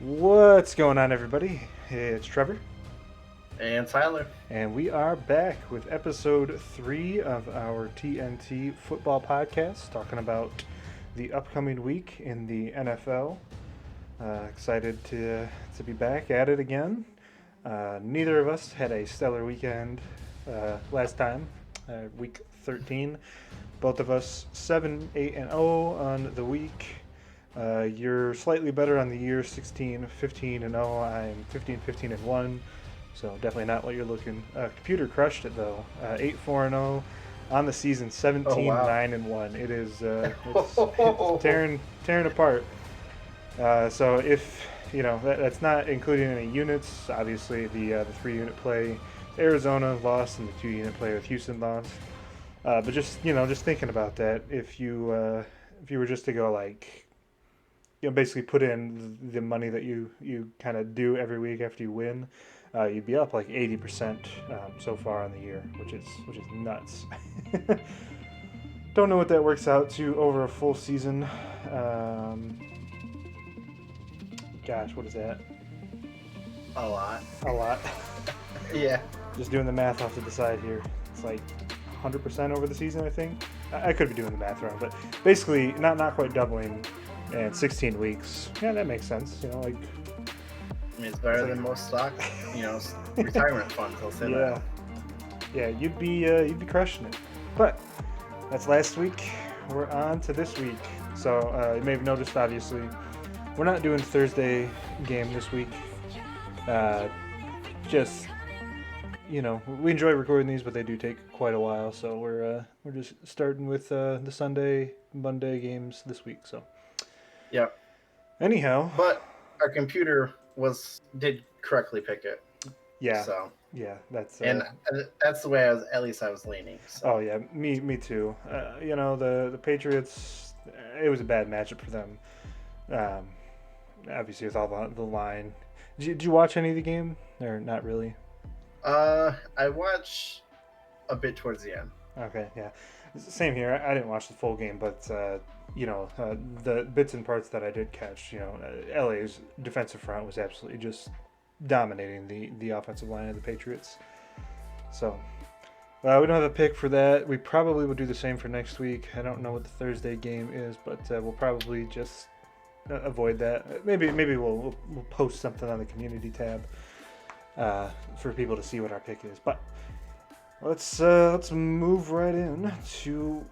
What's going on, everybody? It's Trevor, And Tyler. and we are back with episode 3 of our TnT football podcast, talking about the upcoming week in the NFL. Excited to be back at it again. Neither of us had a stellar weekend last time, week 13. Both of us 7, 8, and 0 on the week. You're slightly better on the year, 16, 15, and 0. I'm 15, 15, and 1. So definitely not what you're looking. Computer crushed it though. 8, 4, and 0 on the season. Oh 17, wow. 9, and 1. It is it's tearing apart. So if that's not including any units. Obviously the 3 unit play, Arizona lost, and the 2 unit play with Houston lost. But just thinking about that, if you were just to go like, basically put in the money that you kind of do every week after you win, you'd be up like 80% so far on the year, which is nuts. Don't know what that works out to over a full season. Um, Gosh, what is that? A lot. A lot. Yeah. Just doing the math off to the side here. It's like 100% over the season, I think. I could be doing the math wrong, but basically not quite doubling in 16 weeks. Yeah, that makes sense. Like I mean, it's better like than most stock, retirement funds. I'll say yeah, that. yeah, you'd be crushing it. But that's last week. We're on to this week. So you may have noticed, obviously, we're not doing Thursday game this week. Uh, just we enjoy recording these, but they do take quite a while. So we're just starting with the Sunday, Monday games this week. So Yep. anyhow, But our computer did correctly pick it. yeah, So, yeah, that's and that's the way I was leaning. oh So, yeah, me too. The Patriots, it was a bad matchup for them. Um, Obviously with all the line. Did you watch any of the game or not really? I watched a bit towards the end. Okay, yeah, same here. I didn't watch the full game, but the bits and parts that I did catch, LA's defensive front was absolutely just dominating the offensive line of the Patriots. So we don't have a pick for that. We probably will do the same for next week. I don't know what the Thursday game is, but we'll probably just avoid that. Maybe we'll post something on the community tab for people to see what our pick is. But let's move right in to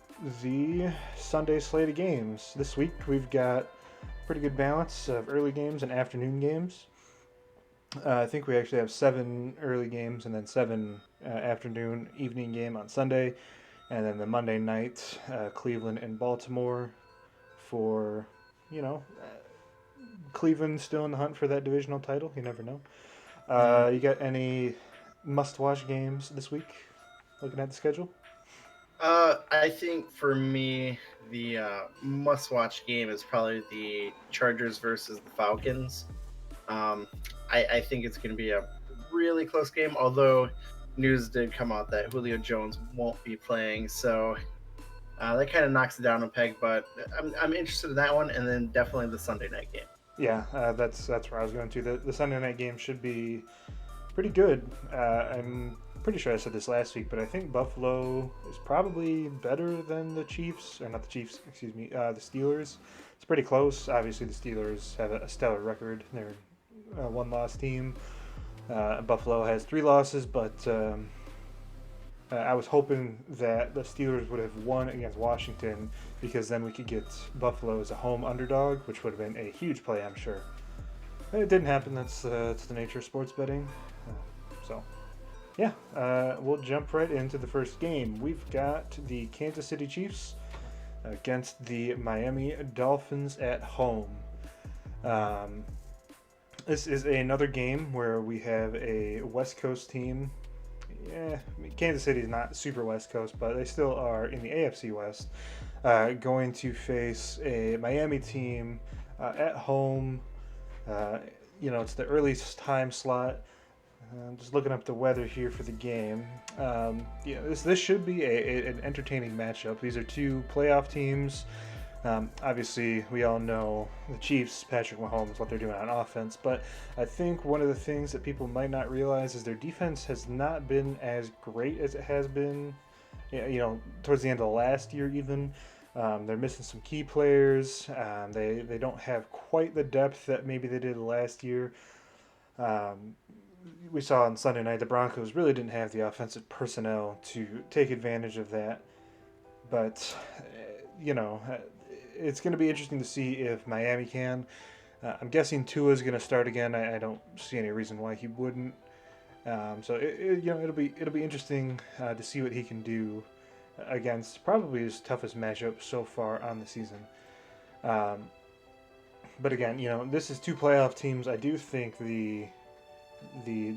the Sunday slate of games. This week we've got a pretty good balance of early games and afternoon games. I think we actually have 7 early games and then 7 afternoon evening game on Sunday, and then the Monday night Cleveland and Baltimore for Cleveland still in the hunt for that divisional title. You never know. You got any must-watch games this week? Looking at the schedule. I think for me, the must-watch game is probably the Chargers versus the Falcons. Um, I think it's going to be a really close game, although news did come out that Julio Jones won't be playing, so that kind of knocks it down a peg. But I'm interested in that one, and then definitely the Sunday night game. Yeah, that's where I was going to. The Sunday night game should be pretty good. I'm pretty sure I said this last week, but I think Buffalo is probably better than the Chiefs, or not the Chiefs, excuse me, the Steelers. It's pretty close. Obviously, the Steelers have a stellar record. They're a one-loss team. Buffalo has 3 losses, but I was hoping that the Steelers would have won against Washington because then we could get Buffalo as a home underdog, which would have been a huge play, I'm sure. It didn't happen. That's the nature of sports betting. So, yeah, we'll jump right into the first game. We've got the Kansas City Chiefs against the Miami Dolphins at home. This is another game where we have a West Coast team. Yeah, Kansas City is not super West Coast, but they still are in the AFC West. Going to face a Miami team at home. It's the earliest time slot. I'm just looking up the weather here for the game. This should be an entertaining matchup. These are 2 playoff teams. Obviously, we all know the Chiefs, Patrick Mahomes, what they're doing on offense, but I think one of the things that people might not realize is their defense has not been as great as it has been, towards the end of last year even. They're missing some key players. They don't have quite the depth that maybe they did last year. Um, we saw on Sunday night the Broncos really didn't have the offensive personnel to take advantage of that. But, you know, it's going to be interesting to see if Miami can. I'm guessing Tua is going to start again. I don't see any reason why he wouldn't. So it'll be interesting to see what he can do against probably his toughest matchup so far on the season. Um, but again, this is two playoff teams. I do think the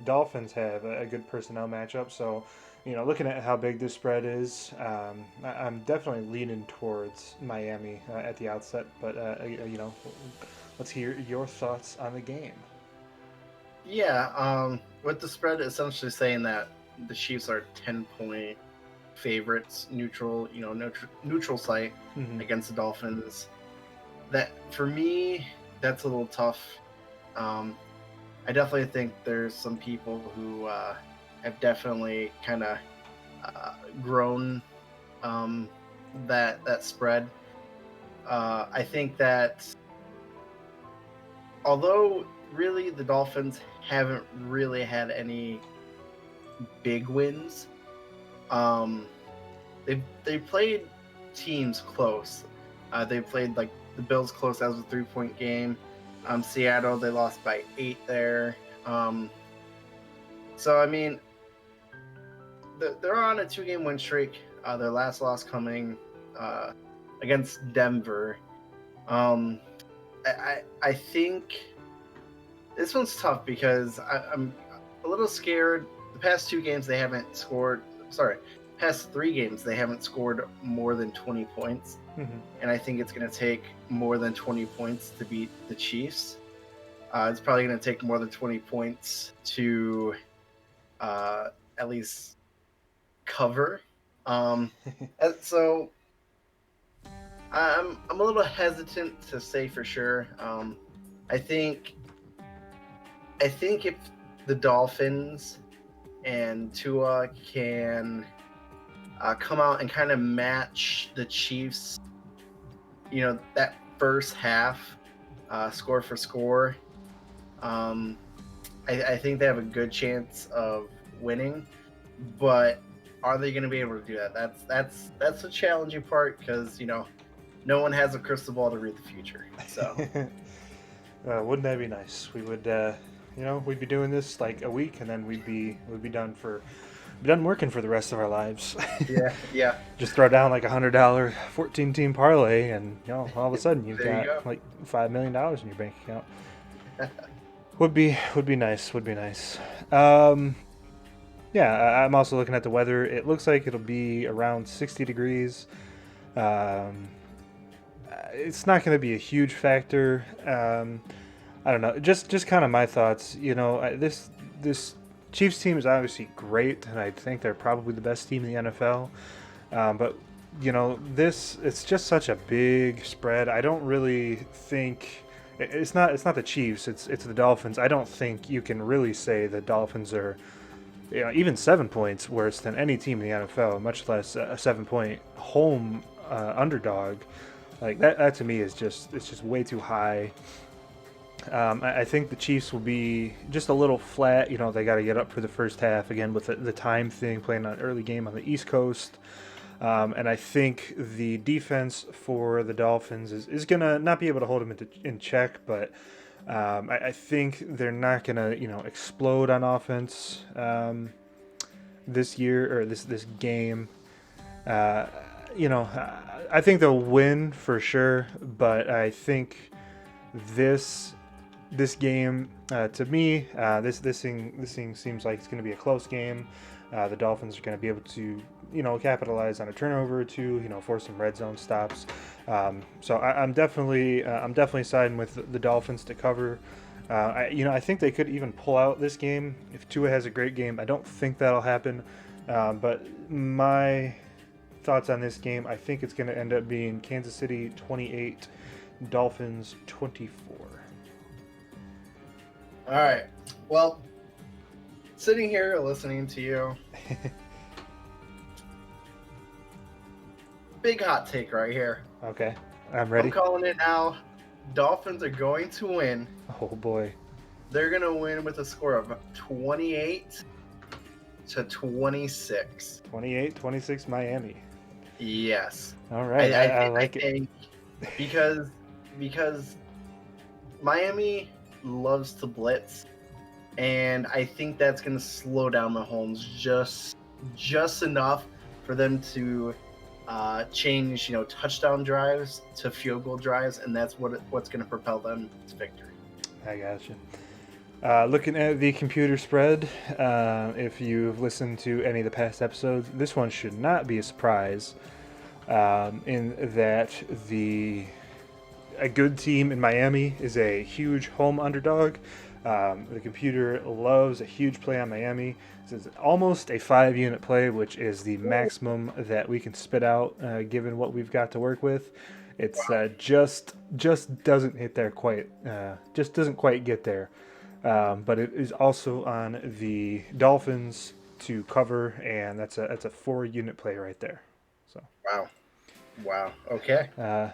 Dolphins have a good personnel matchup. So, looking at how big this spread is, I'm definitely leaning towards Miami at the outset. But let's hear your thoughts on the game. Yeah, with the spread essentially saying that the Chiefs are 10-point favorites, neutral site Mm-hmm. against the Dolphins. That for me, that's a little tough. I definitely think there's some people who have definitely kind of grown that spread. I think that although really the Dolphins haven't really had any big wins, they played teams close. They played like the Bills close. That was a 3-point game. Seattle, they lost by 8 there. So I mean, they're on a 2-game win streak. Their last loss coming against Denver. I think this one's tough because I'm a little scared. The past 2 games they haven't scored. Sorry, past 3 games they haven't scored more than 20 points. Mm-hmm. And I think it's going to take more than 20 points to beat the Chiefs. It's probably going to take more than 20 points to at least cover. So I'm a little hesitant to say for sure. I think if the Dolphins and Tua can come out and kind of match the Chiefs, that first half, score for score, I think they have a good chance of winning. But are they going to be able to do that? That's the challenging part because no one has a crystal ball to read the future. So wouldn't that be nice? We would, we'd be doing this like a week, and then we'd be done working for the rest of our lives. yeah. Just throw down like $100 14-team parlay, and all of a sudden you've There you got go. like $5 million in your bank account. Would be nice. Yeah, I'm also looking at the weather. It looks like it'll be around 60 degrees. It's not going to be a huge factor. I don't know. Just kind of my thoughts. This Chiefs team is obviously great, and I think they're probably the best team in the NFL. But it's just such a big spread. I don't really think it's not the Chiefs. It's the Dolphins. I don't think you can really say the Dolphins are even 7 points worse than any team in the NFL, much less a 7-point home underdog. Like that to me is just way too high. I think the Chiefs will be just a little flat. They got to get up for the first half again with the time thing, playing an early game on the East Coast. And I think the defense for the Dolphins is going to not be able to hold them in check, but I think they're not going to, explode on offense this year or this game. I think they'll win for sure, but I think this game to me this thing seems like it's going to be a close game. The Dolphins are going to be able to capitalize on a turnover or two, force some red zone stops. So I'm definitely siding with the Dolphins to cover. I think they could even pull out this game if Tua has a great game. I don't think that'll happen, but my thoughts on this game. I think it's going to end up being Kansas City 28, Dolphins 24. All right. Well, sitting here listening to you, big hot take right here. Okay, I'm ready. I'm calling it now. Dolphins are going to win. Oh boy. They're going to win with a score of 28-26. 28-26 Miami. Yes. All right, I like it. Because Miami loves to blitz, and I think that's going to slow down Mahomes just enough for them to change, touchdown drives to field goal drives, and that's what's going to propel them to victory. I gotcha. Looking at the computer spread, if you've listened to any of the past episodes, this one should not be a surprise. In that a good team in Miami is a huge home underdog. The computer loves a huge play on Miami. This is almost a 5-unit play, which is the maximum that we can spit out given what we've got to work with. It's just doesn't hit there quite. Just doesn't quite get there. But it is also on the Dolphins to cover, and that's a 4-unit play right there. So. Wow. Okay.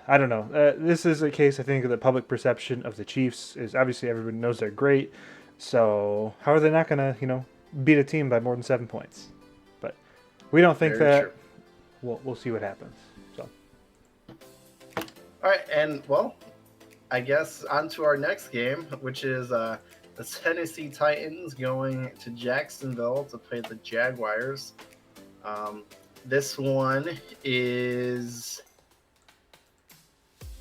I don't know. This is a case, I think, of the public perception of the Chiefs is obviously everybody knows they're great. So how are they not going to, beat a team by more than 7 points? But we don't think Very that. We'll see what happens. So. All right, and I guess on to our next game, which is the Tennessee Titans going to Jacksonville to play the Jaguars. This one is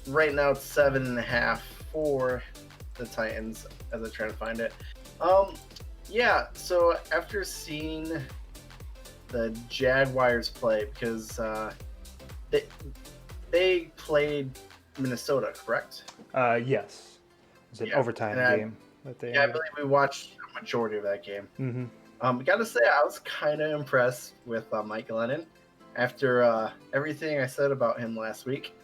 right now it's 7.5 for the Titans as I try to find it. So after seeing the Jaguars play, because they played Minnesota, correct? Yes. It's an overtime game that they I believe we watched a majority of that game. Mm-hmm. Gotta say, I was kind of impressed with Mike Glennon after everything I said about him last week.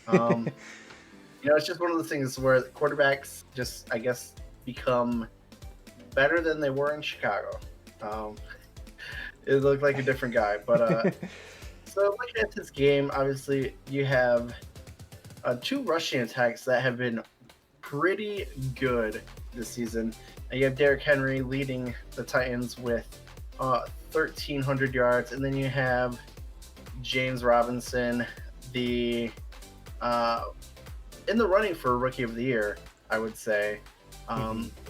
It's just one of those things where the quarterbacks just, I guess, become better than they were in Chicago. It looked like a different guy. But so looking at this game, obviously you have 2 rushing attacks that have been pretty good this season. You have Derrick Henry leading the Titans with 1,300 yards, and then you have James Robinson, in the running for Rookie of the Year, I would say,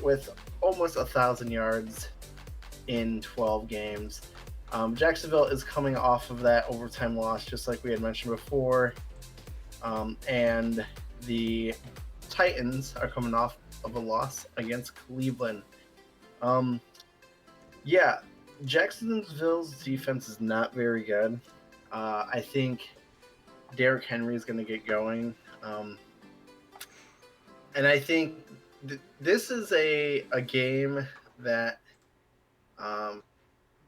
with almost 1,000 yards in 12 games. Jacksonville is coming off of that overtime loss, just like we had mentioned before, and the Titans are coming off of a loss against Cleveland. Jacksonville's defense is not very good. I think Derrick Henry is going to get going. And I think this is a game that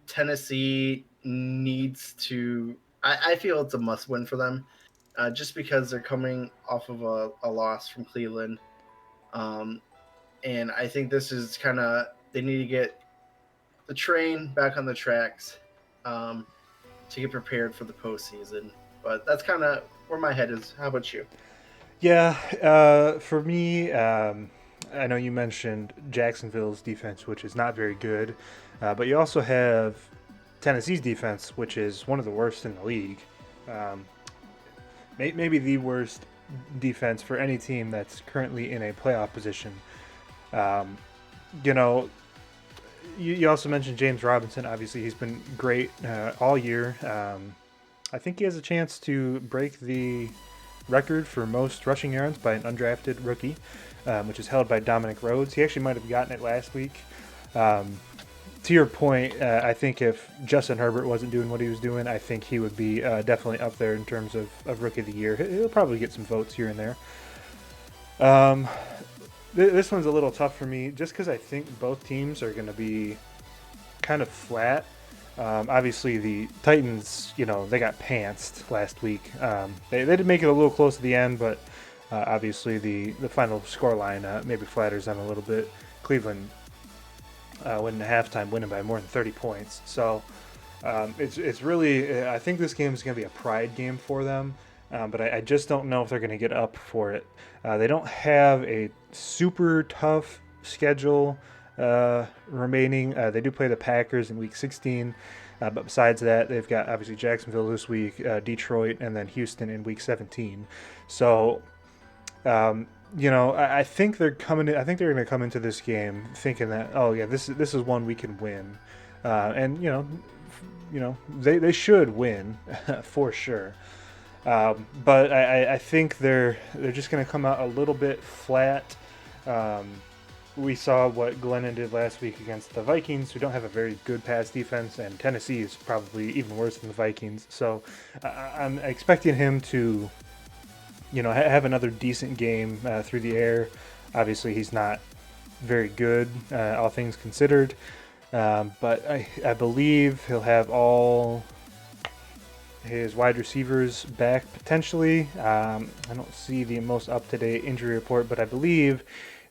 Tennessee needs to... I feel it's a must-win for them, just because they're coming off of a loss from Cleveland. And I think this is kind of... They need to get the train back on the tracks to get prepared for the postseason. But that's kind of where my head is. How about you? Yeah, for me, I know you mentioned Jacksonville's defense, which is not very good, but you also have Tennessee's defense, which is one of the worst in the league. Maybe the worst defense for any team that's currently in a playoff position. You also mentioned James Robinson. Obviously, he's been great all year. I think he has a chance to break the record for most rushing yards by an undrafted rookie, which is held by Dominic Rhodes. He actually might have gotten it last week. To your point, I think if Justin Herbert wasn't doing what he was doing, I think he would be definitely up there in terms of Rookie of the Year. He'll probably get some votes here and there. This one's a little tough for me just because I think both teams are going to be kind of flat. Obviously, the Titans, they got pantsed last week. They did make it a little close to the end, but obviously the final scoreline maybe flatters them a little bit. Cleveland went into halftime winning by more than 30 points. So it's really, I think this game is going to be a pride game for them, but I just don't know if they're going to get up for it. They don't have a super tough schedule remaining. They do play the Packers in Week 16, but besides that, they've got obviously Jacksonville this week, Detroit, and then Houston in Week 17. So, I think they're coming. I think they're going to come into this game thinking that, oh yeah, this is one we can win, and they should win for sure. But I think they're just going to come out a little bit flat. We saw what Glennon did last week against the Vikings, who don't have a very good pass defense, and Tennessee is probably even worse than the Vikings. So I'm expecting him to, have another decent game through the air. Obviously, he's not very good, all things considered. But I believe he'll have all his wide receivers back potentially. I don't see the most up-to-date injury report, but I believe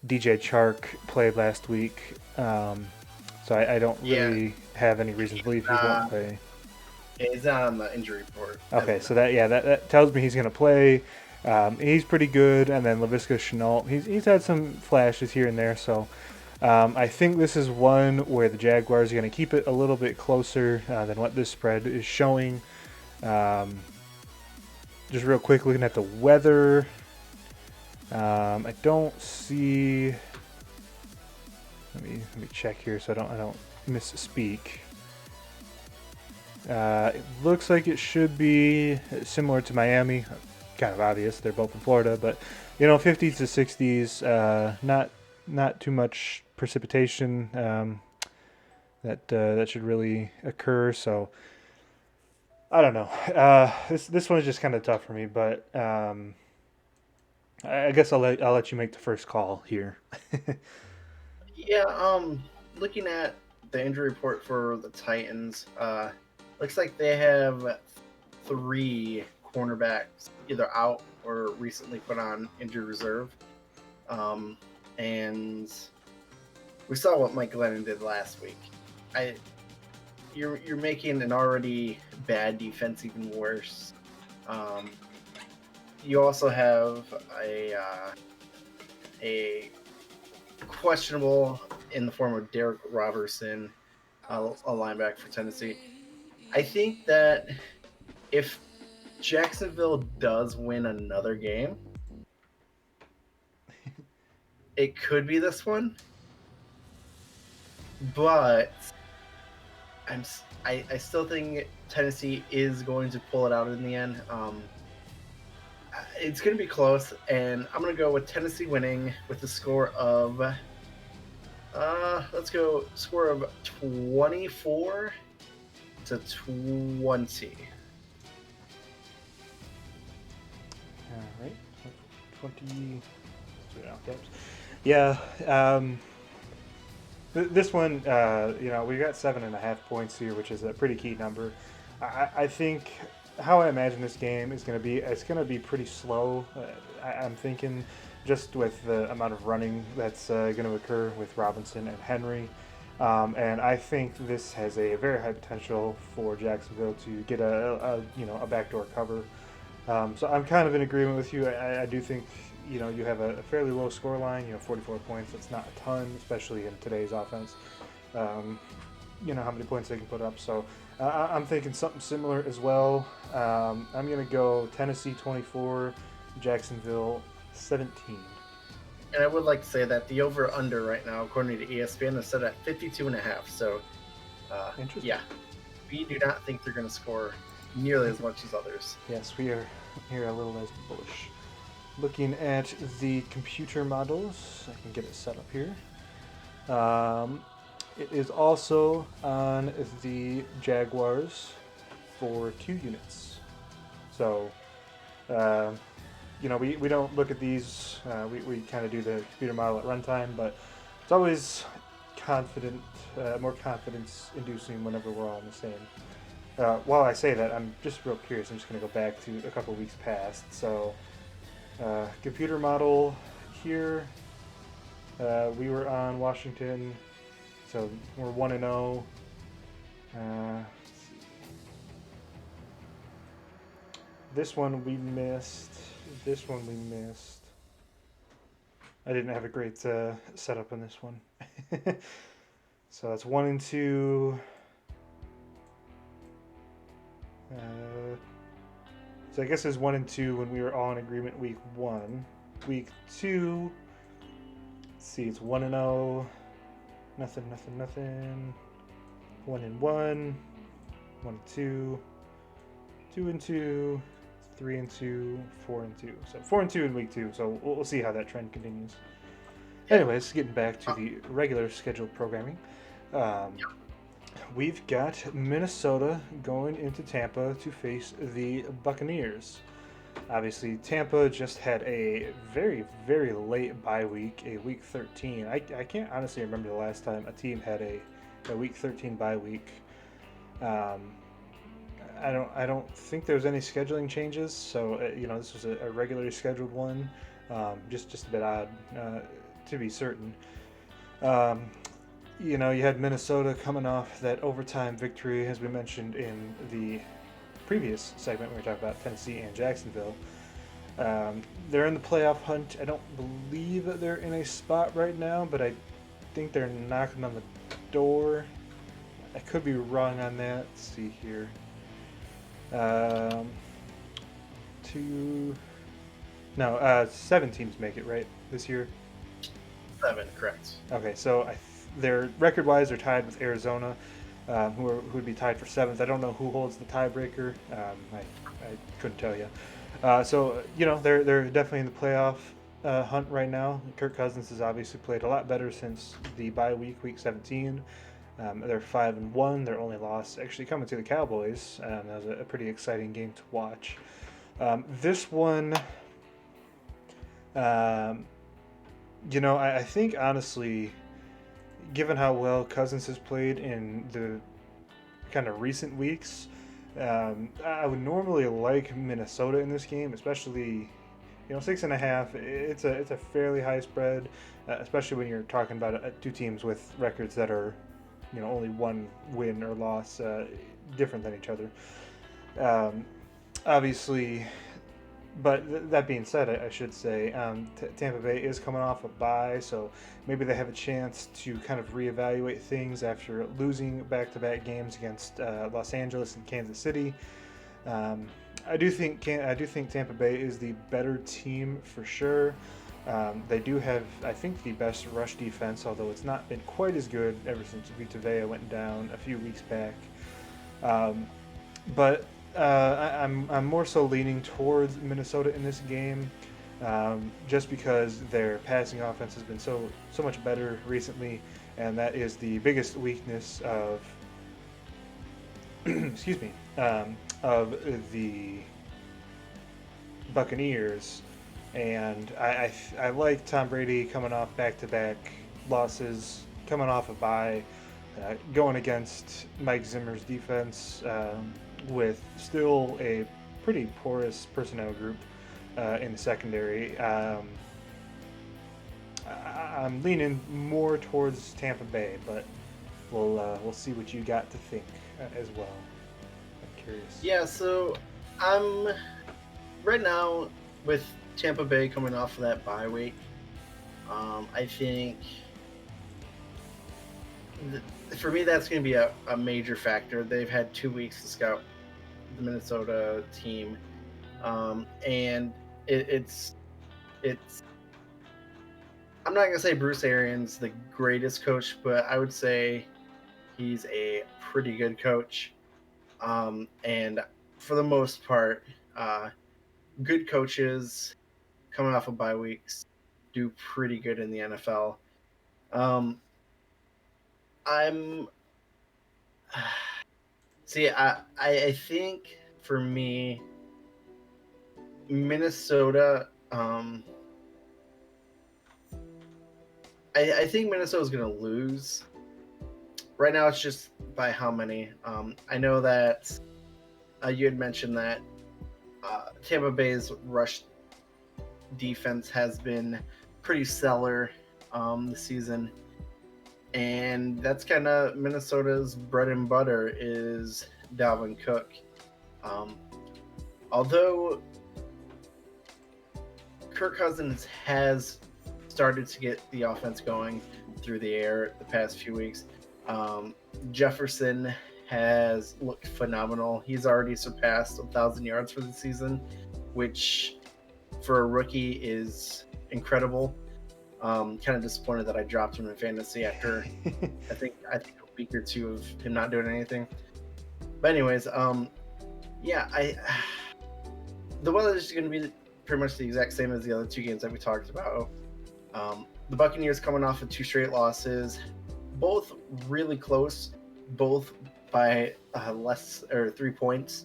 DJ Chark played last week. So I don't really have any reason to believe he won't play. Yeah, he's not on the injury report. Okay, so that tells me he's going to play. He's pretty good. And then Laviska Shenault, he's had some flashes here and there. So I think this is one where the Jaguars are going to keep it a little bit closer than what this spread is showing. Just real quick, looking at the weather. I don't see. Let me check here so I don't misspeak. It looks like it should be similar to Miami. Kind of obvious, they're both in Florida, but 50s to 60s. Not too much precipitation that should really occur. So I don't know. This one is just kind of tough for me, but I guess I'll let you make the first call here. Yeah. Looking at the injury report for the Titans, looks like they have 3 cornerbacks either out or recently put on injured reserve. And we saw what Mike Glennon did last week. You're making an already bad defense even worse. You also have a questionable in the form of Derek Robertson, a linebacker for Tennessee. I think that if Jacksonville does win another game, it could be this one. But I still think Tennessee is going to pull it out in the end. It's going to be close, and I'm going to go with Tennessee winning with the score of, let's go score of 24-20. All right, 20. Yeah. This one, we got 7.5 points here, which is a pretty key number. I think how I imagine this game is going to be, it's going to be pretty slow. I'm thinking just with the amount of running that's going to occur with Robinson and Henry. And I think this has a very high potential for Jacksonville to get a backdoor cover. So I'm kind of in agreement with you. I do think you have a fairly low score line. 44 points. That's not a ton, especially in today's offense. How many points they can put up. So I'm thinking something similar as well. I'm going to go Tennessee 24, Jacksonville 17. And I would like to say that the over-under right now, according to ESPN, is set at 52.5. So, yeah, we do not think they're going to score nearly as much as others. Yes, we are here a little less bullish. Looking at the computer models, I can get it set up here. It is also on the Jaguars for 2 units. So, we don't look at these. We kind of do the computer model at runtime, but it's always confident, more confidence-inducing whenever we're all in the same. While I say that, I'm just real curious. I'm just going to go back to a couple weeks past. So, computer model here. We were on Washington, so we're 1-0. This one we missed. This one we missed. I didn't have a great setup on this one. So that's 1-2. So I guess it's 1-2 when we were all in agreement week 1. Week 2, let's see, it's 1-0. Nothing, nothing, nothing. 1-1. 1-2. 2-2. 3-2. 4-2. So 4-2 in week 2. So we'll see how that trend continues. Anyways, getting back to the regular scheduled programming. We've got Minnesota going into Tampa to face the Buccaneers. Obviously, Tampa just had a very, very late bye week, a week 13. I can't honestly remember the last time a team had a week 13 bye week. I don't think there was any scheduling changes, so this was a regularly scheduled one. Just a bit odd, to be certain. You had Minnesota coming off that overtime victory, as we mentioned in the previous segment. We were talking about Tennessee and Jacksonville. They're in the playoff hunt. I don't believe that they're in a spot right now, but I think they're knocking on the door. I could be wrong on that. Let's see here. 7 teams make it, right, this year? 7, correct. Okay, so they're record-wise, they're tied with Arizona, who would be tied for 7th. I don't know who holds the tiebreaker. I couldn't tell you. So they're definitely in the playoff hunt right now. Kirk Cousins has obviously played a lot better since the bye week, week 17. They're 5-1. Their only loss actually coming to the Cowboys. That was a pretty exciting game to watch. This one, I think honestly, given how well Cousins has played in the kind of recent weeks, I would normally like Minnesota in this game, especially 6.5. It's a fairly high spread, especially when you're talking about 2 teams with records that are only 1 win or loss different than each other. Obviously, but that being said, I should say Tampa Bay is coming off a bye, so maybe they have a chance to kind of reevaluate things after losing back-to-back games against Los Angeles and Kansas City. I do think Tampa Bay is the better team for sure. They do have, I think, the best rush defense, although it's not been quite as good ever since Vita Vea went down a few weeks back. But I'm more so leaning towards Minnesota in this game, just because their passing offense has been so much better recently, and that is the biggest weakness of excuse me, of the Buccaneers. And I like Tom Brady coming off back-to-back losses, coming off a bye, going against Mike Zimmer's defense with still a pretty porous personnel group in the secondary. I'm leaning more towards Tampa Bay, but we'll see what you got to think as well. I'm curious. Yeah, so I'm right now with Tampa Bay coming off of that bye week. I think for me that's going to be a major factor. They've had 2 weeks to scout the Minnesota team, and it's I'm not going to say Bruce Arians the greatest coach, but I would say he's a pretty good coach, and for the most part, good coaches coming off of bye weeks do pretty good in the NFL. I'm see. I think for me, Minnesota. I think Minnesota's going to lose. Right now, it's just by how many. I know that you had mentioned that Tampa Bay's rush defense has been pretty stellar this season, and that's kind of Minnesota's bread and butter is Dalvin Cook. Although Kirk Cousins has started to get the offense going through the air the past few weeks, Jefferson has looked phenomenal. He's already surpassed 1,000 yards for the season, which for a rookie is incredible. Kind of disappointed that I dropped him in fantasy after I think a week or two of him not doing anything. But anyways, yeah, the weather is going to be pretty much the exact same as the other two games that we talked about. The Buccaneers coming off of 2 straight losses, both really close, both by less or 3 points.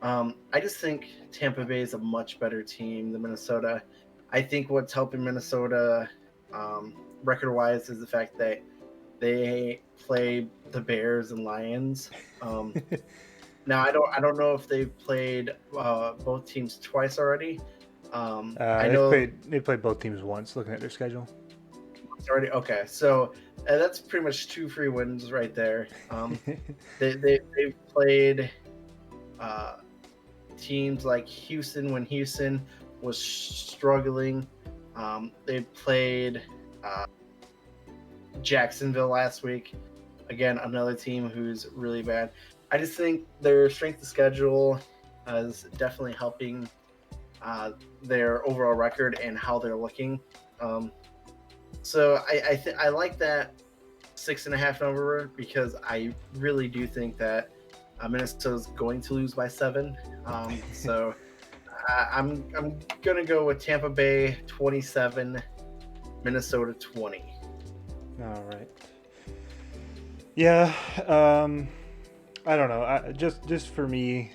I just think Tampa Bay is a much better team than Minnesota. I think what's helping Minnesota record-wise is the fact that they play the Bears and Lions. Now I don't know if they've played both teams twice already. I know they played both teams once. Looking at their schedule, it's already okay. So that's pretty much 2 free wins right there. They've played teams like Houston when Houston was struggling. They played Jacksonville last week. Again, another team who's really bad. I just think their strength of schedule is definitely helping their overall record and how they're looking. So I like that 6.5 number because I really do think that Minnesota's going to lose by 7. So I'm gonna go with Tampa Bay 27, Minnesota 20. all right. Yeah, I don't know. Just for me,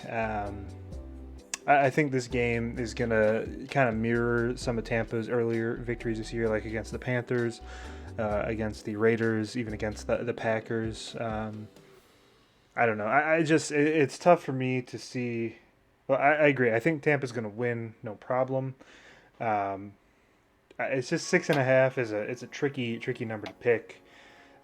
I think this game is gonna kind of mirror some of Tampa's earlier victories this year, like against the Panthers, against the Raiders, even against the Packers. I don't know. I just it's tough for me to see. Well, I agree. I think Tampa's gonna win, no problem. It's just 6.5 is a tricky number to pick.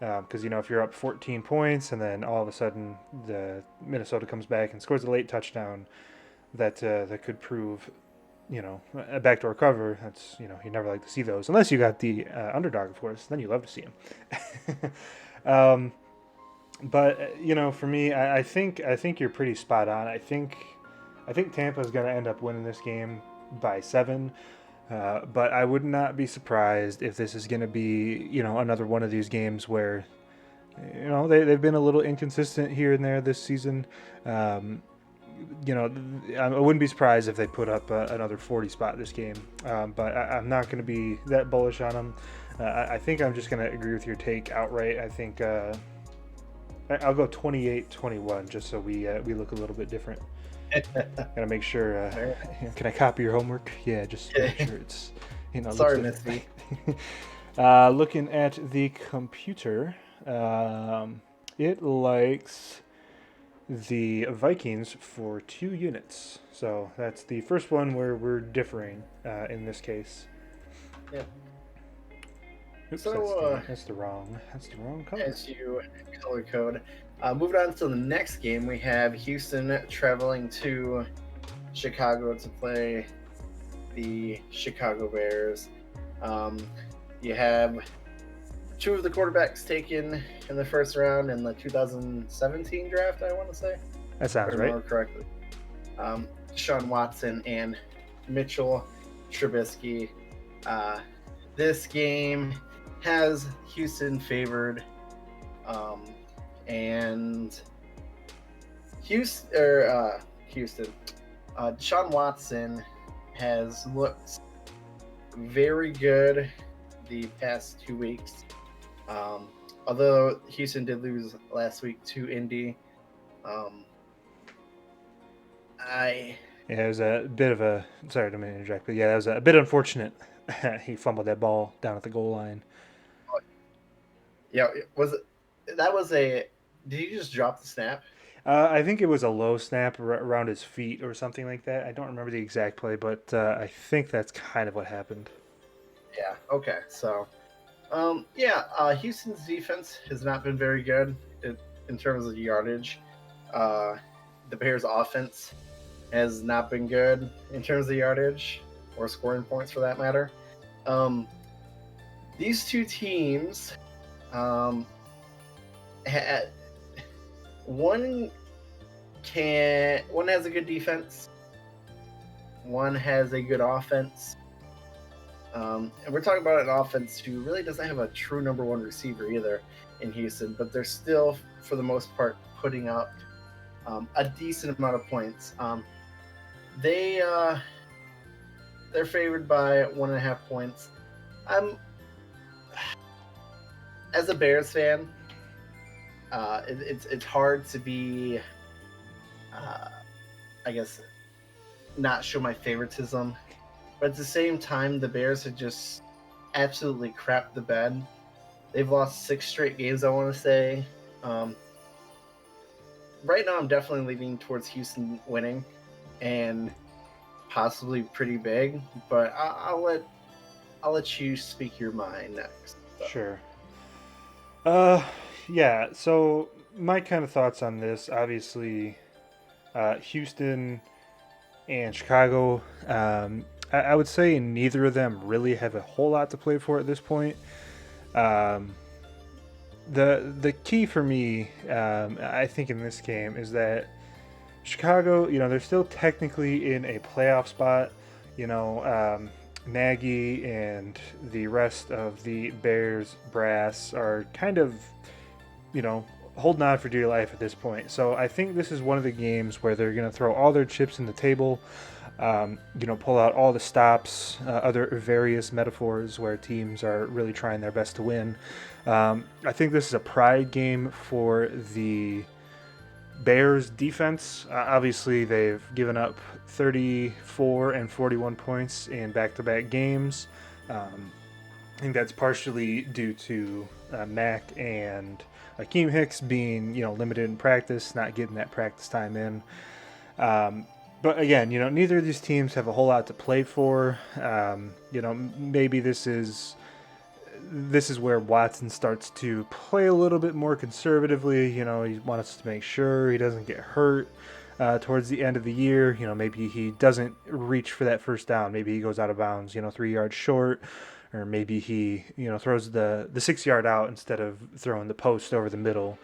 Because if you're up 14 points and then all of a sudden the Minnesota comes back and scores a late touchdown, that could prove, a backdoor cover. That's you never like to see those unless you got the underdog, of course. Then you love to see them. But for me, I think you're pretty spot on. I think Tampa is going to end up winning this game by 7. But I would not be surprised if this is going to be, another one of these games where, they've been a little inconsistent here and there this season. I wouldn't be surprised if they put up another 40 spot this game. But I'm not going to be that bullish on them. I think I'm just going to agree with your take outright. I think I'll go 28-21 just so we look a little bit different. Gotta make sure. Can I copy your homework? Yeah, just make sure it's. Sorry, Misty. Looking at the computer, it likes the Vikings for 2 units. So that's the first one where we're differing in this case. Yeah. Oops, So that's the wrong color. SU color code. Moving on to the next game, we have Houston traveling to Chicago to play the Chicago Bears. You have 2 of the quarterbacks taken in the first round in the 2017 draft, I want to say. That sounds right. Correctly. Deshaun Watson and Mitchell Trubisky. This game has Houston favored. And Houston, Deshaun Watson has looked very good the past 2 weeks. Although Houston did lose last week to Indy. It was a bit of a. Sorry to interject, but yeah, that was a bit unfortunate. He fumbled that ball down at the goal line. Yeah, was it? That was a. Did he just drop the snap? I think it was a low snap around his feet or something like that. I don't remember the exact play, but I think that's kind of what happened. Yeah. Okay. So, yeah, Houston's defense has not been very good in terms of yardage. Uh, the Bears' offense has not been good in terms of yardage or scoring points for that matter. Um, these two teams, um, had, one one has a good defense, one has a good offense. And we're talking about an offense who really doesn't have a true number one receiver either in Houston, but they're still, for the most part, putting up a decent amount of points. They they're favored by 1.5 points. I'm As a Bears fan, it's hard to be, uh, I guess, not show my favoritism, but at the same time, the Bears have just absolutely crapped the bed. They've lost 6 straight games, I want to say. Um, right now, I'm definitely leaning towards Houston winning and possibly pretty big. But I'll let you speak your mind next. So. Sure. Uh, yeah. So my kind of thoughts on this, obviously, Houston and Chicago. I would say neither of them really have a whole lot to play for at this point. Um, the key for me, I think, in this game is that Chicago, they're still technically in a playoff spot. Nagy and the rest of the Bears brass are kind of, holding on for dear life at this point. So I think this is one of the games where they're going to throw all their chips in the table. Pull out all the stops, other various metaphors where teams are really trying their best to win. I think this is a pride game for the Bears defense. Obviously, they've given up 34 and 41 points in back-to-back games. I think that's partially due to Mac and Akeem Hicks being, limited in practice, not getting that practice time in. But again, neither of these teams have a whole lot to play for. Maybe this is where Watson starts to play a little bit more conservatively. He wants to make sure he doesn't get hurt towards the end of the year. Maybe he doesn't reach for that first down. Maybe he goes out of bounds, 3 yards short. Or maybe he, throws the 6 yard out instead of throwing the post over the middle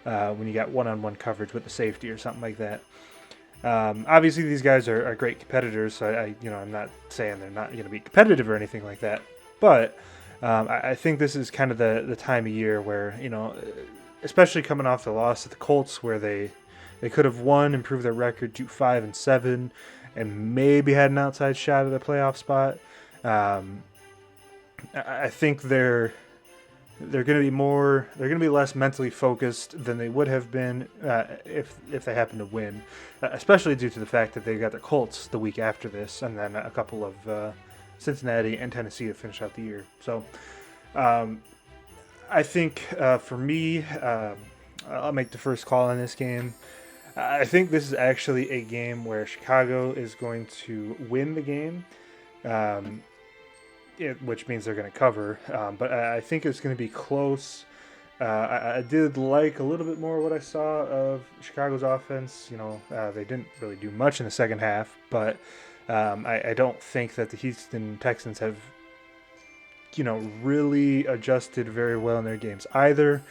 when you got one-on-one coverage with the safety or something like that. Obviously, these guys are great competitors, so I'm not saying they're not going to be competitive or anything like that. But I think this is kind of the time of year where, especially coming off the loss at the Colts, where they could have won, improved their record to 5-7, and maybe had an outside shot at a playoff spot. I think they're going to be more. They're going to be less mentally focused than they would have been if they happen to win, especially due to the fact that they got the Colts the week after this, and then a couple of Cincinnati and Tennessee to finish out the year. So, I think for me, I'll make the first call on this game. I think this is actually a game where Chicago is going to win the game. Which means they're going to cover. But I think it's going to be close. I did like a little bit more what I saw of Chicago's offense. They didn't really do much in the second half, but I don't think that the Houston Texans have, really adjusted very well in their games either.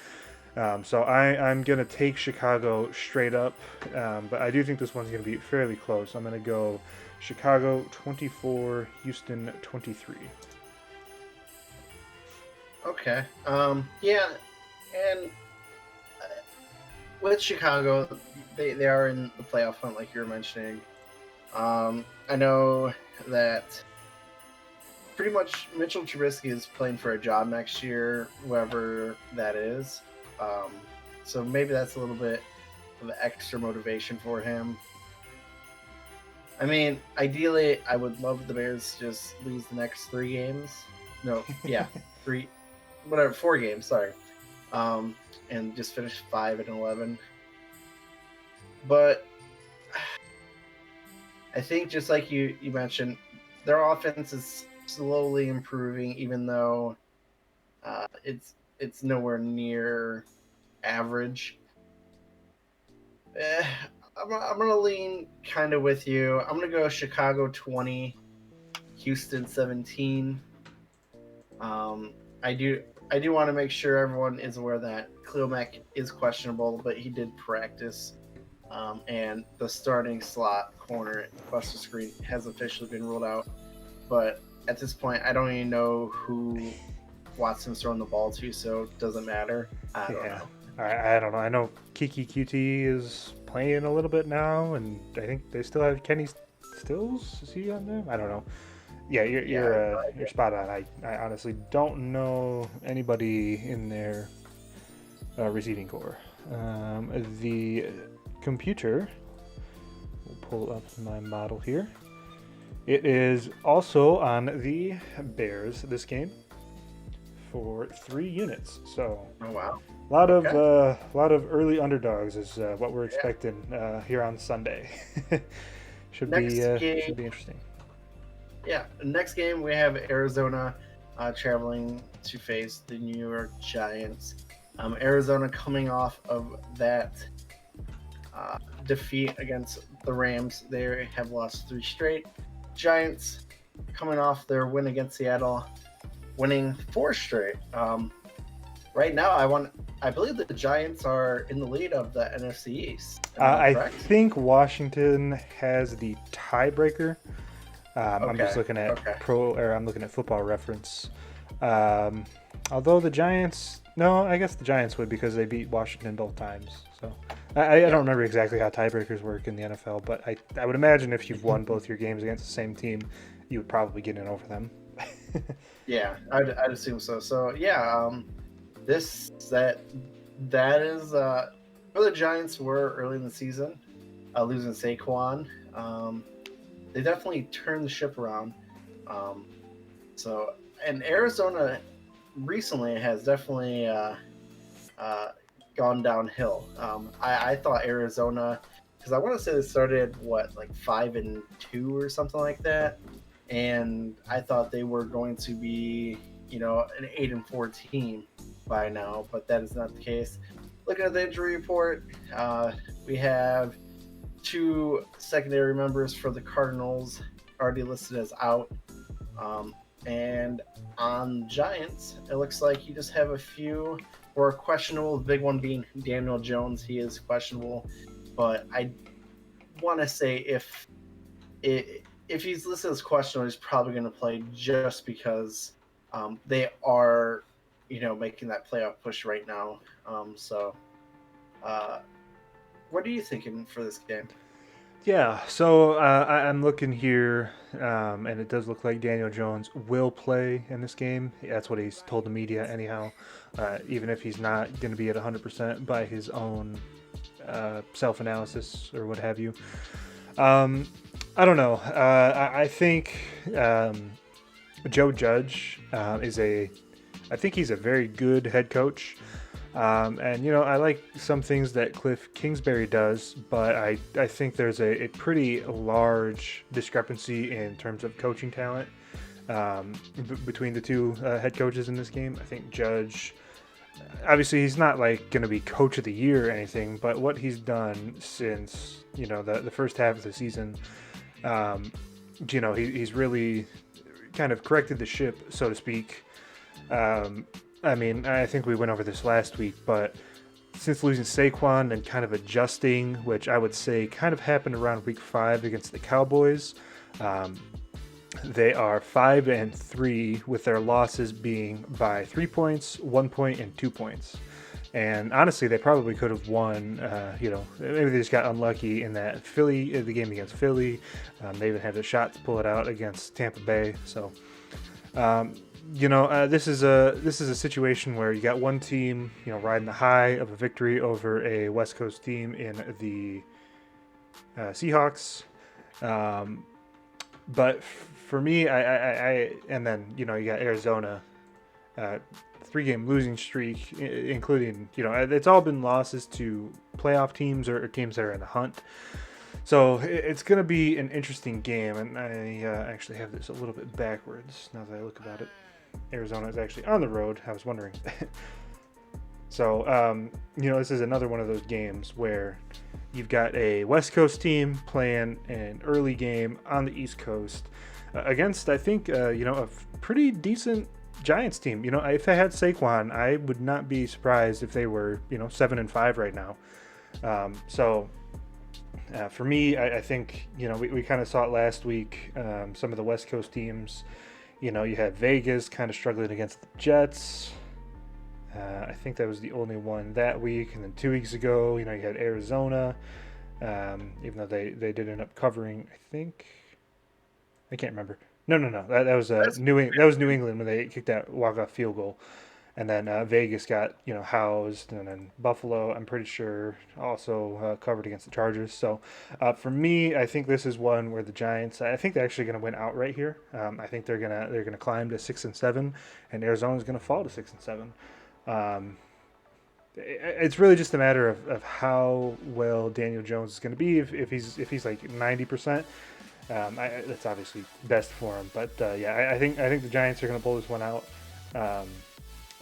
So I'm going to take Chicago straight up, but I do think this one's going to be fairly close. I'm going to go Chicago 24, Houston 23. Okay. Yeah, and with Chicago, they are in the playoff hunt, like you were mentioning. I know that pretty much Mitchell Trubisky is playing for a job next year, whoever that is. So maybe that's a little bit of extra motivation for him. I mean, ideally, I would love the Bears to just lose the next 3 games. No, yeah, 4 games, sorry. and just finished 5-11. But I think just like you mentioned, their offense is slowly improving, even though it's nowhere near average. Eh, I'm gonna lean kind of with you. I'm gonna go Chicago 20, Houston 17. Um, I do want to make sure everyone is aware that Cleomac is questionable, but he did practice. And the starting slot corner, Buster Screen, has officially been ruled out. But at this point, I don't even know who Watson's throwing the ball to, so it doesn't matter. I don't Yeah. know. I don't know. I know Kiki QT is playing a little bit now, and I think they still have Kenny Stills. Is he on there? I don't know. Yeah, Yeah, I have no you're idea. spot on. I honestly don't know anybody in their receiving core. The computer will pull up my model here. It is also on the Bears this game for 3 units. So Oh wow. a Okay. lot of early underdogs is what we're Yeah. expecting here on Sunday. Next game. Should be interesting. Yeah. Next game we have Arizona traveling to face the New York Giants. Arizona coming off of that defeat against the Rams. They have lost 3 straight. Giants coming off their win against Seattle, winning 4 straight. Right now, I believe the Giants are in the lead of the NFC East. Am I I correct? think Washington has the tiebreaker. I'm just Okay. looking at Okay. I'm looking at Football Reference. Um, although the Giants, no, I guess the Giants would because they beat Washington both times. So I don't Yeah. remember exactly how tiebreakers work in the NFL, but I would imagine if you've won both your games against the same team, you would probably get in over them. Yeah. I'd assume so. So yeah. This that is where the Giants were early in the season, losing Saquon. They definitely turned the ship around. Um, so and Arizona recently has definitely uh, gone downhill. I thought Arizona, because I want to say they started what like 5-2 or something like that, and I thought they were going to be an 8-4 team by now, but that is not the case. Looking at the injury report, we have 2 secondary members for the Cardinals already listed as out. And on Giants, it looks like you just have a few who are questionable. The big one being Daniel Jones. He is questionable, but I want to say if he's listed as questionable, he's probably going to play just because they are, making that playoff push right now. So, uh, what are you thinking for this game? Yeah, so I'm looking here, and it does look like Daniel Jones will play in this game. That's what he's told the media, anyhow. Even if he's not going to be at 100% by his own self-analysis or what have you. Um, I don't know. I think Joe Judge I think he's a very good head coach. And I like some things that Cliff Kingsbury does, but I think there's a pretty large discrepancy in terms of coaching talent between the two head coaches in this game. I think Judge, obviously, he's not like going to be coach of the year or anything, but what he's done since the first half of the season, um, he's really kind of corrected the ship, so to speak. Um, I mean, I think we went over this last week, but since losing Saquon and kind of adjusting, which I would say kind of happened around week 5 against the Cowboys, um, they are 5-3 with their losses being by 3 points, 1 point, and 2 points. And honestly, they probably could have won. Maybe they just got unlucky in that the game against Philly. They even had a shot to pull it out against Tampa Bay. So um, this is a situation where you got one team, riding the high of a victory over a West Coast team in the Seahawks. But for me, I and then you got Arizona 3-game losing streak, including, it's all been losses to playoff teams or teams that are in the hunt. So it's going to be an interesting game, and I actually have this a little bit backwards now that I look about it. Arizona is actually on the road. I was wondering. So, this is another one of those games where you've got a West Coast team playing an early game on the East Coast against, I think, a pretty decent Giants team. If I had Saquon, I would not be surprised if they were, 7-5 right now. For me, I think, we kind of saw it last week. Some of the West Coast teams, you had Vegas kind of struggling against the Jets. I think that was the only one that week. And then 2 weeks ago, you had Arizona, even though they did end up covering, I think. I can't remember. No. That was New England when they kicked that walk-off field goal. And then Vegas got housed, and then Buffalo, I'm pretty sure, also covered against the Chargers. So for me, I think this is one where the Giants, I think they're actually going to win outright here. I think they're gonna climb to 6-7, and Arizona's going to fall to 6-7. It's really just a matter of how well Daniel Jones is going to be. If he's like 90%, that's obviously best for him. But I think the Giants are going to pull this one out.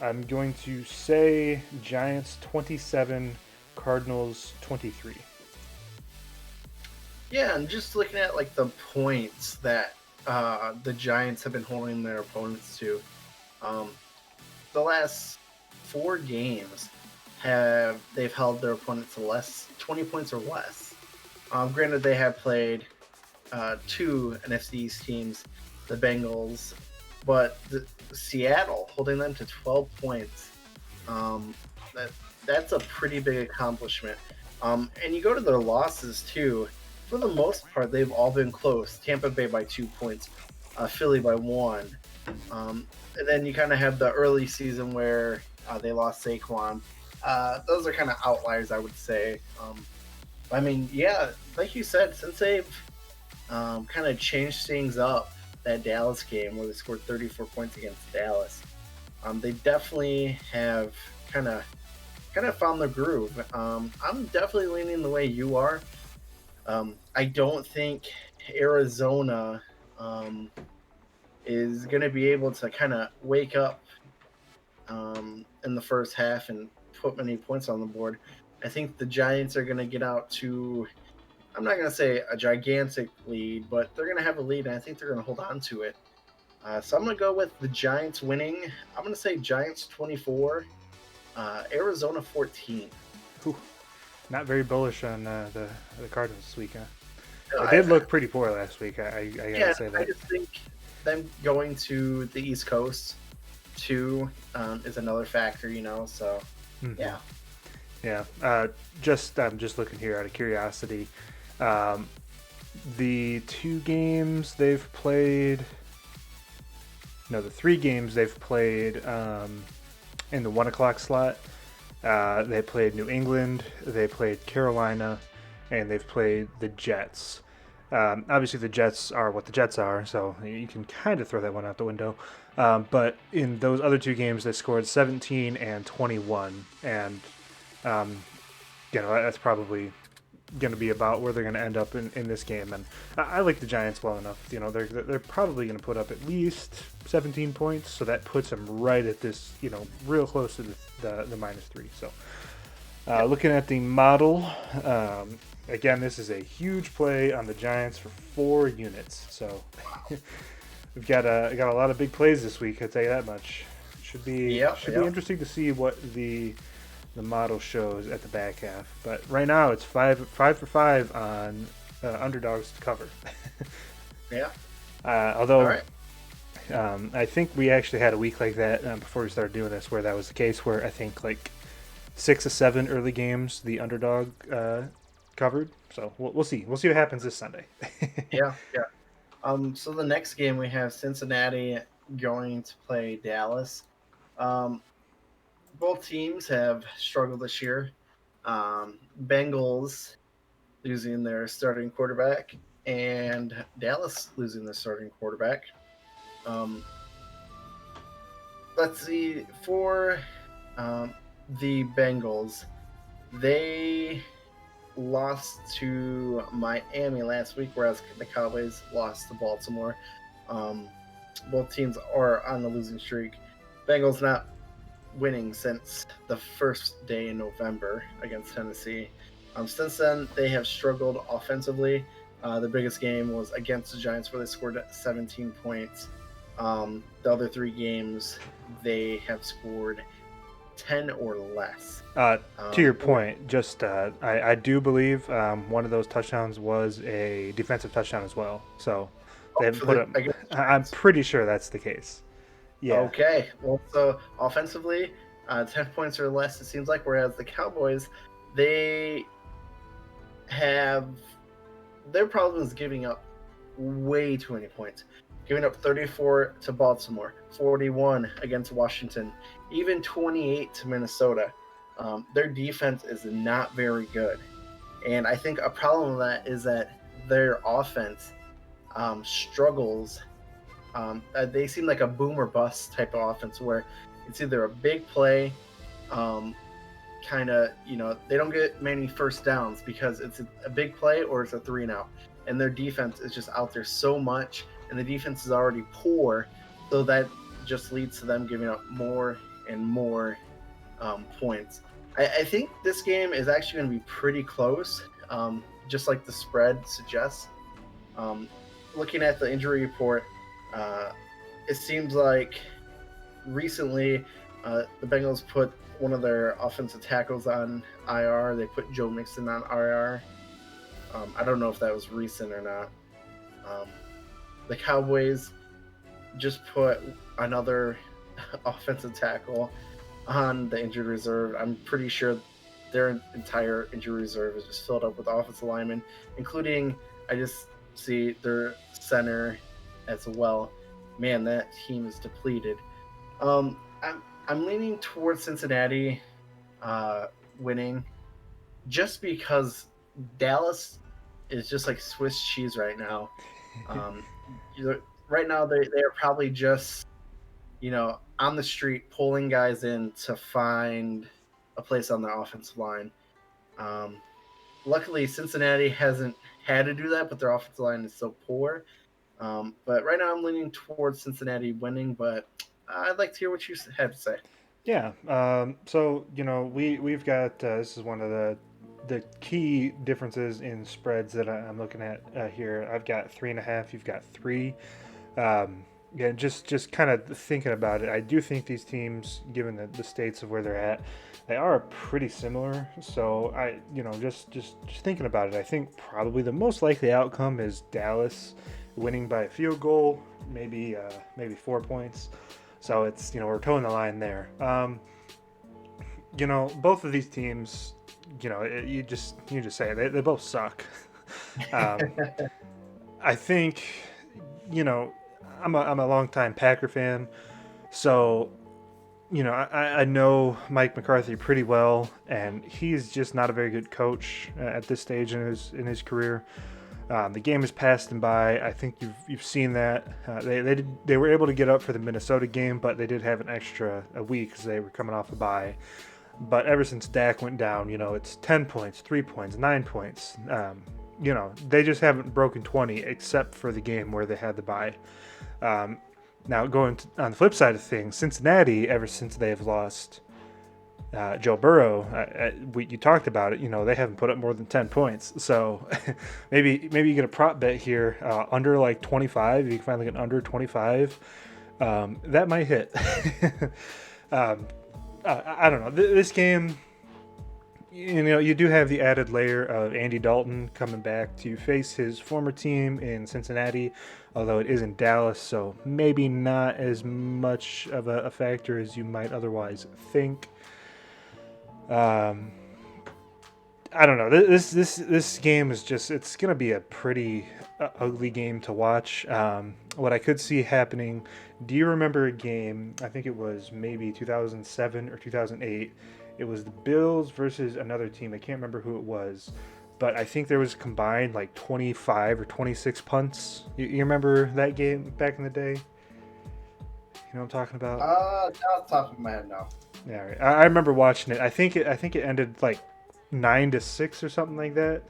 I'm going to say Giants 27, Cardinals 23. Yeah, and just looking at like the points that the Giants have been holding their opponents to, the last 4 games they've held their opponents to 20 points or less. Granted, they have played 2 NFC East teams, the Bengals, but Seattle holding them to 12 points. That's a pretty big accomplishment. And you go to their losses too. For the most part, they've all been close. Tampa Bay by 2 points, Philly by 1. And then you kind of have the early season where they lost Saquon. Those are kind of outliers, I would say. I mean, yeah, like you said, since they've kind of changed things up, that Dallas game where they scored 34 points against Dallas, they definitely have kind of found the groove. I'm definitely leaning the way you are. I don't think Arizona is going to be able to kind of wake up in the first half and put many points on the board. I think the Giants are going to get out to, I'm not going to say a gigantic lead, but they're going to have a lead, and I think they're going to hold on to it. So I'm going to go with the Giants winning. I'm going to say Giants 24, Arizona 14. Whew. Not very bullish on the Cardinals this week, huh? They did look pretty poor last week. I gotta say that. I just think them going to the East Coast too is another factor, So Mm-hmm. yeah. Yeah. I'm just looking here out of curiosity. The 2 games they've played. No, the 3 games they've played in the 1:00 slot. They played New England, they played Carolina, and they've played the Jets. Obviously, the Jets are what the Jets are, so you can kind of throw that one out the window. But in those other 2 games, they scored 17 and 21, and that's probably going to be about where they're going to end up in this game. And I like the Giants well enough. They're probably going to put up at least 17 points, so that puts them right at this, real close to the -3. So looking at the model, again, this is a huge play on the Giants for 4 units. So we've got a lot of big plays this week. I'll tell you that much. Should be interesting to see what the model shows at the back half. But right now it's 5 for 5 on underdogs to cover. Yeah. Although. All right. I think we actually had a week like that before we started doing this, where that was the case, where I think like 6 or 7 early games the underdog covered. So we'll see. We'll see what happens this Sunday. Yeah. So the next game we have Cincinnati going to play Dallas. Both teams have struggled this year. Bengals losing their starting quarterback, and Dallas losing their starting quarterback. let's see. For um, the Bengals, they lost to Miami last week, whereas the Cowboys lost to Baltimore. Um, both teams are on the losing streak. Bengals not winning since the first day in November against Tennessee. Since then, they have struggled offensively. The biggest game was against the Giants, where they scored 17 points. The other three games, they have scored 10 or less. To your point, just I do believe one of those touchdowns was a defensive touchdown as well. So they haven't put up. I'm pretty sure that's the case. Yeah. Okay. Well, so offensively, 10 points or less, it seems like, whereas the Cowboys, they have their problem is giving up way too many points. Giving up 34 to Baltimore, 41 against Washington, even 28 to Minnesota. Their defense is not very good. And I think a problem with that is that their offense struggles. They seem like a boom or bust type of offense where it's either a big play, kind of, they don't get many first downs because it's a big play or it's a 3-and-out. And their defense is just out there so much, and the defense is already poor, so that just leads to them giving up more and more points. I think this game is actually going to be pretty close, just like the spread suggests. Looking at the injury report, it seems like recently the Bengals put one of their offensive tackles on IR. They put Joe Mixon on IR. I don't know if that was recent or not. The Cowboys just put another offensive tackle on the injured reserve. I'm pretty sure their entire injured reserve is just filled up with offensive linemen, including, I just see their center as well. Man, that team is depleted. I'm leaning towards Cincinnati winning, just because Dallas is just like Swiss cheese right now. Right now, they are probably just, on the street pulling guys in to find a place on their offensive line. Luckily, Cincinnati hasn't had to do that, but their offensive line is so poor. But right now, I'm leaning towards Cincinnati winning, but I'd like to hear what you have to say. Yeah. So we've got this is one of the key differences in spreads that I'm looking at here. I've got 3.5. You've got 3. Yeah, just kind of thinking about it, I do think these teams, given the states of where they're at, they are pretty similar. So I, just thinking about it, I think probably the most likely outcome is Dallas winning by a field goal, maybe 4 points. So it's, we're towing the line there. Both of these teams, you just say it, they both suck. I think, I'm a longtime Packer fan, so I know Mike McCarthy pretty well, and he's just not a very good coach at this stage in his career. The game has passed him by. I think you've seen that. They were able to get up for the Minnesota game, but they did have an extra week because they were coming off a bye. But ever since Dak went down, it's 10 points, 3 points, 9 points. They just haven't broken 20 except for the game where they had the bye. Now, going on the flip side of things, Cincinnati, ever since they have lost Joe Burrow, you talked about it, they haven't put up more than 10 points. So maybe you get a prop bet here, under like 25. If you can find like an under 25, that might hit. I don't know. This game, you do have the added layer of Andy Dalton coming back to face his former team in Cincinnati, although it is in Dallas, so maybe not as much of a factor as you might otherwise think. I don't know. This game is it's going to be a pretty ugly game to watch. What I could see happening, do you remember a game, I think it was maybe 2007 or 2008, it was the Bills versus another team. I can't remember who it was, but I think there was combined like 25 or 26 punts. You remember that game back in the day? You know what I'm talking about? Not off the top of my head now. Yeah, right. I remember watching it. I think it ended like 9-6 or something like that.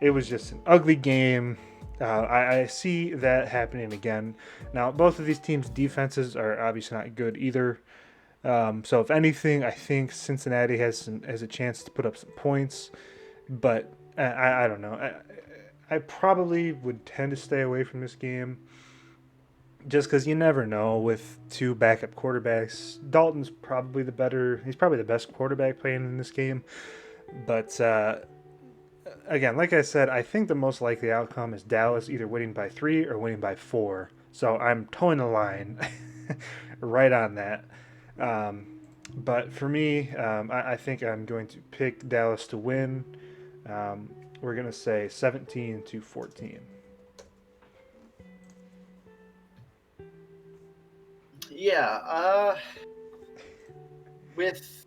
It was just an ugly game. I see that happening again. Now, both of these teams' defenses are obviously not good either. So, if anything, I think Cincinnati has a chance to put up some points. But I don't know. I probably would tend to stay away from this game just because you never know with two backup quarterbacks. Dalton's probably the better. He's probably the best quarterback playing in this game. But again, like I said, I think the most likely outcome is Dallas either winning by 3 or winning by 4. So I'm towing the line right on that. Um, but for me, I think I'm going to pick Dallas to win. Um, we're going to say 17-14. Yeah. With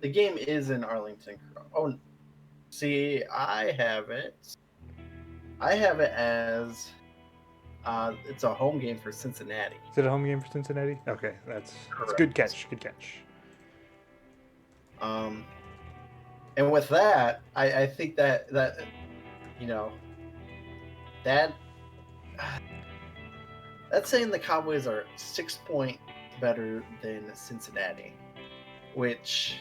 the game is in Arlington. Oh, see, I have it as it's a home game for Cincinnati. Is it a home game for Cincinnati? Okay, that's a good Correct. catch. Good catch. Um, and with that, I think that you know that that's saying the Cowboys are 6 point better than Cincinnati, which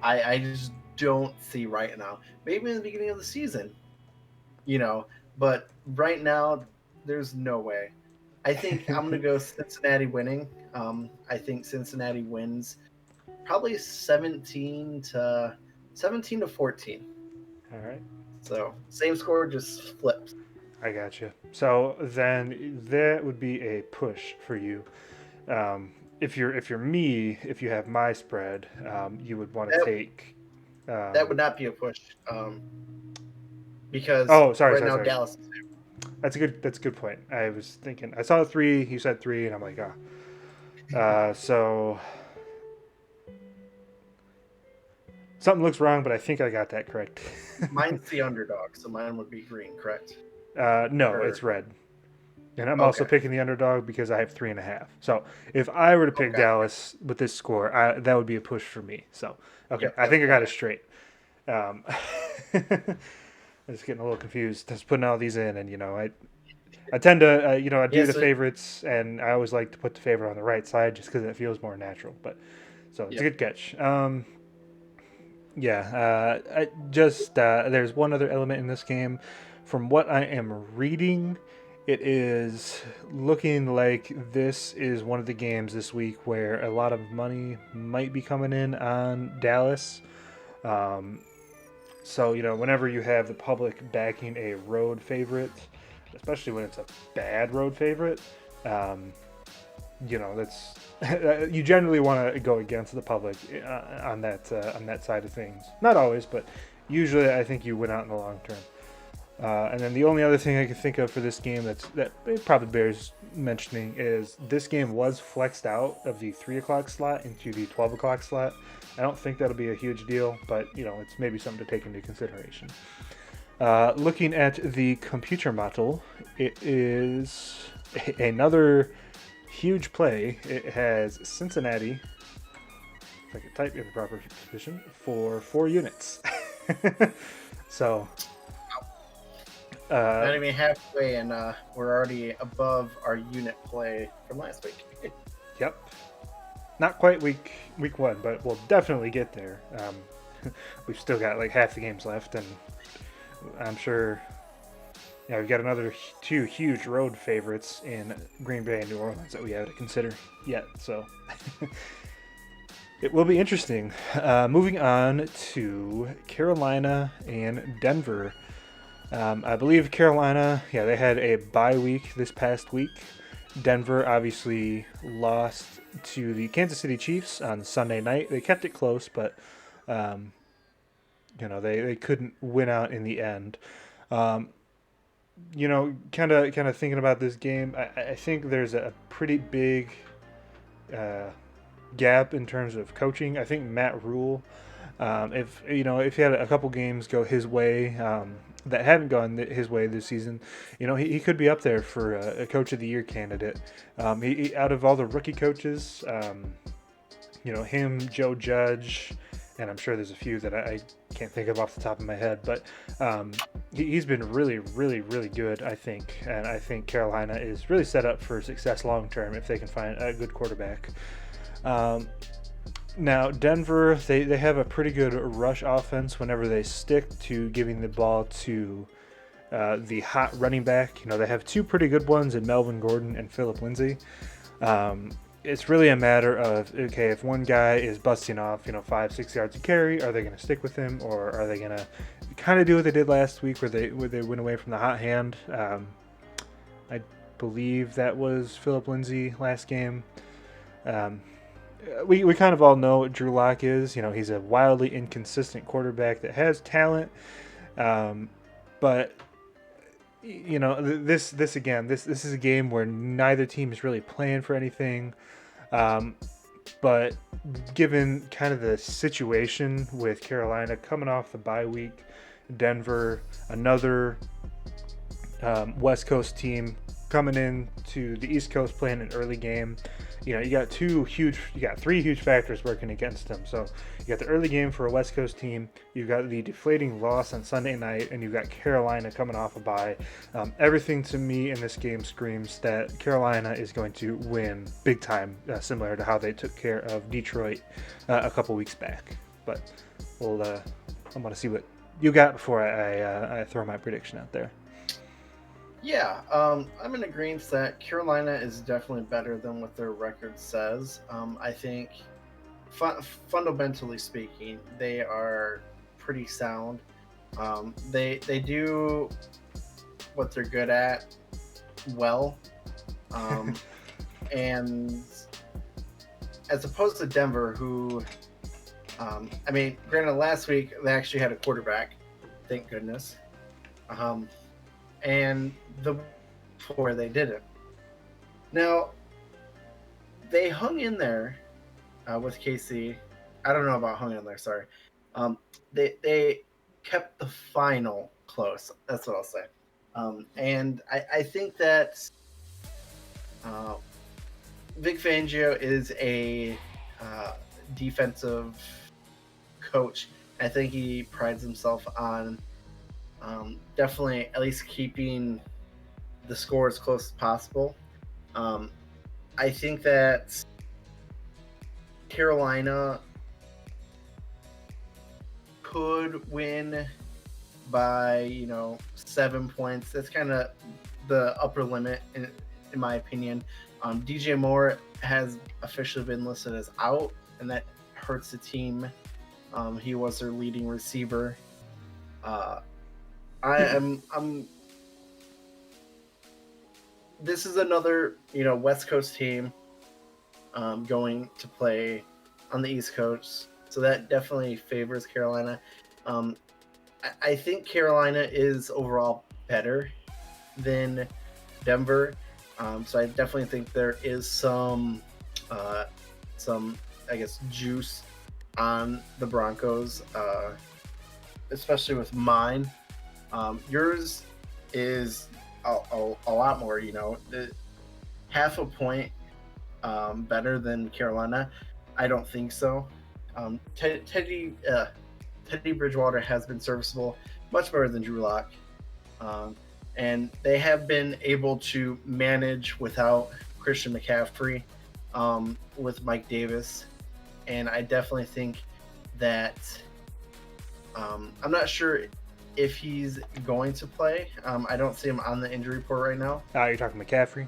I just don't see right now. Maybe in the beginning of the season, but right now there's no way. I think I'm gonna go Cincinnati winning. I think Cincinnati wins probably 17-14. All right. So same score, just flips. I got you. So then that would be a push for you. Um, if you're me, if you have my spread, you would want to That take. that would not be a push, because Oh, sorry, right sorry, now sorry. Dallas is That's a good point. I was thinking. I saw 3. You said 3, and I'm like, ah. So something looks wrong, but I think I got that correct. mine's the underdog, so mine would be green, correct? No, Or it's red. And I'm also okay, picking the underdog because I have 3.5. So if I were to pick okay, Dallas with this score, that would be a push for me. So okay, yep, I yep, think I got okay, it straight. Um, I'm just getting a little confused. Just putting all these in, and I tend to I do yeah. the So favorites, and I always like to put the favorite on the right side just because it feels more natural. But so it's a yep, good catch. Yeah, I just there's one other element in this game. From what I am reading, it is looking like this is one of the games this week where a lot of money might be coming in on Dallas. Um, so whenever you have the public backing a road favorite, especially when it's a bad road favorite, um, that's you generally want to go against the public on that side of things. Not always, but usually I think you win out in the long term. And then the only other thing I can think of for this game that it probably bears mentioning is this game was flexed out of the 3 o'clock slot into the 12 o'clock slot. I don't think that'll be a huge deal, but it's maybe something to take into consideration. Looking at the computer model, it is another huge play. It has Cincinnati, if I could type in the proper position, for 4 units. So, not even halfway, and we're already above our unit play from last week. yep, not quite week 1, but we'll definitely get there. We've still got like half the games left, and I'm sure. Yeah, we've got another 2 huge road favorites in Green Bay and New Orleans that we have to consider yet. So it will be interesting. Moving on to Carolina and Denver. I believe Carolina, yeah, they had a bye week this past week. Denver obviously lost to the Kansas City Chiefs on Sunday night. They kept it close, but they couldn't win out in the end. Um, kind of thinking about this game, I think there's a pretty big gap in terms of coaching. I think Matt Rule, if if he had a couple games go his way that haven't gone his way this season, he could be up there for a coach of the year candidate. Out of all the rookie coaches, him, Joe Judge, and I'm sure there's a few that I can't think of off the top of my head, but he's been really, really, really good, I think. And I think Carolina is really set up for success long term if they can find a good quarterback. Now, Denver, they have a pretty good rush offense whenever they stick to giving the ball to the hot running back. They have two pretty good ones in Melvin Gordon and Philip Lindsay. It's really a matter of, okay, if one guy is busting off, 5-6 yards to carry, are they going to stick with him, or are they going to kind of do what they did last week where they went away from the hot hand? I believe that was Philip Lindsay last game. We kind of all know what Drew Lock is. He's a wildly inconsistent quarterback that has talent, but this is a game where neither team is really playing for anything. But given kind of the situation with Carolina coming off the bye week, Denver, another West Coast team coming in to the East Coast playing an early game, you got three huge factors working against them. So you got the early game for a West Coast team, you've got the deflating loss on Sunday night, and you've got Carolina coming off a bye. Everything to me in this game screams that Carolina is going to win big time, similar to how they took care of Detroit a couple weeks back. But I want to see what you got before I throw my prediction out there. Yeah, I'm in agreement that Carolina is definitely better than what their record says. I think, fundamentally speaking, they are pretty sound. They do what they're good at well, and as opposed to Denver, who, granted, last week they actually had a quarterback, thank goodness. And the before they didn't. Now, they hung in there with KC. I don't know about hung in there, sorry. They kept the final close. That's what I'll say. And I think that Vic Fangio is a defensive coach. I think he prides himself on definitely at least keeping the score as close as possible. I think that Carolina could win by 7 points. That's kind of the upper limit in my opinion. DJ Moore has officially been listed as out, and that hurts the team. He was their leading receiver. This is another, West Coast team going to play on the East Coast, so that definitely favors Carolina. I think Carolina is overall better than Denver, so I definitely think there is some I guess juice on the Broncos, especially with mine. Yours is a lot more, half a point better than Carolina. I don't think so. Teddy Bridgewater has been serviceable, much better than Drew Lock. And they have been able to manage without Christian McCaffrey with Mike Davis. And I definitely think that I'm not sure if he's going to play. I don't see him on the injury report right now. You're talking McCaffrey?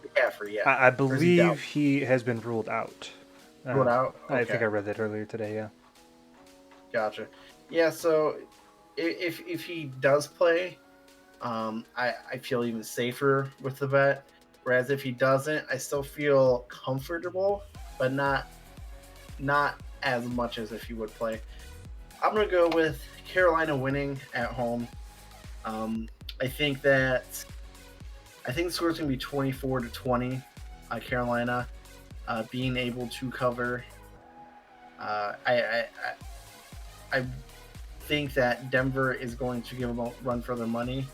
McCaffrey, yeah. I believe he has been ruled out. Ruled out? Okay. I think I read that earlier today, yeah. Gotcha. Yeah, so if he does play, I feel even safer with the bet. Whereas if he doesn't, I still feel comfortable, but not as much as if he would play. I'm going to go with Carolina winning at home. I think the score is going to be 24-20 Carolina. being able to cover. I think that Denver is going to give them a run for their money.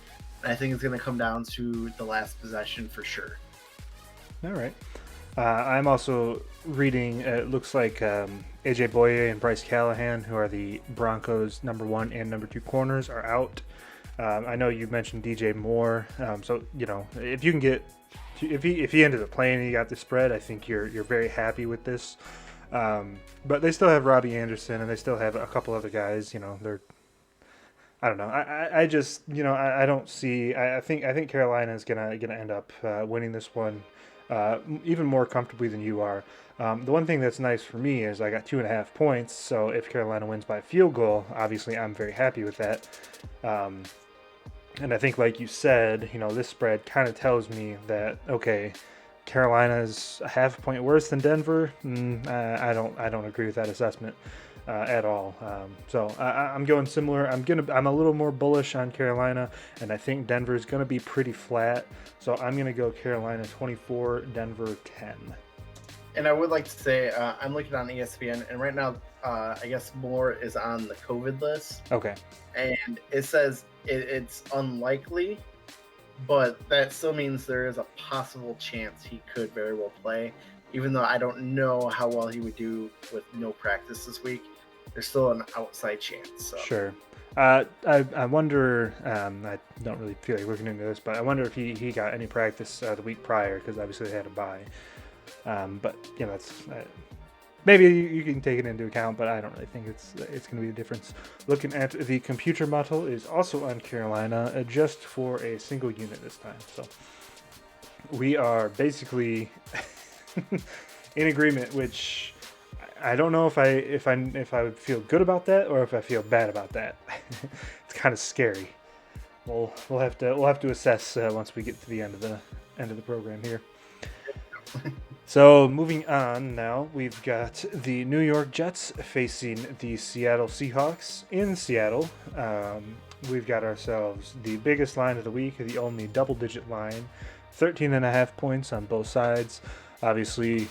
And I think it's going to come down to the last possession for sure. All right. I'm also reading. It looks like AJ Boye and Bryce Callahan, who are the Broncos' number 1 and number 2 corners, are out. I know you mentioned DJ Moore, so if you can get, if he ended up playing and he got the spread, I think you're very happy with this. But they still have Robbie Anderson and they still have a couple other guys. I don't know. I just I don't see. I think Carolina is gonna end up winning this one even more comfortably than you are. The one thing that's nice for me is I got 2.5 points. So if Carolina wins by a field goal, obviously I'm very happy with that. And I think, like you said, this spread kind of tells me that, okay, Carolina's a half a point worse than Denver. I don't agree with that assessment at all. So I'm going similar. I'm a little more bullish on Carolina, and I think Denver's gonna be pretty flat. So I'm gonna go Carolina 24, Denver 10. And I would like to say I'm looking on ESPN, and right now I guess Moore is on the COVID list. Okay. And it says it's unlikely, but that still means there is a possible chance he could very well play, even though I don't know how well he would do with no practice this week. There's still an outside chance. So. Sure. I wonder, I don't really feel like looking into this, but I wonder if he got any practice the week prior, because obviously they had a bye. But that's maybe you can take it into account, but I don't really think it's going to be a difference. Looking at the computer model is also on Carolina, just for a single unit this time. So we are basically in agreement, which I don't know if I would feel good about that or if I feel bad about that. It's kind of scary. We'll have to assess once we get to the end of the program here. So moving on now, we've got the New York Jets facing the Seattle Seahawks in Seattle. We've got ourselves the biggest line of the week, the only double-digit line, 13.5 points on both sides. Obviously,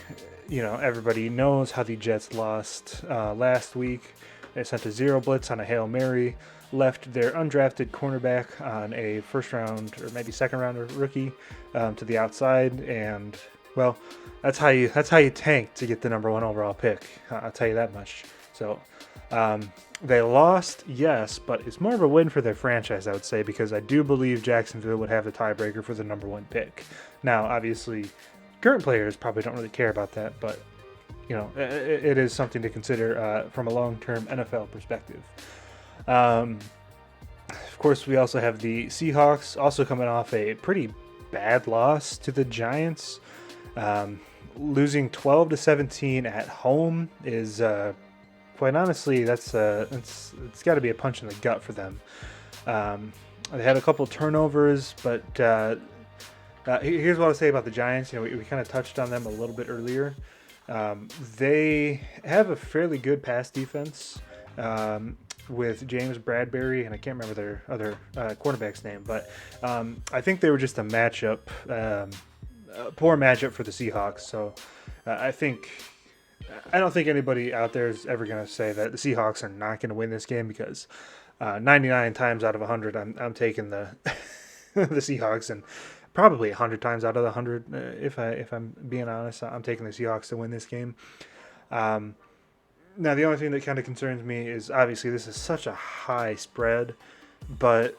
everybody knows how the Jets lost last week. They sent a zero blitz on a Hail Mary, left their undrafted cornerback on a first-round or maybe second-round rookie to the outside, and well, that's how you tank to get the number 1 overall pick. I'll tell you that much. So they lost, yes, but it's more of a win for their franchise, I would say, because I do believe Jacksonville would have the tiebreaker for the number 1 pick. Now, obviously, current players probably don't really care about that, but it is something to consider from a long-term NFL perspective. Of course, we also have the Seahawks, also coming off a pretty bad loss to the Giants. Losing 12-17 at home is quite honestly it's got to be a punch in the gut for them. They had a couple turnovers, but here's what I'll say about the Giants. We kind of touched on them a little bit earlier. They have a fairly good pass defense with James Bradbury, and I can't remember their other cornerback's name, but I think they were just a poor matchup for the Seahawks. So I don't think anybody out there is ever going to say that the Seahawks are not going to win this game, because 99 times out of 100, I'm taking the the Seahawks, and probably 100 times out of the 100, if I'm being honest, I'm taking the Seahawks to win this game. Now, the only thing that kind of concerns me is obviously this is such a high spread, but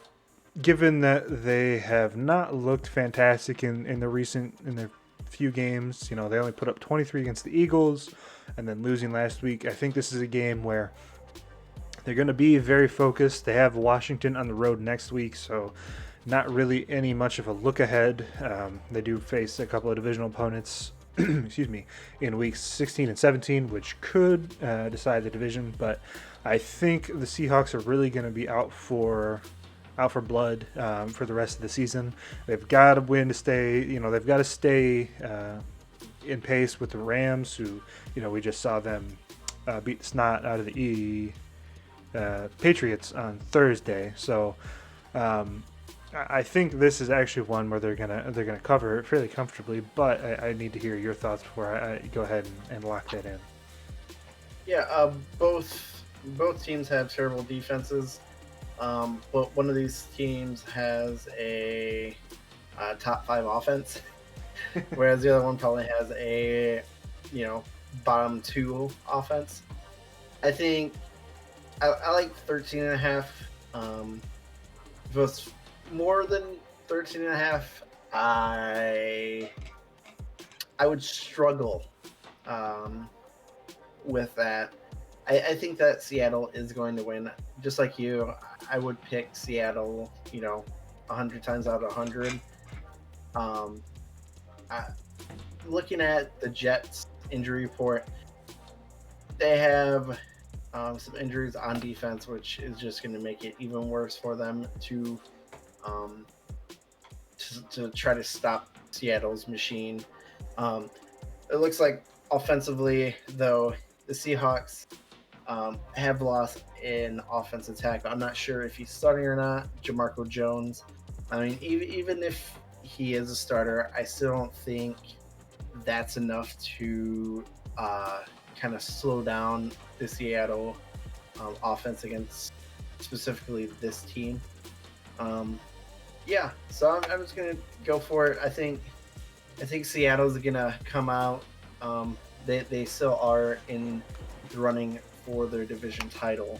given that they have not looked fantastic in their few games, they only put up 23 against the Eagles and then losing last week. I think this is a game where they're going to be very focused. They have Washington on the road next week, so not really any much of a look ahead. They do face a couple of divisional opponents excuse me, in weeks 16 and 17, which could decide the division, but I think the Seahawks are really going to be out for blood for the rest of the season. They've got to win to stay. They've got to stay in pace with the Rams, who we just saw them beat the snot out of the Patriots on Thursday. So I think this is actually one where they're gonna cover it fairly comfortably, but I need to hear your thoughts before I go ahead and lock that in. Yeah, both teams have terrible defenses, but one of these teams has a top five offense, whereas the other one probably has a you know bottom two offense. I think I like 13 and a half. If it was more than 13 and a half, I would struggle um, with that. I think that Seattle is going to win. Just like you, I would pick Seattle, 100 times out of 100. Um, I, Looking at the Jets injury report, they have some injuries on defense, which is just going to make it even worse for them um, to try to stop Seattle's machine. Um, it looks like offensively, though, the Seahawks have lost in offense attack. I'm not sure if he's starting or not. Jamarco Jones. I mean, even if he is a starter, I still don't think that's enough to kind of slow down the Seattle offense against specifically this team. Um, yeah, so I'm just gonna go for it. I think Seattle's gonna come out. They still are in the running for their division title.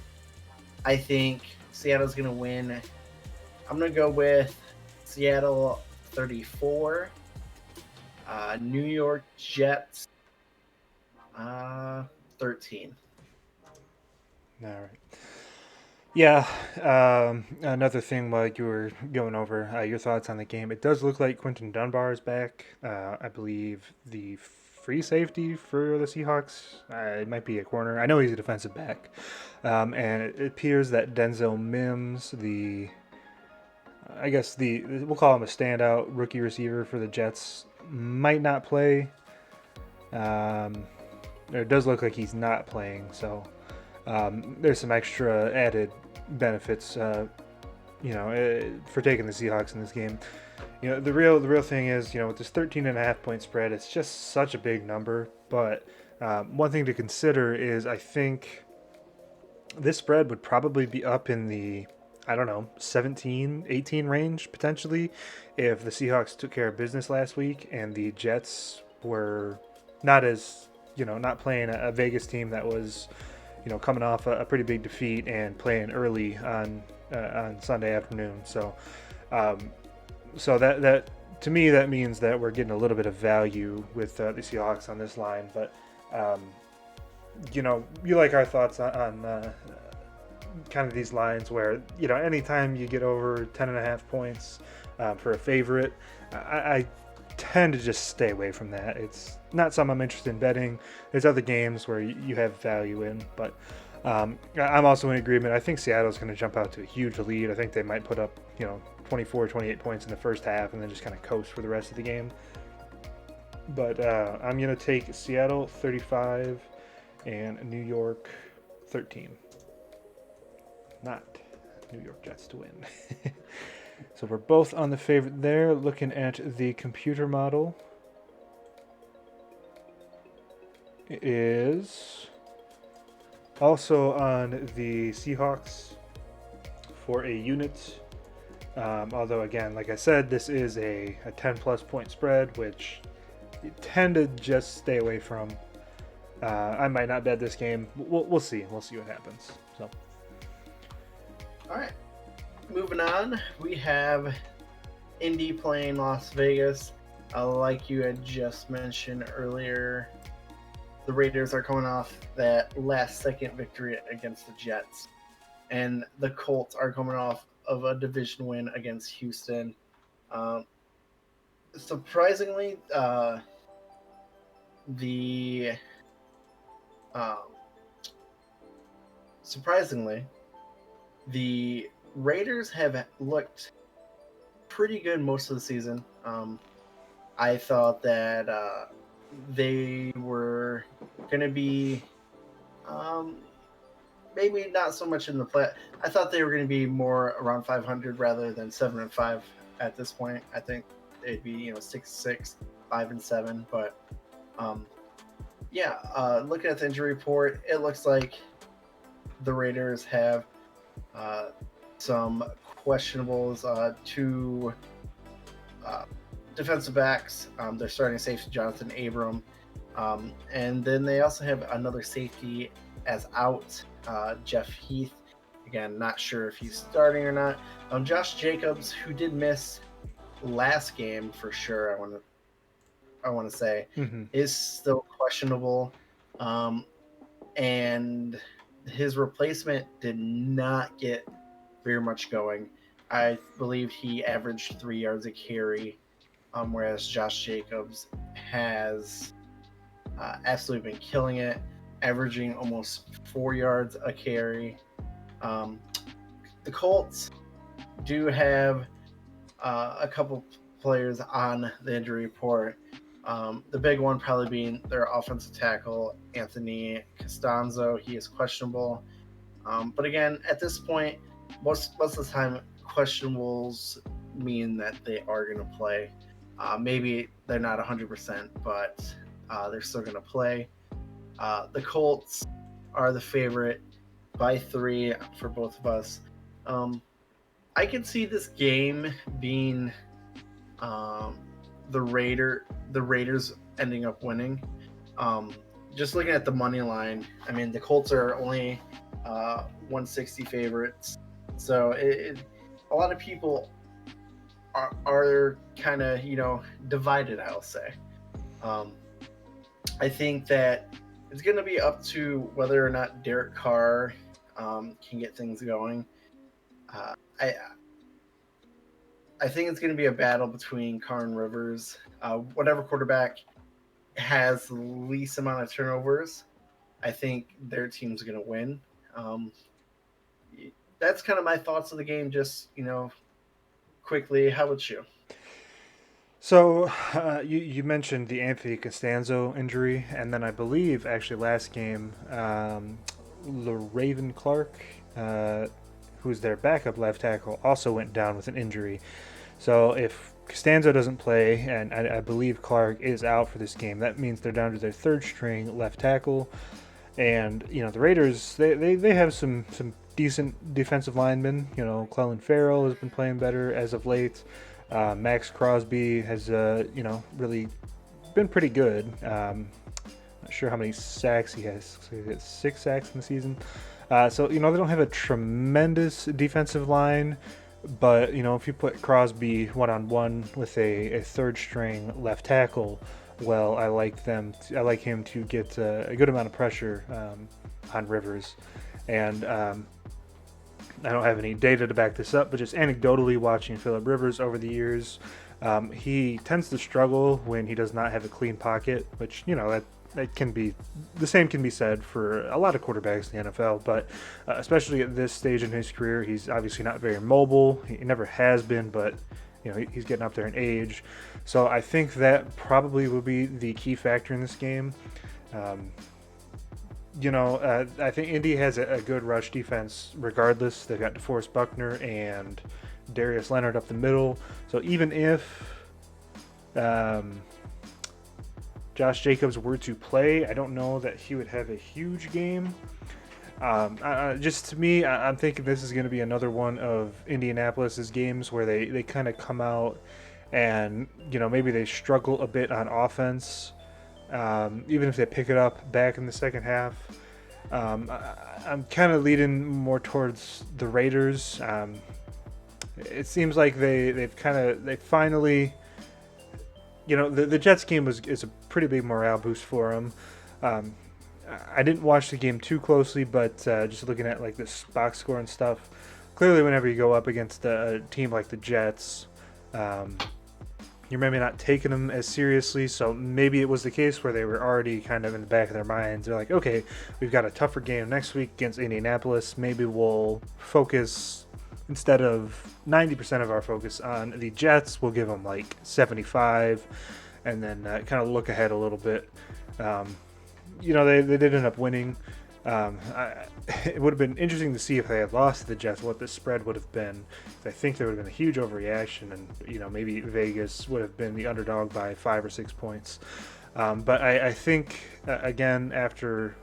I think Seattle's gonna win. I'm gonna go with Seattle 34, New York Jets 13. All right. Yeah. Another thing while you were going over your thoughts on the game, it does look like Quentin Dunbar is back. I believe the free safety for the Seahawks. It might be a corner. I know he's a defensive back. And it appears that Denzel Mims, I guess we'll call him a standout rookie receiver for the Jets, might not play. Um, it does look like he's not playing, so there's some extra added benefits, for taking the Seahawks in this game. The real thing is, with this 13 and a half point spread, it's just such a big number. But one thing to consider is I think this spread would probably be up in the, I don't know, 17, 18 range potentially if the Seahawks took care of business last week and the Jets were not as, not playing a Vegas team that was, coming off a pretty big defeat and playing early on Sunday afternoon. Um, so that to me that means that we're getting a little bit of value with the Seahawks on this line. But you like our thoughts on kind of these lines where anytime you get over 10 and a half points for a favorite, I tend to just stay away from that. It's not something I'm interested in betting. There's other games where you have value in, but I'm also in agreement. I think Seattle's going to jump out to a huge lead. I think they might put up 24, 28 points in the first half and then just kind of coast for the rest of the game. But I'm going to take Seattle 35 and New York 13. Not New York Jets to win. So we're both on the favorite there. Looking at the computer model, it is also on the Seahawks for a unit. Although, again, like I said, this is a 10 plus point spread, which you tend to just stay away from. I might not bet this game. We'll see. We'll see what happens. So, All right, moving on, we have Indy playing Las Vegas. Like you had just mentioned earlier, the Raiders are coming off that last-second victory against the Jets, and the Colts are coming off of a division win against Houston. Um, surprisingly, the um, surprisingly, the Raiders have looked pretty good most of the season. I thought that they were going to be um, maybe not so much in the play. I thought they were going to be more around 500 rather than 7-5 at this point. I think they'd be 6-6, 5-7. But um, yeah, looking at the injury report, it looks like the Raiders have some questionables. Two defensive backs. They're starting safety Jonathan Abram. And then they also have another safety as out, Jeff Heath. Again, not sure if he's starting or not. Josh Jacobs, who did miss last game for sure, I want to say, is still questionable. And his replacement did not get very much going. I believe he averaged 3 yards a carry, whereas Josh Jacobs has absolutely been killing it, averaging almost 4 yards a carry. The Colts do have a couple players on the injury report. The big one probably being their offensive tackle, Anthony Costanzo. He is questionable. But again, at this point, most of the time, questionables mean that they are going to play. Maybe they're not 100%, but they're still going to play. The Colts are the favorite by 3 for both of us. I can see this game being the Raiders ending up winning. Just looking at the money line, I mean, the Colts are only 160 favorites, so a lot of people are kind of divided, I'll say. I think that it's going to be up to whether or not Derek Carr can get things going. I think it's going to be a battle between Carr and Rivers. Whatever quarterback has the least amount of turnovers, I think their team's going to win. That's kind of my thoughts of the game, just, quickly. How about you? So you mentioned the Anthony Costanzo injury, and then I believe actually last game, Raven Clark, who's their backup left tackle, also went down with an injury. So if Costanzo doesn't play, and I believe Clark is out for this game, that means they're down to their third string left tackle. And the Raiders, they have some decent defensive linemen. Clelin Ferrell has been playing better as of late. Max Crosby has really been pretty good. Not sure how many sacks he has. So he has 6 sacks in the season. So they don't have a tremendous defensive line, but if you put Crosby 1-on-1 with a third string left tackle, well, I like him to get a good amount of pressure on Rivers. And I don't have any data to back this up, but just anecdotally watching Phillip Rivers over the years, he tends to struggle when he does not have a clean pocket, which that can be the same can be said for a lot of quarterbacks in the NFL, but especially at this stage in his career, he's obviously not very mobile. He never has been, but he's getting up there in age. So I think that probably will be the key factor in this game. I think Indy has a good rush defense regardless. They've got DeForest Buckner and Darius Leonard up the middle. So even if Josh Jacobs were to play, I don't know that he would have a huge game. Just to me, I'm thinking this is going to be another one of Indianapolis's games where they kind of come out and maybe they struggle a bit on offense. Even if they pick it up back in the second half, I'm kind of leaning more towards the Raiders. It seems like they finally, the Jets game is a pretty big morale boost for them. I didn't watch the game too closely, but just looking at like this box score and stuff, clearly whenever you go up against a team like the Jets, you're maybe not taking them as seriously. So maybe it was the case where they were already kind of in the back of their minds. They're like, okay, we've got a tougher game next week against Indianapolis. Maybe we'll focus, instead of 90% of our focus on the Jets, we'll give them like 75 and then kind of look ahead a little bit. They did end up winning. It would have been interesting to see if they had lost to the Jets, what the spread would have been. I think there would have been a huge overreaction, and maybe Vegas would have been the underdog by 5 or 6 points. But I think again, after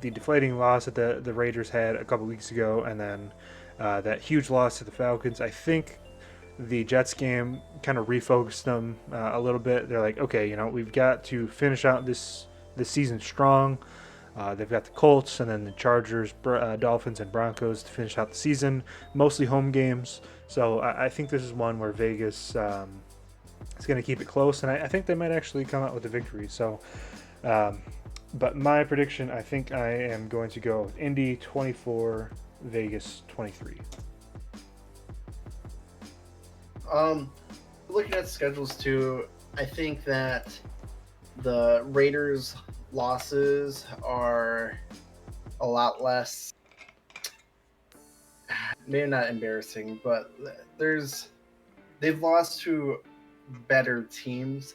the deflating loss that the Raiders had a couple weeks ago, and then that huge loss to the Falcons, I think the Jets game kind of refocused them a little bit. They're like, okay, we've got to finish out this season strong. They've got the Colts and then the Chargers, Dolphins, and Broncos to finish out the season, mostly home games. So I think this is one where Vegas is going to keep it close, and I think they might actually come out with a victory. So, but my prediction, I think I am going to go with Indy 24, Vegas 23. Looking at schedules too, I think that the Raiders' losses are a lot less, maybe not embarrassing, but they've lost to better teams.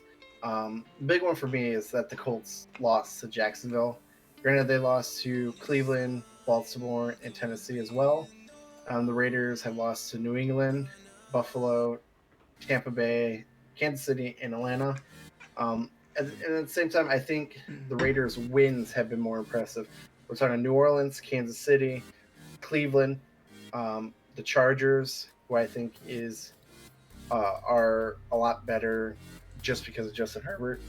Big one for me is that the Colts lost to Jacksonville. Granted, they lost to Cleveland, Baltimore, and Tennessee as well. The Raiders have lost to New England, Buffalo, Tampa Bay, Kansas City, and Atlanta. And at the same time, I think the Raiders' wins have been more impressive. We're talking New Orleans, Kansas City, Cleveland, the Chargers, who I think are a lot better just because of Justin Herbert.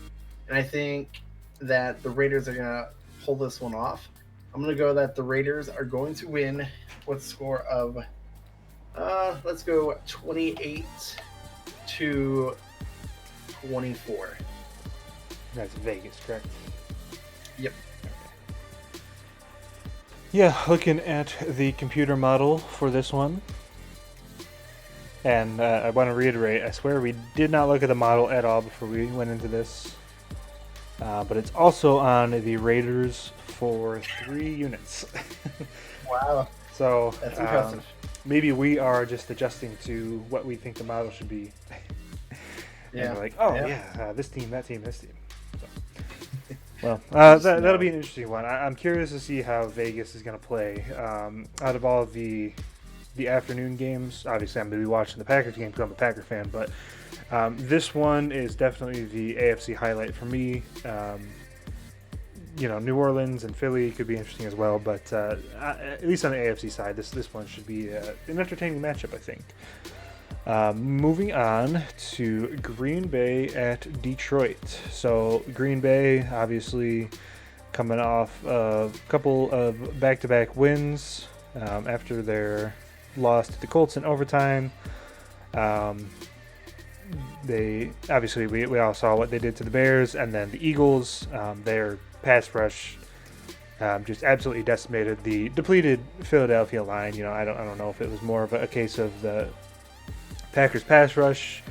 And I think that the Raiders are going to pull this one off. I'm going to go that the Raiders are going to win with a score of, let's go 28-24. That's Vegas, correct? Yep. Okay. Yeah, looking at the computer model for this one. And I want to reiterate, I swear we did not look at the model at all before we went into this. But it's also on the Raiders for 3 units. Wow. So that's impressive. Maybe we are just adjusting to what we think the model should be. Yeah. And we're like, oh yeah, this team, that team, this team. So, well, that'll be an interesting one. I'm curious to see how Vegas is going to play. Out of all the afternoon games, obviously I'm going to be watching the Packers game because I'm a Packer fan, but this one is definitely the AFC highlight for me. New Orleans and Philly could be interesting as well, but at least on the AFC side, this one should be an entertaining matchup, I think. Moving on to Green Bay at Detroit. So Green Bay, obviously, coming off a couple of back-to-back wins after their loss to the Colts in overtime. They obviously we all saw what they did to the Bears, and then the Eagles. Their pass rush just absolutely decimated the depleted Philadelphia line. I don't know if it was more of a case of the Packers pass rush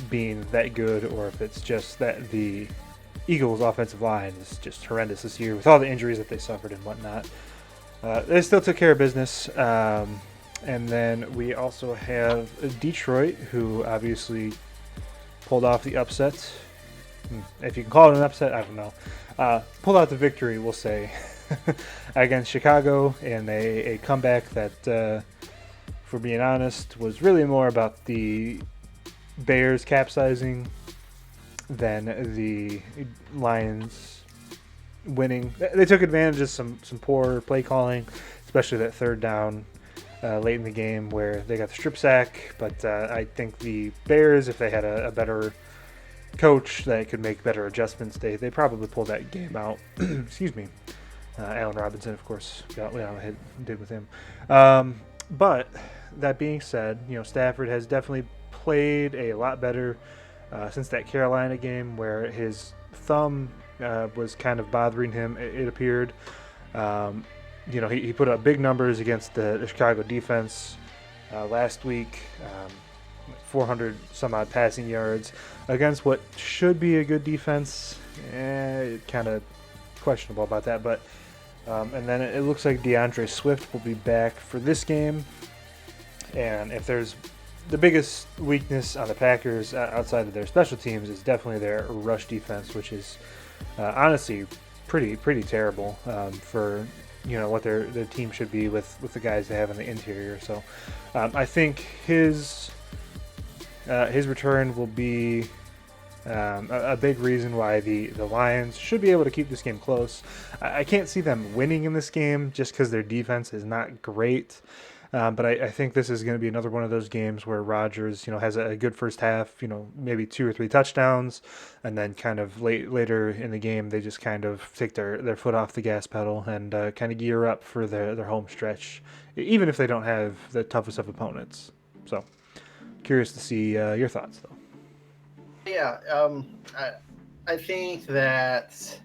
being that good, or if it's just that the Eagles offensive line is just horrendous this year with all the injuries that they suffered and whatnot. They still took care of business. And then we also have Detroit, who obviously pulled off the upset. If you can call it an upset, I don't know. Pulled out the victory, we'll say, against Chicago in a comeback that, for being honest, was really more about the Bears capsizing than the Lions winning. They took advantage of some poor play calling, especially that third down late in the game where they got the strip sack. But I think the Bears, if they had a better coach that could make better adjustments, they probably pulled that game out. Excuse me. Allen Robinson, of course, got what I did with him. But that being said, Stafford has definitely played a lot better since that Carolina game where his thumb was kind of bothering him, it appeared. He put up big numbers against the Chicago defense last week, 400 some odd passing yards against what should be a good defense. Kind of questionable about that, but and then it looks like DeAndre Swift will be back for this game. And if there's the biggest weakness on the Packers outside of their special teams is definitely their rush defense, which is honestly pretty terrible for what their team should be with the guys they have in the interior. So I think his return will be a big reason why the Lions should be able to keep this game close. I can't see them winning in this game just because their defense is not great. But I think this is going to be another one of those games where Rodgers, has a good first half, maybe 2 or 3 touchdowns, and then kind of later in the game they just kind of take their foot off the gas pedal and kind of gear up for their home stretch, even if they don't have the toughest of opponents. So, curious to see your thoughts, though. Yeah, I think that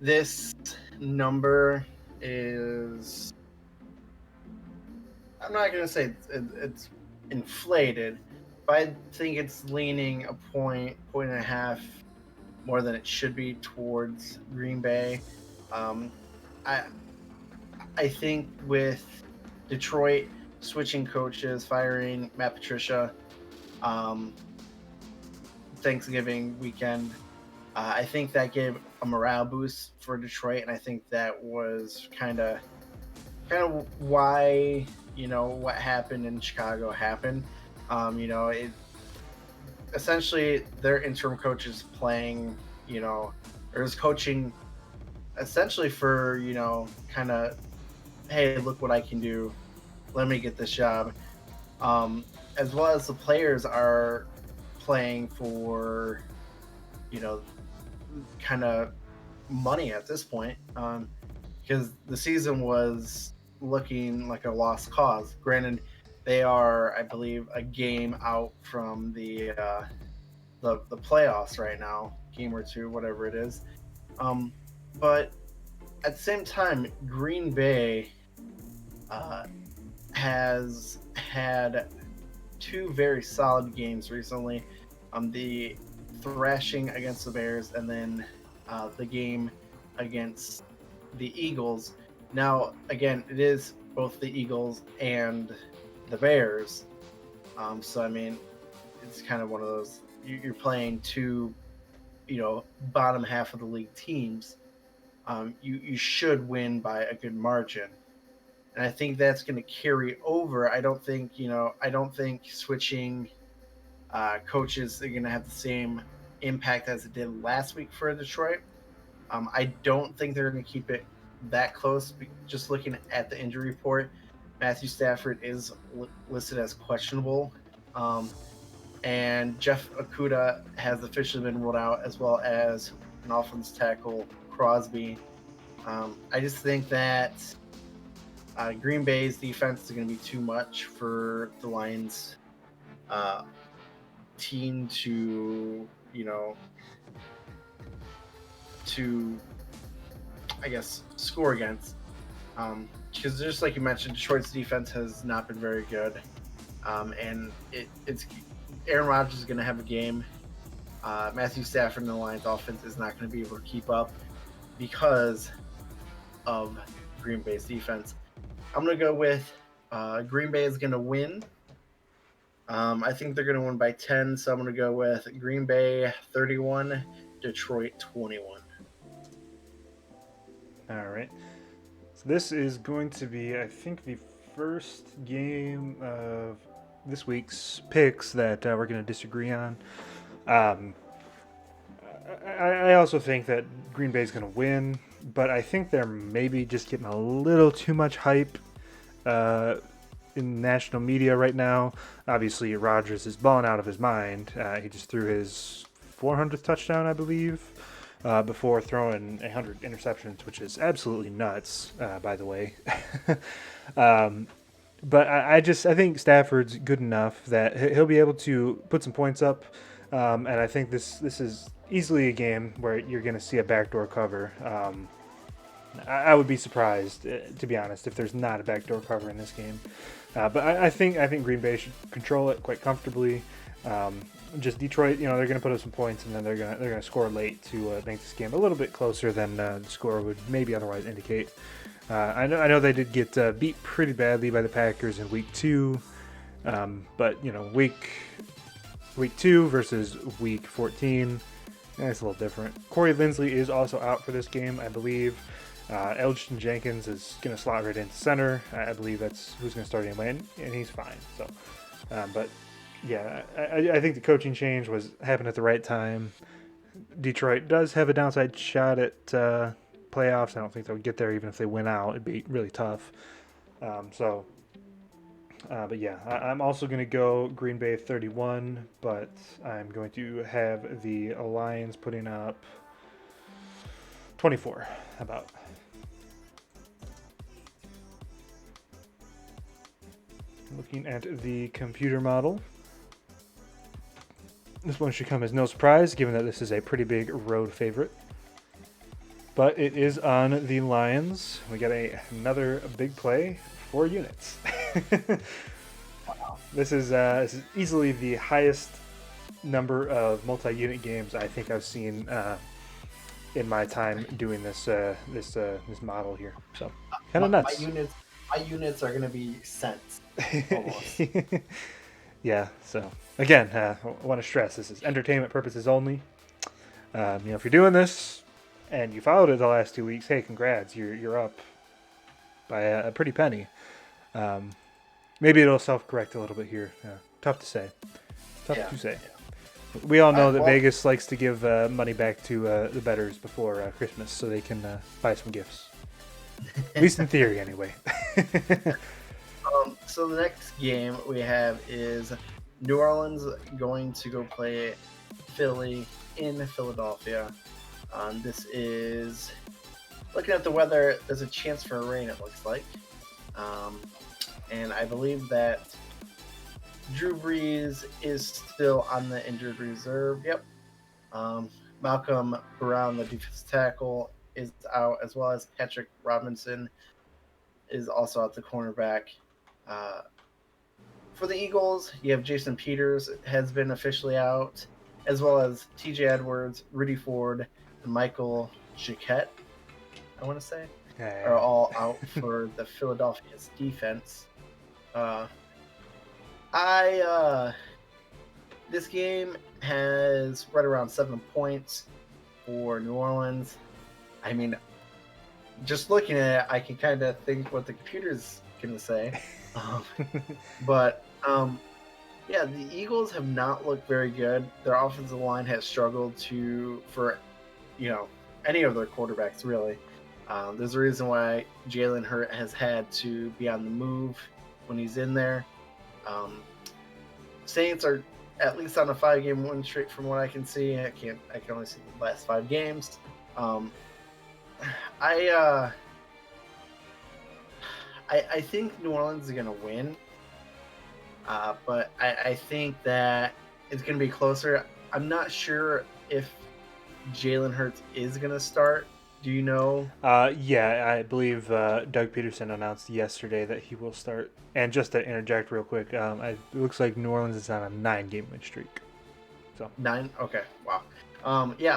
this number is, I'm not going to say it's inflated, but I think it's leaning a point and a half more than it should be towards Green Bay. I think with Detroit switching coaches, firing Matt Patricia, Thanksgiving weekend, I think that gave a morale boost for Detroit, and I think that was kind of why what happened in Chicago happened. It essentially their interim coach is playing, or is coaching essentially for kind of, hey, look what I can do, let me get this job, as well as the players are playing for kind of money at this point, because the season was looking like a lost cause. Granted, they are, I believe, a game out from the playoffs right now, game or two, whatever it is. But at the same time, Green Bay has had 2 very solid games recently. The thrashing against the Bears, and then the game against the Eagles. Now, again, it is both the Eagles and the Bears. So, I mean, it's kind of one of those, you're playing 2, bottom half of the league teams. You should win by a good margin. And I think that's going to carry over. I don't think switching coaches are going to have the same impact as it did last week for Detroit. I don't think they're going to keep it that close. Just looking at the injury report, Matthew Stafford is listed as questionable, and Jeff Okudah has officially been ruled out, as well as an offensive tackle, Crosby. I just think that Green Bay's defense is going to be too much for the Lions team to, I guess, score against. Because just like you mentioned, Detroit's defense has not been very good. And it's Aaron Rodgers is going to have a game. Matthew Stafford and the Lions offense is not going to be able to keep up because of Green Bay's defense. I'm going to go with Green Bay is going to win. I think they're going to win by 10, so I'm going to go with Green Bay 31, Detroit 21. All right. So this is going to be, I think, the first game of this week's picks that we're going to disagree on. I also think that Green Bay is going to win, but I think they're maybe just getting a little too much hype in national media right now. Obviously, Rodgers is balling out of his mind. He just threw his 400th touchdown, I believe, before throwing 100 interceptions, which is absolutely nuts, by the way. But I think Stafford's good enough that he'll be able to put some points up, and I think this is easily a game where you're going to see a backdoor cover. I would be surprised, to be honest, if there's not a backdoor cover in this game. But I think Green Bay should control it quite comfortably. Just Detroit, they're going to put up some points, and then they're going to score late to make this game a little bit closer than the score would maybe otherwise indicate. I know they did get beat pretty badly by the Packers in week 2, but week 2 versus week 14, It's a little different. Corey Linsley is also out for this game, I believe. Elgin Jenkins is going to slot right into center. I believe that's who's going to start anyway, and he's fine. So, but yeah, I think the coaching change happened at the right time. Detroit does have a downside shot at playoffs. I don't think they'll get there even if they win out. It'd be really tough. But yeah, I'm also going to go Green Bay 31, but I'm going to have the Lions putting up 24. How about? Looking at the computer model. This one should come as no surprise, given that this is a pretty big road favorite. But it is on the Lions. We got another big play, 4 units. Wow. This is easily the highest number of multi-unit games I think I've seen in my time doing this model here. So kind of nuts. My units are gonna be cents. Almost. Yeah. So again, I want to stress this is entertainment purposes only. If you're doing this and you followed it the last 2 weeks, hey, congrats, you're up by a pretty penny. Maybe it'll self-correct a little bit here. Tough to say. Yeah. We all know that Vegas likes to give money back to the bettors before Christmas so they can buy some gifts. At least in theory, anyway. So the next game we have is New Orleans going to go play Philly in Philadelphia. This is, looking at the weather, there's a chance for rain, it looks like. And I believe that Drew Brees is still on the injured reserve. Yep. Malcolm Brown, the defensive tackle, is out, as well as Patrick Robinson is also at the cornerback. For the Eagles, you have Jason Peters has been officially out, as well as TJ Edwards, Rudy Ford, and Michael Jacquet, I want to say, are all out for the Philadelphia's defense. This game has right around 7 points for New Orleans. I mean, just looking at it, I can kind of think what the computer's going to say. Yeah, the Eagles have not looked very good. Their offensive line has struggled for any of their quarterbacks, really. There's a reason why Jalen Hurts has had to be on the move when he's in there. Saints are at least on a 5-game win streak from what I can see. I can only see the last 5 games. I think New Orleans is going to win, but I think that it's going to be closer. I'm not sure if Jalen Hurts is going to start. Do you know? Yeah, I believe Doug Peterson announced yesterday that he will start. And just to interject real quick, it looks like New Orleans is on a 9-game win streak. So 9? Okay, wow.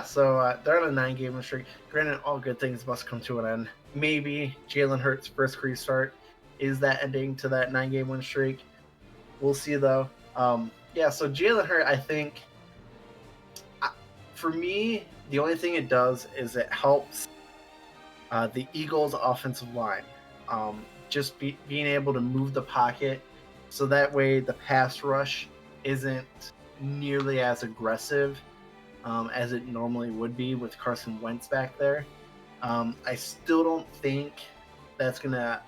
So they're on a 9-game win streak. Granted, all good things must come to an end. Maybe Jalen Hurts' first career start is that ending to that 9-game win streak. We'll see, though. So Jalen Hurts, I think, for me, the only thing it does is it helps the Eagles' offensive line. Being able to move the pocket so that way the pass rush isn't nearly as aggressive as it normally would be with Carson Wentz back there. I still don't think that's going to,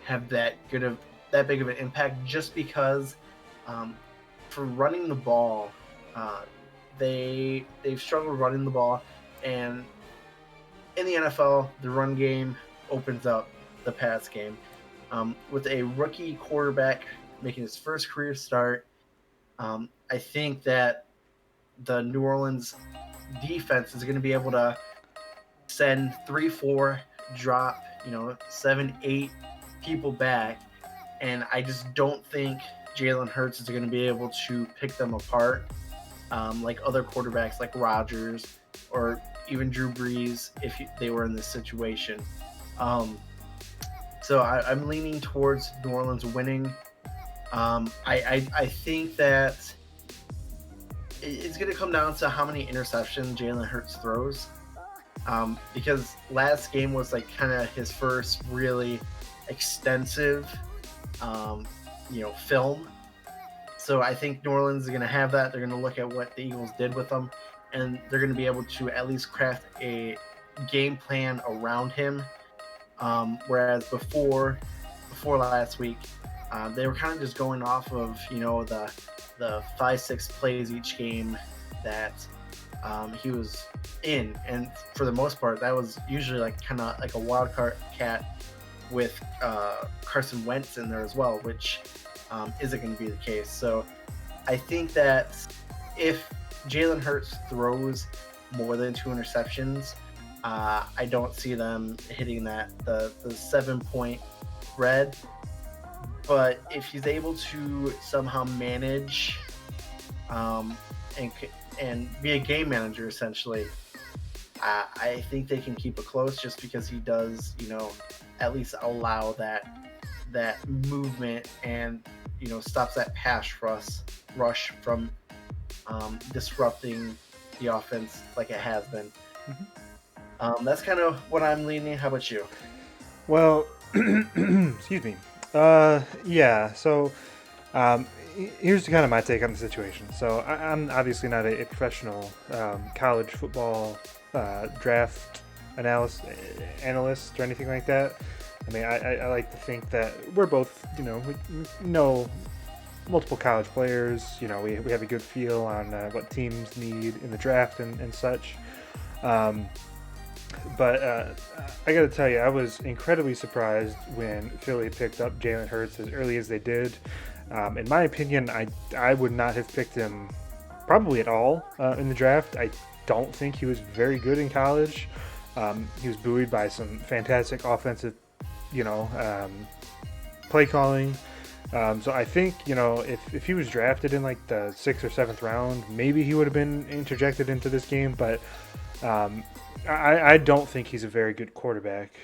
have that big of an impact, just because for running the ball, they've struggled running the ball, and in the NFL, the run game opens up the pass game. With a rookie quarterback making his first career start, I think that the New Orleans defense is going to be able to send 3-4, drop 7-8 people back, and I just don't think Jalen Hurts is going to be able to pick them apart like other quarterbacks like Rodgers or even Drew Brees if they were in this situation. So I'm leaning towards New Orleans winning. I think that it's going to come down to how many interceptions Jalen Hurts throws. Because last game was like kind of his first really extensive, film. So I think New Orleans is going to have that. They're going to look at what the Eagles did with them, and they're going to be able to at least craft a game plan around him. Whereas before last week, they were kind of just going off of the 5-6 plays each game that he was in, and for the most part, that was usually like kind of like a wild card cat with Carson Wentz in there as well, which isn't going to be the case. So I think that if Jalen Hurts throws more than 2 interceptions, I don't see them hitting the 7-point spread. But if he's able to somehow manage and be a game manager, essentially, I think they can keep it close just because he does, at least allow that movement and, stops that pass rush from disrupting the offense like it has been. That's kind of what I'm leaning. How about you? Well, excuse me. Yeah. So, here's kind of my take on the situation. So, I'm obviously not a professional college football draft analyst or anything like that. I mean, I like to think that we're both, we know multiple college players. We have a good feel on what teams need in the draft and such. But I got to tell you, I was incredibly surprised when Philly picked up Jalen Hurts as early as they did. In my opinion, I would not have picked him probably at all in the draft. I don't think he was very good in college. He was buoyed by some fantastic offensive, play calling. So I think, if he was drafted in like the 6th or 7th round, maybe he would have been interjected into this game. But I don't think he's a very good quarterback,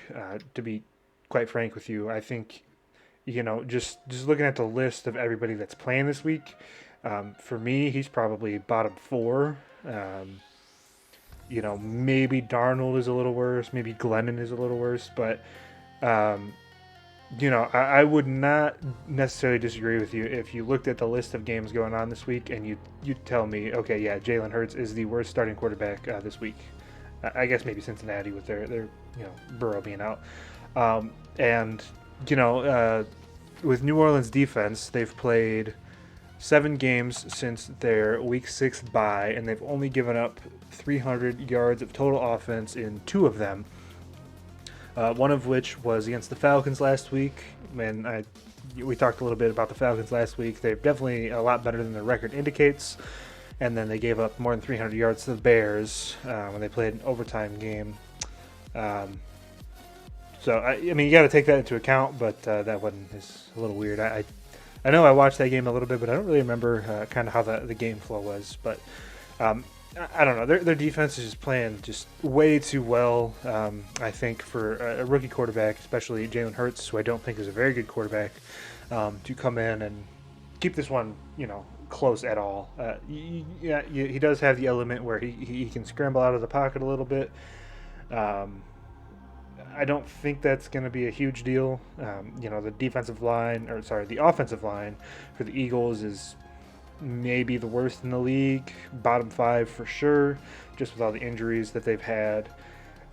to be quite frank with you. I think, just looking at the list of everybody that's playing this week, for me, he's probably bottom 4. Maybe Darnold is a little worse. Maybe Glennon is a little worse. But, I would not necessarily disagree with you if you looked at the list of games going on this week and you tell me, okay, yeah, Jalen Hurts is the worst starting quarterback this week. I guess maybe Cincinnati with their Burrow being out. With New Orleans defense, they've played 7 games since their Week 6 bye, and they've only given up 300 yards of total offense in 2 of them. One of which was against the Falcons last week. And we talked a little bit about the Falcons last week. They're definitely a lot better than their record indicates. And then they gave up more than 300 yards to the Bears when they played an overtime game. So you got to take that into account, but that one is a little weird. I know I watched that game a little bit, but I don't really remember kind of how the game flow was. But I don't know. Their defense is just playing just way too well, I think, for a rookie quarterback, especially Jalen Hurts, who I don't think is a very good quarterback, to come in and keep this one, close at all. He does have the element where he can scramble out of the pocket a little bit. I don't think that's going to be a huge deal. The offensive line for the Eagles is maybe the worst in the league, bottom 5 for sure, just with all the injuries that they've had.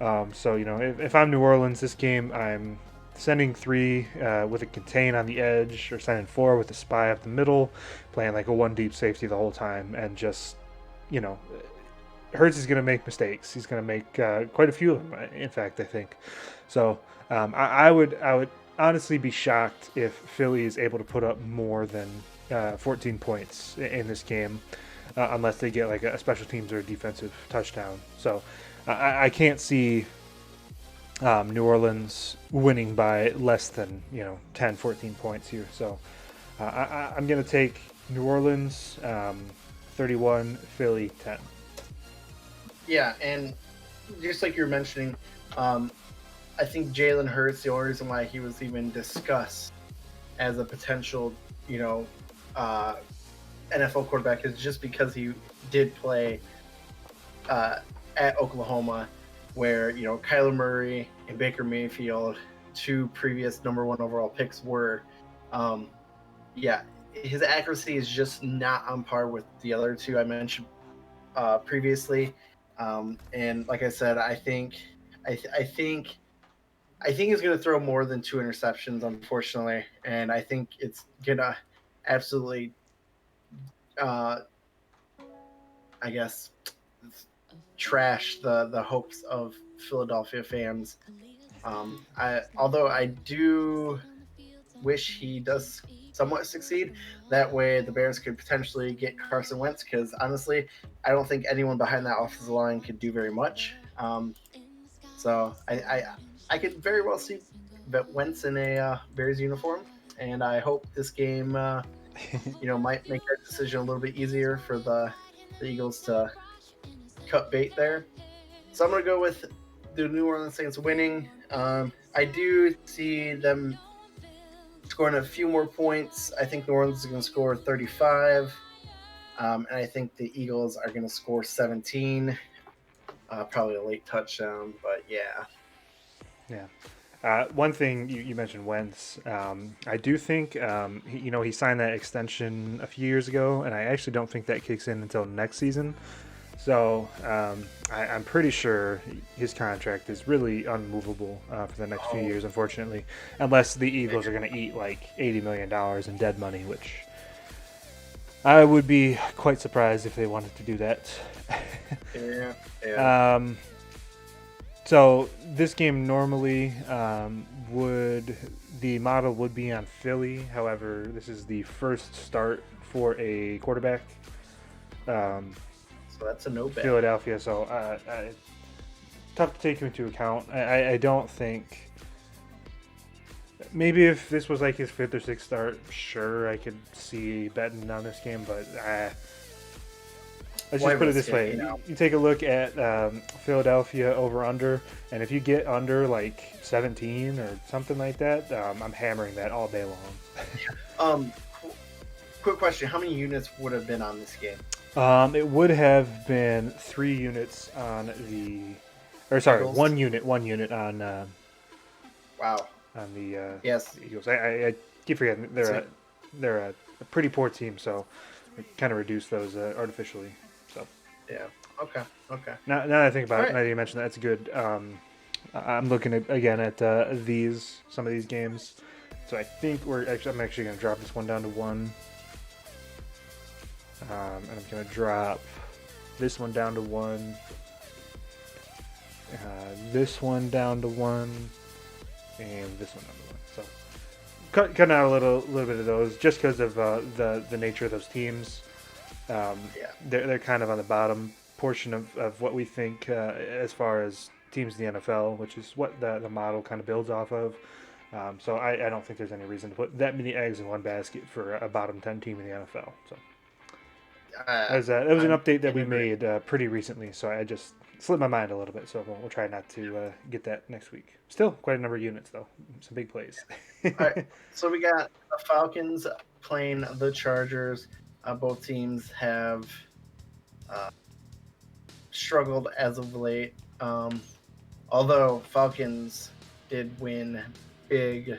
If I'm New Orleans this game, I'm sending 3 with a contain on the edge, or sending 4 with a spy up the middle, playing like a 1 deep safety the whole time, and just, Hurts is going to make mistakes. He's going to make quite a few of them, in fact, I think. So I would honestly be shocked if Philly is able to put up more than 14 points in this game, unless they get like a special teams or a defensive touchdown. So I can't see New Orleans winning by less than 10, 14 points here. So I'm going to take New Orleans 31, Philly 10. Yeah, and just like you were mentioning, I think Jalen Hurts, the only reason why he was even discussed as a potential, NFL quarterback is just because he did play at Oklahoma, where Kyler Murray and Baker Mayfield, 2 previous number 1 overall picks, were. Yeah, his accuracy is just not on par with the other 2 I mentioned previously. And like I said, I think he's going to throw more than 2 interceptions, unfortunately, and I think it's going to absolutely, I guess, trash the hopes of Philadelphia fans. Although I do wish he does somewhat succeed. That way, the Bears could potentially get Carson Wentz, because honestly, I don't think anyone behind that offensive line could do very much. So I could very well see Wentz in a Bears uniform, and I hope this game, might make that decision a little bit easier for the Eagles to cut bait there. So I'm going to go with the New Orleans Saints winning. I do see them scoring a few more points. I think New Orleans is going to score 35, and I think the Eagles are going to score 17. Probably a late touchdown, but yeah. Yeah. One thing you mentioned Wentz. I do think he signed that extension a few years ago, and I actually don't think that kicks in until next season. So I'm pretty sure his contract is really unmovable for the next few years, unfortunately, unless the Eagles are going to eat like $80 million in dead money, which I would be quite surprised if they wanted to do that. Yeah. So this game normally the model would be on Philly. However, this is the first start for a quarterback. So that's a no bet. Philadelphia, so tough to take into account. I don't think. Maybe if this was like his 5th or 6th start, sure, I could see betting on this game, but let's just put it this way. You take a look at Philadelphia over-under, and if you get under like 17 or something like that, I'm hammering that all day long. Quick question. How many units would have been on this game? It would have been 3 units on Eagles? 1 unit on Wow. on the Yes. Eagles. I keep forgetting they're a pretty poor team, so we kind of reduce those artificially. So yeah. Okay. Now that I think about it, right. now that you mentioned that, it's good. I'm looking at some of these games. So I think I'm actually going to drop this one down to 1. And I'm going to drop this one down to 1. This one down to 1. And this one down to 1. So cutting out a little bit of those just because of the nature of those teams. They're kind of on the bottom portion of what we think as far as teams in the NFL, which is what the model kind of builds off of. So I don't think there's any reason to put that many eggs in one basket for a bottom 10 team in the NFL. So that was an update that we made pretty recently, so I just slipped my mind a little bit. So we'll try not to get that next week. Still quite a number of units, though. Some big plays. All right. So we got the Falcons playing the Chargers. Both teams have struggled as of late. Although Falcons did win big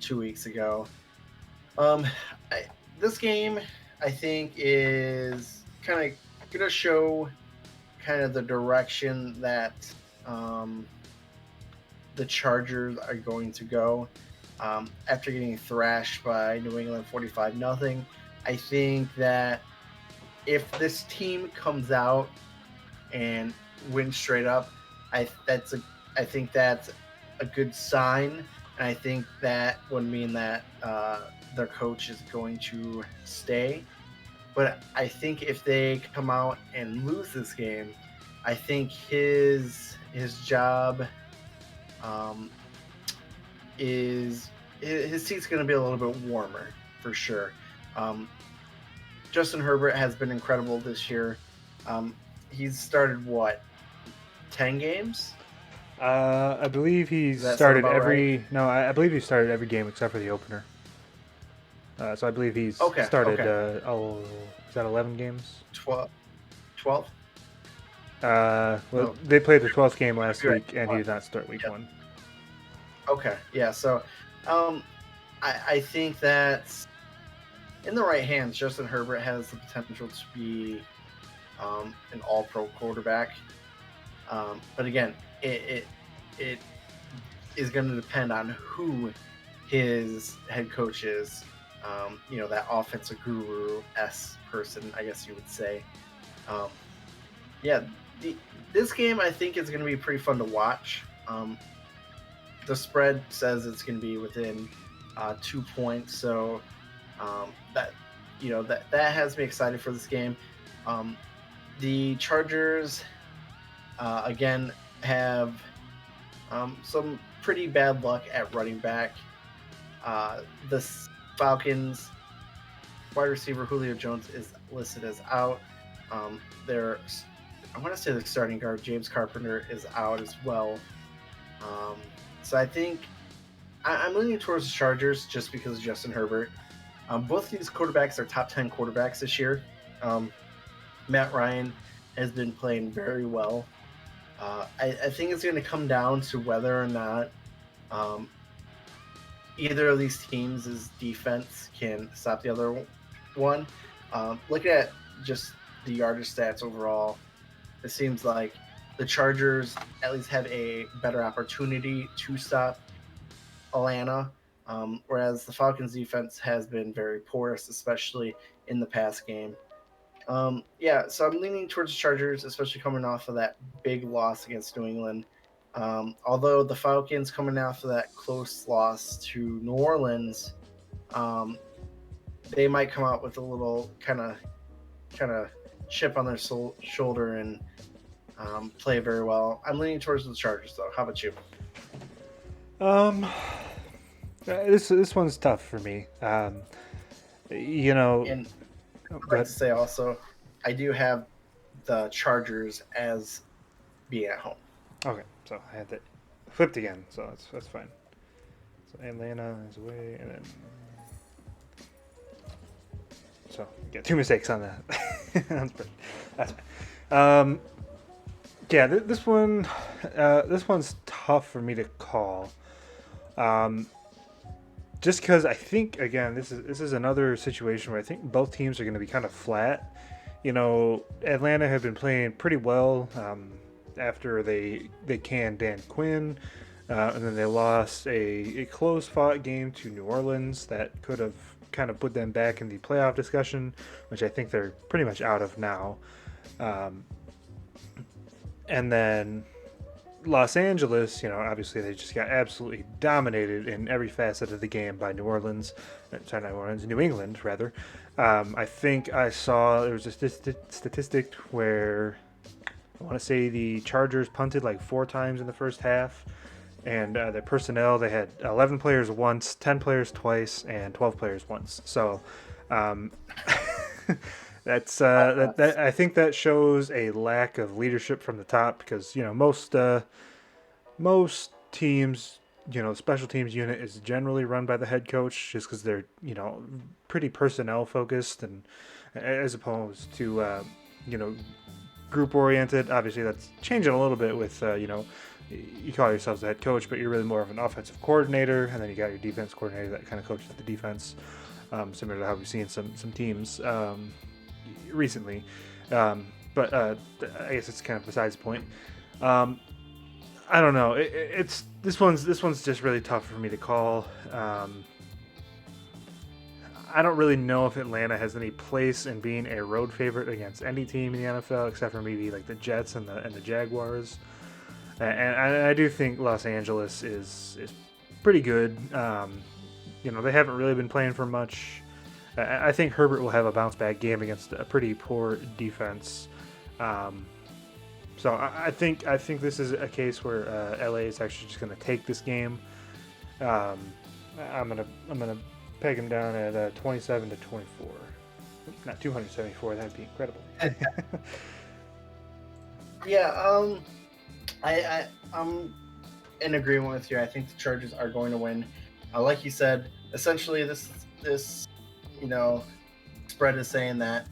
2 weeks ago. This game, I think, is kind of going to show kind of the direction that the Chargers are going to go. After getting thrashed by New England 45-0, I think that if this team comes out and wins straight up, I think that's a good sign, and I think that would mean that their coach is going to stay. But I think if they come out and lose this game, I think his job his seat's going to be a little bit warmer for sure. Justin Herbert has been incredible this year. He's started 10 games? I believe he started every. Right? No, I believe he started every game except for the opener. So I believe he's Okay. started. Okay. Is that 11 games? 12. 12? Well, No. they played the 12th game last You're right. week, and he did not start week Yep. 1. Okay. Yeah. So, um, I think that in the right hands, Justin Herbert has the potential to be an All-Pro quarterback. But again, it is going to depend on who his head coach is. That offensive guru person, I guess you would say. Um, yeah, this game I think is going to be pretty fun to watch. The spread says it's going to be within 2 points, so that has me excited for this game. The Chargers again have some pretty bad luck at running back. The Falcons wide receiver Julio Jones is listed as out. I want to say the starting guard James Carpenter is out as well. So I think I'm leaning towards the Chargers just because of Justin Herbert. Both of these quarterbacks are top 10 quarterbacks this year. Matt Ryan has been playing very well. I think it's going to come down to whether or not either of these teams' defense can stop the other one. Looking at just the yardage stats overall, it seems like the Chargers at least have a better opportunity to stop Atlanta, whereas the Falcons' defense has been very porous, especially in the past game. So I'm leaning towards the Chargers, especially coming off of that big loss against New England. Although the Falcons coming off of that close loss to New Orleans, they might come out with a little kind of chip on their shoulder and play very well. I'm leaning towards the Chargers, though. How about you? This one's tough for me. You know, And I'd but like to say also, I do have the Chargers as being at home. okay, so I had that flipped again, so that's fine. So Atlanta is away, and then so you got 2 mistakes on that. That's fine. Yeah, this one's tough for me to call. Just because I think again this is another situation where I think both teams are going to be kind of flat. Atlanta have been playing pretty well after they canned Dan Quinn, and then they lost a close fought game to New Orleans that could have kind of put them back in the playoff discussion, which I think they're pretty much out of now. And then Los Angeles, obviously they just got absolutely dominated in every facet of the game by New Orleans. Sorry, not New Orleans, New England, rather. I think I saw there was a statistic where I want to say the Chargers punted like 4 times in the first half, and their personnel, they had 11 players once, 10 players twice, and 12 players once. So that's I think that shows a lack of leadership from the top because most teams, special teams unit is generally run by the head coach just because they're pretty personnel focused and as opposed to group oriented. Obviously that's changing a little bit with you call yourselves the head coach, but you're really more of an offensive coordinator, and then you got your defense coordinator that kind of coaches the defense, similar to how we've seen some teams recently. But I guess it's kind of besides the point. I don't know. It's this one's just really tough for me to call. I don't really know if Atlanta has any place in being a road favorite against any team in the NFL except for maybe like the Jets and the Jaguars. And I do think Los Angeles is pretty good. They haven't really been playing for much. I think Herbert will have a bounce back game against a pretty poor defense. So I think this is a case where LA is actually just going to take this game. I'm gonna peg him down at 27-24. Not 274. That'd be incredible. Yeah. I'm in agreement with you. I think the Chargers are going to win. Like you said, essentially this spread is saying that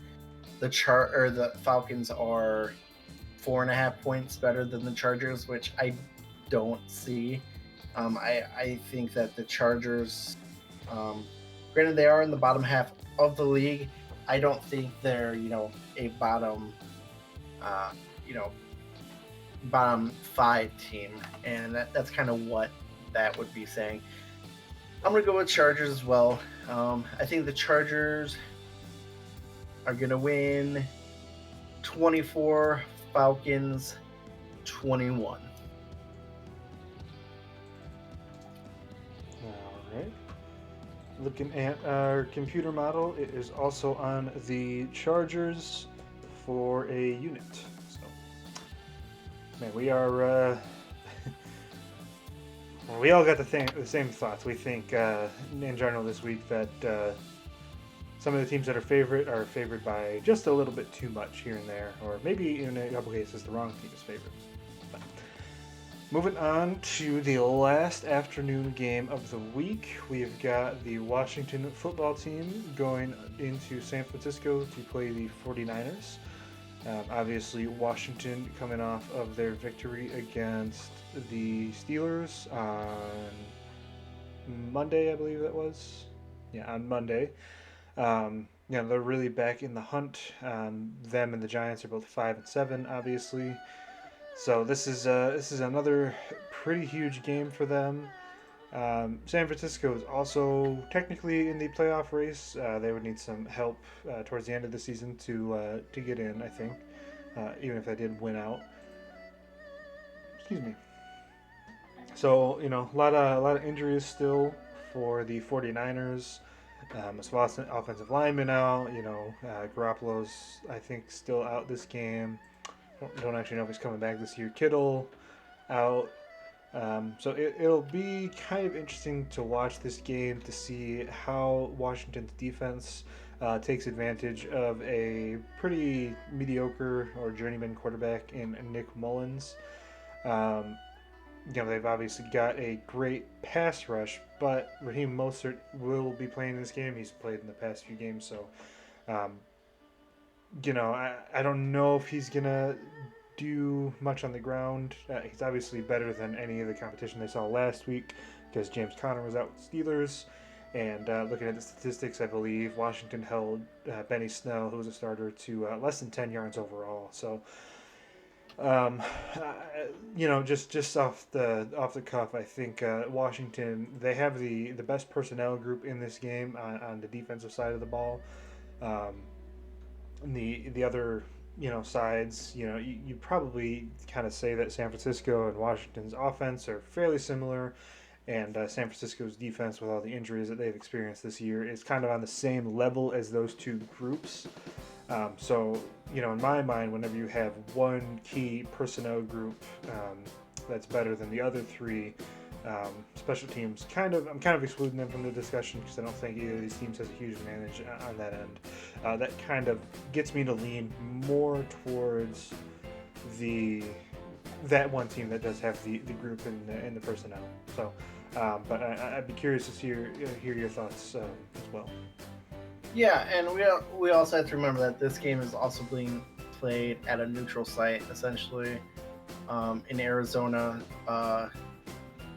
the Falcons are 4.5 points better than the Chargers, which I don't see. I think that the Chargers, granted they are in the bottom half of the league, I don't think they're a bottom, uh, you know bottom 5 team, and that's kind of what that would be saying. I'm gonna go with Chargers as well. I think the Chargers are gonna win 24, Falcons 21. All right. Looking at our computer model, it is also on the Chargers for a unit. So, man, we are. We all got the same thoughts. We think, in general, this week that some of the teams that are favored by just a little bit too much here and there, or maybe in a couple cases the wrong team is favored. But moving on to the last afternoon game of the week, we've got the Washington football team going into San Francisco to play the 49ers. Obviously, Washington coming off of their victory against the Steelers on Monday, I believe that was. Yeah, on Monday. They're really back in the hunt. Them and the Giants are both 5-7, obviously. So this is another pretty huge game for them. San Francisco is also technically in the playoff race. They would need some help towards the end of the season to get in, I think, even if they did win out. Excuse me. So, a lot of injuries still for the 49ers. As well as offensive linemen out. Garoppolo's, I think, still out this game. Don't actually know if he's coming back this year. Kittle out. So it'll be kind of interesting to watch this game to see how Washington's defense takes advantage of a pretty mediocre or journeyman quarterback in Nick Mullins. They've obviously got a great pass rush, but Raheem Mostert will be playing this game. He's played in the past few games, so I don't know if he's gonna do much on the ground. He's obviously better than any of the competition they saw last week because James Conner was out with Steelers. And looking at the statistics, I believe Washington held Benny Snell, who was a starter, to less than 10 yards overall. So, just off the cuff, I think Washington, they have the best personnel group in this game on the defensive side of the ball. The other sides, you probably kind of say that San Francisco and Washington's offense are fairly similar, and San Francisco's defense, with all the injuries that they've experienced this year, is kind of on the same level as those two groups. So, in my mind, whenever you have one key personnel group that's better than the other three, special teams, I'm kind of excluding them from the discussion because I don't think either of these teams has a huge advantage on that end. That kind of gets me to lean more towards that one team that does have the group and the personnel. So, but I'd be curious to hear your thoughts as well. Yeah, and we also have to remember that this game is also being played at a neutral site, essentially, in Arizona,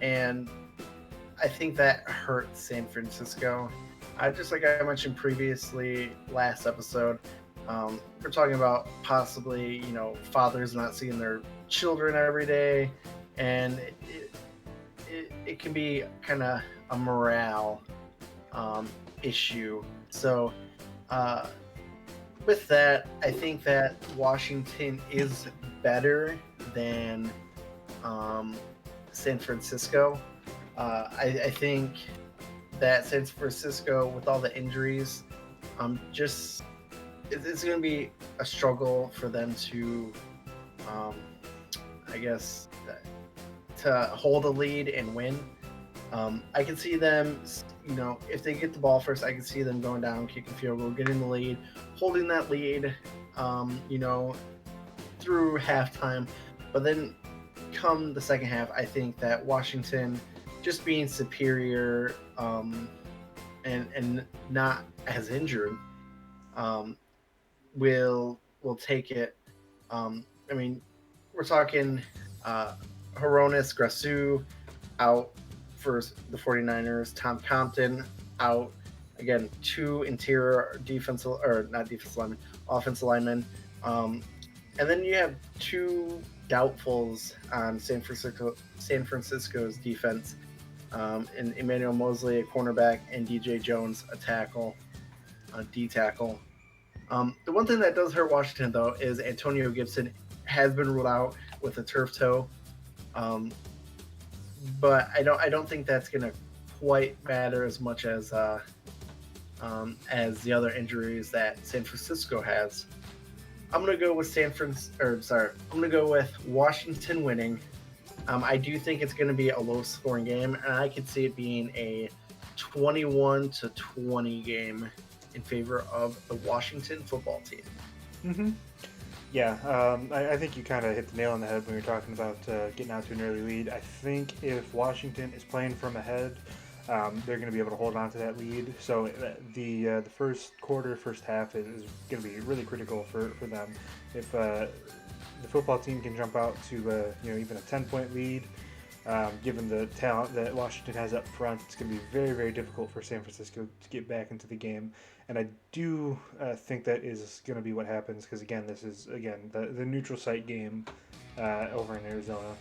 and I think that hurt San Francisco. Just like I mentioned previously last episode, we're talking about possibly fathers not seeing their children every day, and it can be kind of a morale issue. So with that, I think that Washington is better than San Francisco. I think that San Francisco, with all the injuries, it's going to be a struggle for them to, to hold a lead and win. I can see them, if they get the ball first, I can see them going down, kicking field goal, getting the lead, holding that lead, through halftime. But then come the second half, I think that Washington, just being superior, and not as injured, um, will take it. I mean, we're talking uh, Horonis Grasu out for the 49ers, Tom Compton out. Again, two interior defensive, or not defensive linemen, offensive linemen. And then you have two doubtfuls on San Francisco's defense, and Emmanuel Mosley, a cornerback, and DJ Jones, a tackle, a D tackle. The one thing that does hurt Washington though is Antonio Gibson has been ruled out with a turf toe, um, but I don't think that's gonna quite matter as much as the other injuries that San Francisco has. I'm gonna go with I'm gonna go with Washington winning. I do think it's gonna be a low-scoring game, and I could see it being a 21-20 game in favor of the Washington football team. Mm-hmm. Yeah, I think you kind of hit the nail on the head when you're talking about getting out to an early lead. I think if Washington is playing from ahead, they're going to be able to hold on to that lead. So the first quarter, first half is going to be really critical for them. If the football team can jump out to even a 10-point lead, given the talent that Washington has up front, it's going to be very, very difficult for San Francisco to get back into the game. And I do think that is going to be what happens because, again, this is, the neutral site game over in Arizona,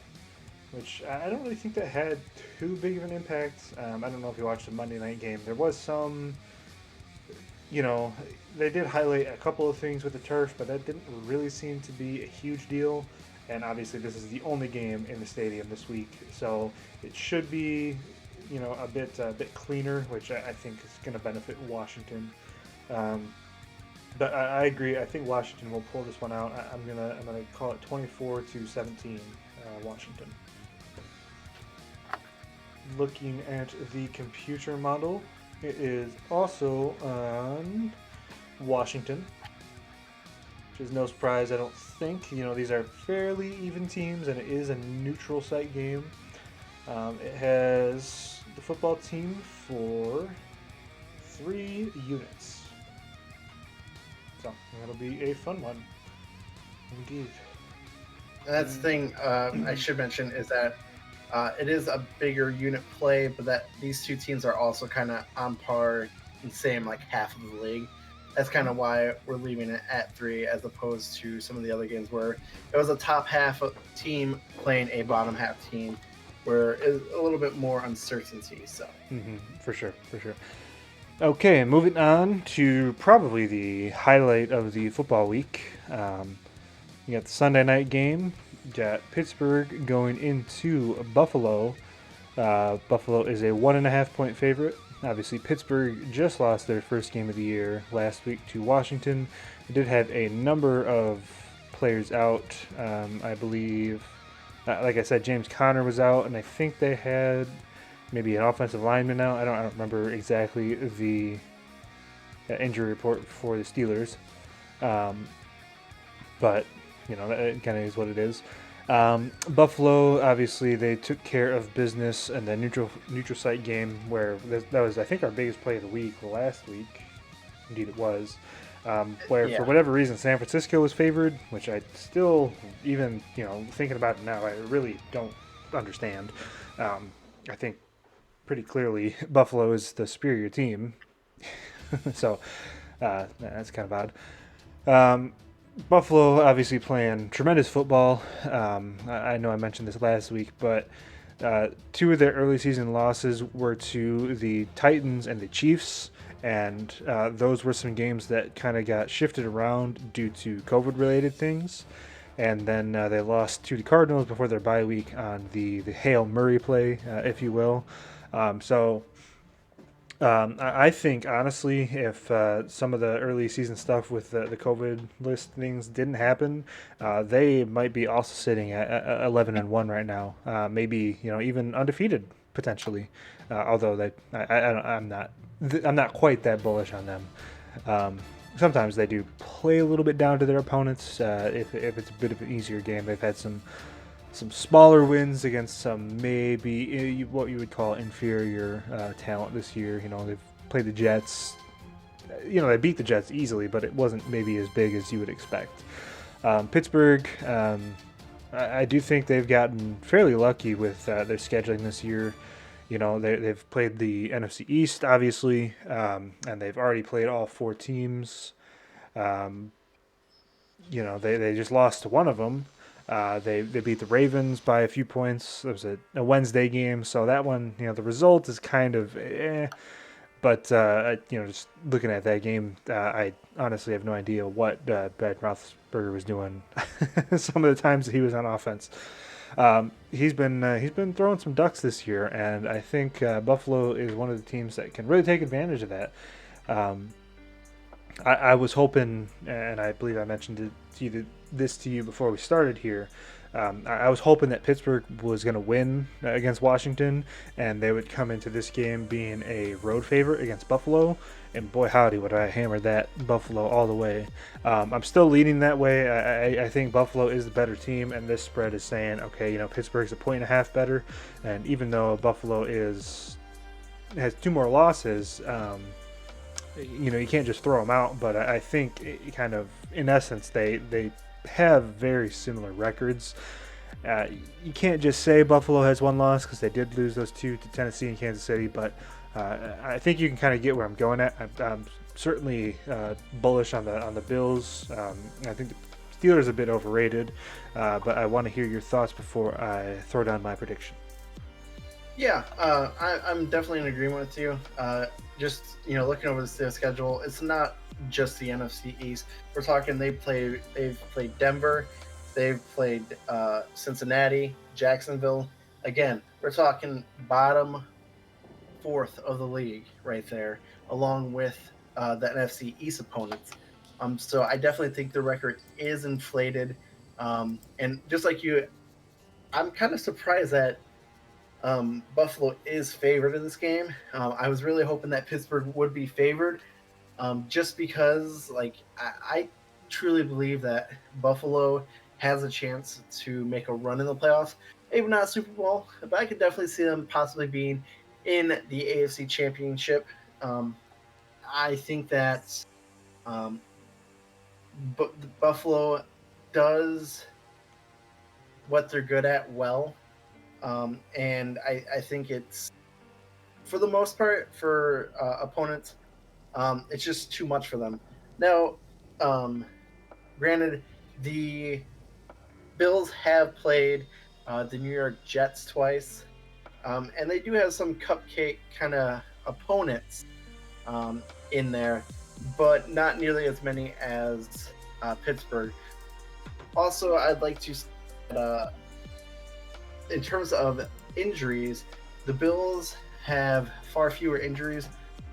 which I don't really think that had too big of an impact. I don't know if you watched the Monday night game. There was some, they did highlight a couple of things with the turf, but that didn't really seem to be a huge deal. And obviously this is the only game in the stadium this week, so it should be, a bit cleaner, which I think is going to benefit Washington. But I agree. I think Washington will pull this one out. I'm gonna call it 24-17, Washington. Looking at the computer model, it is also on Washington, which is no surprise, I don't think. These are fairly even teams, and it is a neutral site game. It has the football team for 3 units. So that'll be a fun one. Indeed. And that's the thing I should mention is that it is a bigger unit play, but that these two teams are also kind of on par in same like half of the league. That's kind of why we're leaving it at 3 as opposed to some of the other games where it was a top half team playing a bottom half team, where it's a little bit more uncertainty. So for sure. Okay, moving on to probably the highlight of the football week. You got the Sunday night game. You got Pittsburgh going into Buffalo. Buffalo is a 1.5-point favorite. Obviously, Pittsburgh just lost their first game of the year last week to Washington. They did have a number of players out. I believe, like I said, James Conner was out, and I think they had maybe an offensive lineman out. I don't remember exactly the injury report for the Steelers. But, that kind of is what it is. Buffalo, obviously, they took care of business in the neutral site game where that was, I think, our biggest play of the week last week. Indeed, it was. Where, for whatever reason, San Francisco was favored, which I still, even, thinking about it now, I really don't understand. I think pretty clearly Buffalo is the superior team. So that's kind of odd. Buffalo obviously playing tremendous football. I know I mentioned this last week, but 2 of their early season losses were to the Titans and the Chiefs, and those were some games that kind of got shifted around due to COVID-related things. And then they lost to the Cardinals before their bye week on the Hail Murray play, if you will. I think, honestly, if some of the early season stuff with the COVID list things didn't happen, they might be also sitting at 11-1 right now. Maybe even undefeated potentially. Although I'm not quite that bullish on them. Sometimes they do play a little bit down to their opponents. If it's a bit of an easier game, they've had some smaller wins against some maybe what you would call inferior talent this year. They've played the Jets. They beat the Jets easily, but it wasn't maybe as big as you would expect. Pittsburgh, I do think they've gotten fairly lucky with their scheduling this year. They've played the NFC East, obviously, and they've already played all 4 teams. Um, they just lost to one of them. They beat the Ravens by a few points. It was a Wednesday game, so that one, the result is kind of But just looking at that game, I honestly have no idea what Ben Roethlisberger was doing. Some of the times that he was on offense, he's been throwing some ducks this year, and I think Buffalo is one of the teams that can really take advantage of that. Um, I was hoping, and I believe I mentioned this to you before we started here. I was hoping that Pittsburgh was going to win against Washington, and they would come into this game being a road favorite against Buffalo. And boy, howdy, would I hammer that Buffalo all the way. I'm still leaning that way. I think Buffalo is the better team, and this spread is saying, okay, Pittsburgh's a 1.5 better. And even though Buffalo has 2 more losses, you can't just throw them out. But I think kind of, in essence, they have very similar records. You can't just say Buffalo has 1 loss because they did lose those 2 to Tennessee and Kansas City, but I think you can kind of get where I'm going at. I'm certainly bullish on the Bills. I think the Steelers are a bit overrated, but I want to hear your thoughts before I throw down my prediction. Yeah, I'm definitely in agreement with you. Just looking over the schedule, it's not just the NFC East. We're talking they've played Denver, they've played Cincinnati, Jacksonville. Again, we're talking bottom 4th of the league right there, along with the NFC East opponents. So I definitely think the record is inflated. And just like you, I'm kind of surprised that Buffalo is favored in this game. I was really hoping that Pittsburgh would be favored, just because, I truly believe that Buffalo has a chance to make a run in the playoffs. Maybe not Super Bowl, but I could definitely see them possibly being in the AFC Championship. I think that Buffalo does what they're good at well. And I think it's, for the most part, for opponents, it's just too much for them. Now, granted, the Bills have played the New York Jets twice, and they do have some cupcake kind of opponents in there, but not nearly as many as Pittsburgh. Also, I'd like to in terms of injuries, the Bills have far fewer injuries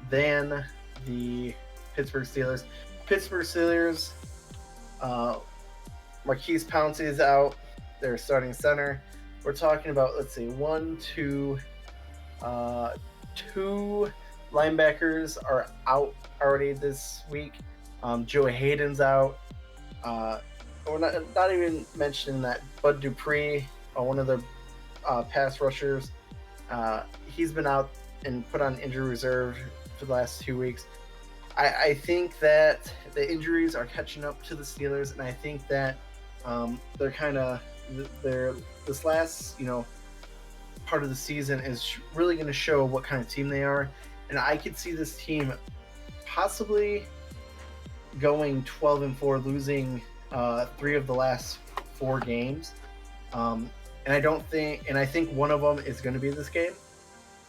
than the Pittsburgh Steelers. Pittsburgh Steelers, Marquise Pouncey is out, their starting center. We're talking about, let's see, 2 linebackers are out already this week. Joey Hayden's out. We're not even mentioning that Bud Dupree, one of their pass rushers, he's been out and put on injury reserve for the last 2 weeks. I think that the injuries are catching up to the Steelers, and I think that this last part of the season is really going to show what kind of team they are, and I could see this team possibly going 12-4, losing 3 of the last 4 games. And I think one of them is going to be this game.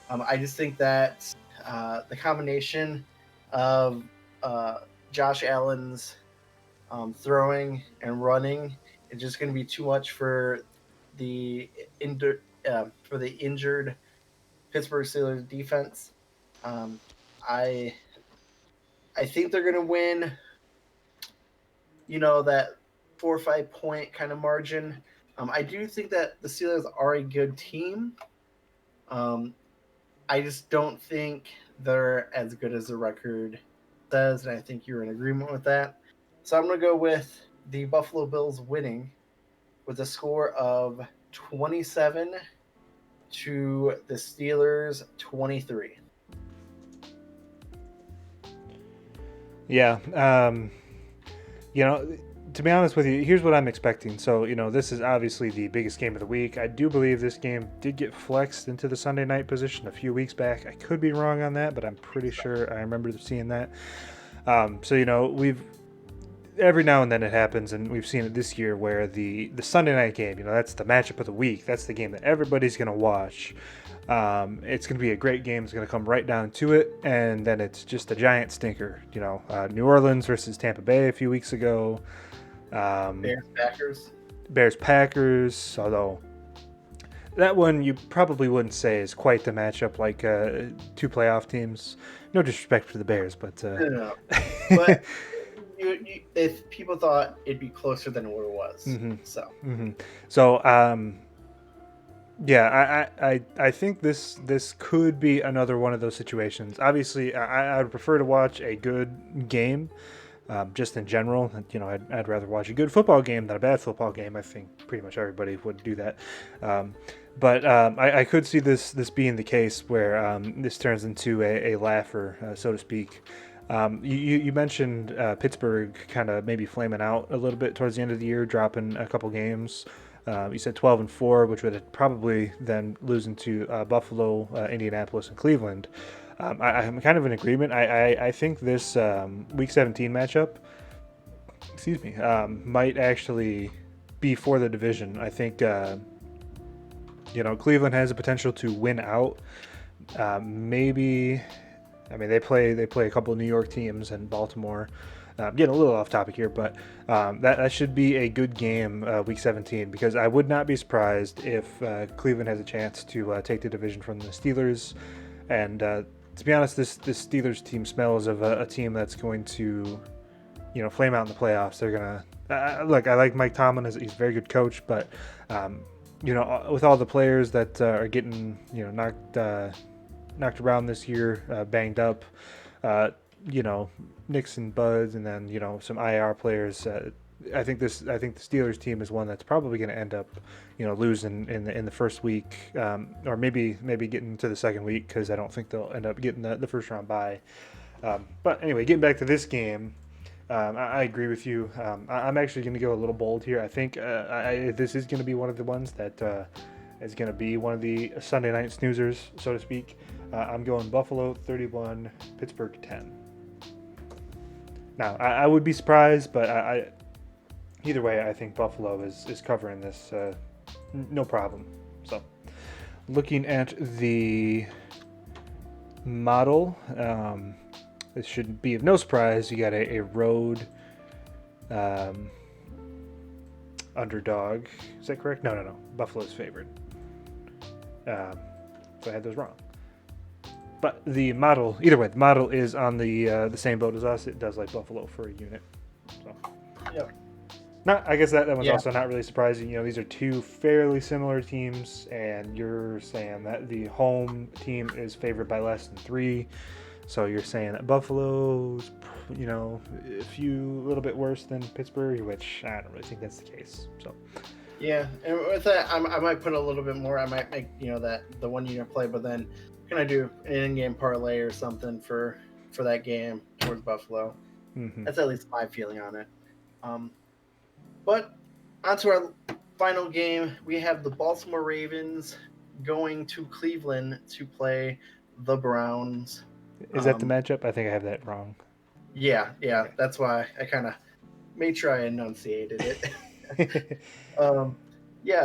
I just think that the combination of Josh Allen's throwing and running is just going to be too much for the injured Pittsburgh Steelers defense. I think they're going to win, that 4 or 5 point kind of margin. I do think that the Steelers are a good team. I just don't think they're as good as the record says, and I think you're in agreement with that. So I'm going to go with the Buffalo Bills winning with a score of 27 to the Steelers 23. Yeah. You know, to be honest with you, here's what I'm expecting. So, this is obviously the biggest game of the week. I do believe this game did get flexed into the Sunday night position a few weeks back. I could be wrong on that, but I'm pretty sure I remember seeing that. So, we've every now and then it happens, and we've seen it this year where the Sunday night game, that's the matchup of the week. That's the game that everybody's going to watch. It's going to be a great game. It's going to come right down to it, and then it's just a giant stinker. New Orleans versus Tampa Bay a few weeks ago. Bears Packers. Although that one you probably wouldn't say is quite the matchup like two playoff teams. No disrespect for the Bears, but no. But if people thought it'd be closer than what it was, so yeah, I think this could be another one of those situations. Obviously, I would prefer to watch a good game, just in general. I'd rather watch a good football game than a bad football game. I think pretty much everybody would do that. But I could see this being the case where this turns into a laugher, so to speak. You mentioned Pittsburgh kind of maybe flaming out a little bit towards the end of the year, dropping a couple games. You said 12-4, which would probably then losing to Buffalo, Indianapolis, and Cleveland. I'm kind of in agreement. I think this Week 17 matchup, might actually be for the division. I think Cleveland has the potential to win out. Maybe. I mean, they play a couple of New York teams and Baltimore. Getting a little off topic here, but that should be a good game, Week 17, because I would not be surprised if Cleveland has a chance to take the division from the Steelers. And to be honest, this Steelers team smells of a team that's going to, flame out in the playoffs. They're gonna look. I like Mike Tomlin; he's a very good coach, but with all the players that are getting knocked around this year, banged up, nicks and buds, and then some IR players. I think the Steelers team is one that's probably going to end up, losing in the first week, or maybe getting to the second week, because I don't think they'll end up getting the first round bye. But anyway, getting back to this game, I agree with you. I'm actually going to go a little bold here. I think this is going to be one of the ones that is going to be one of the Sunday night snoozers, so to speak. I'm going Buffalo 31, Pittsburgh 10. Now, I would be surprised, but either way, I think Buffalo is covering this no problem. So, looking at the model, this should be of no surprise. You got a road underdog. Is that correct? No. Buffalo's favored. So I had those wrong. But the model, either way, the model is on the same boat as us. It does like Buffalo for a unit. So, yep. I guess that was also not really surprising. These are two fairly similar teams, and you're saying that the home team is favored by less than 3. So you're saying that Buffalo's, a little bit worse than Pittsburgh, which I don't really think that's the case. So. Yeah, and with that, I might put a little bit more. I might make that the 1 unit play, but then can I do an in-game parlay or something for that game towards Buffalo? Mm-hmm. That's at least my feeling on it. But onto our final game, we have the Baltimore Ravens going to Cleveland to play the Browns. Is that the matchup? I think I have that wrong. Yeah. Okay. That's why I kind of made sure I enunciated it.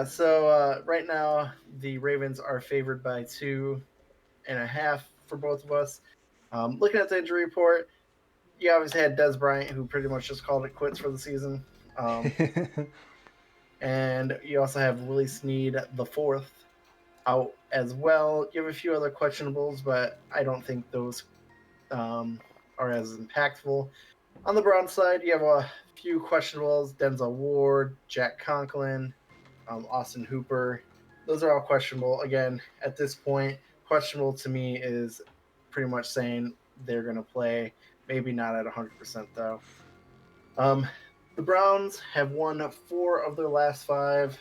So right now the Ravens are favored by 2.5 for both of us. Looking at the injury report, you obviously had Des Bryant, who pretty much just called it quits for the season. And you also have Willie Snead, the 4th, out as well. You have a few other questionables, but I don't think those are as impactful. On the Browns side, you have a few questionables: Denzel Ward, Jack Conklin, Austin Hooper. Those are all questionable. Again, at this point, questionable to me is pretty much saying they're going to play. Maybe not at 100% though. The Browns have won 4 of their last 5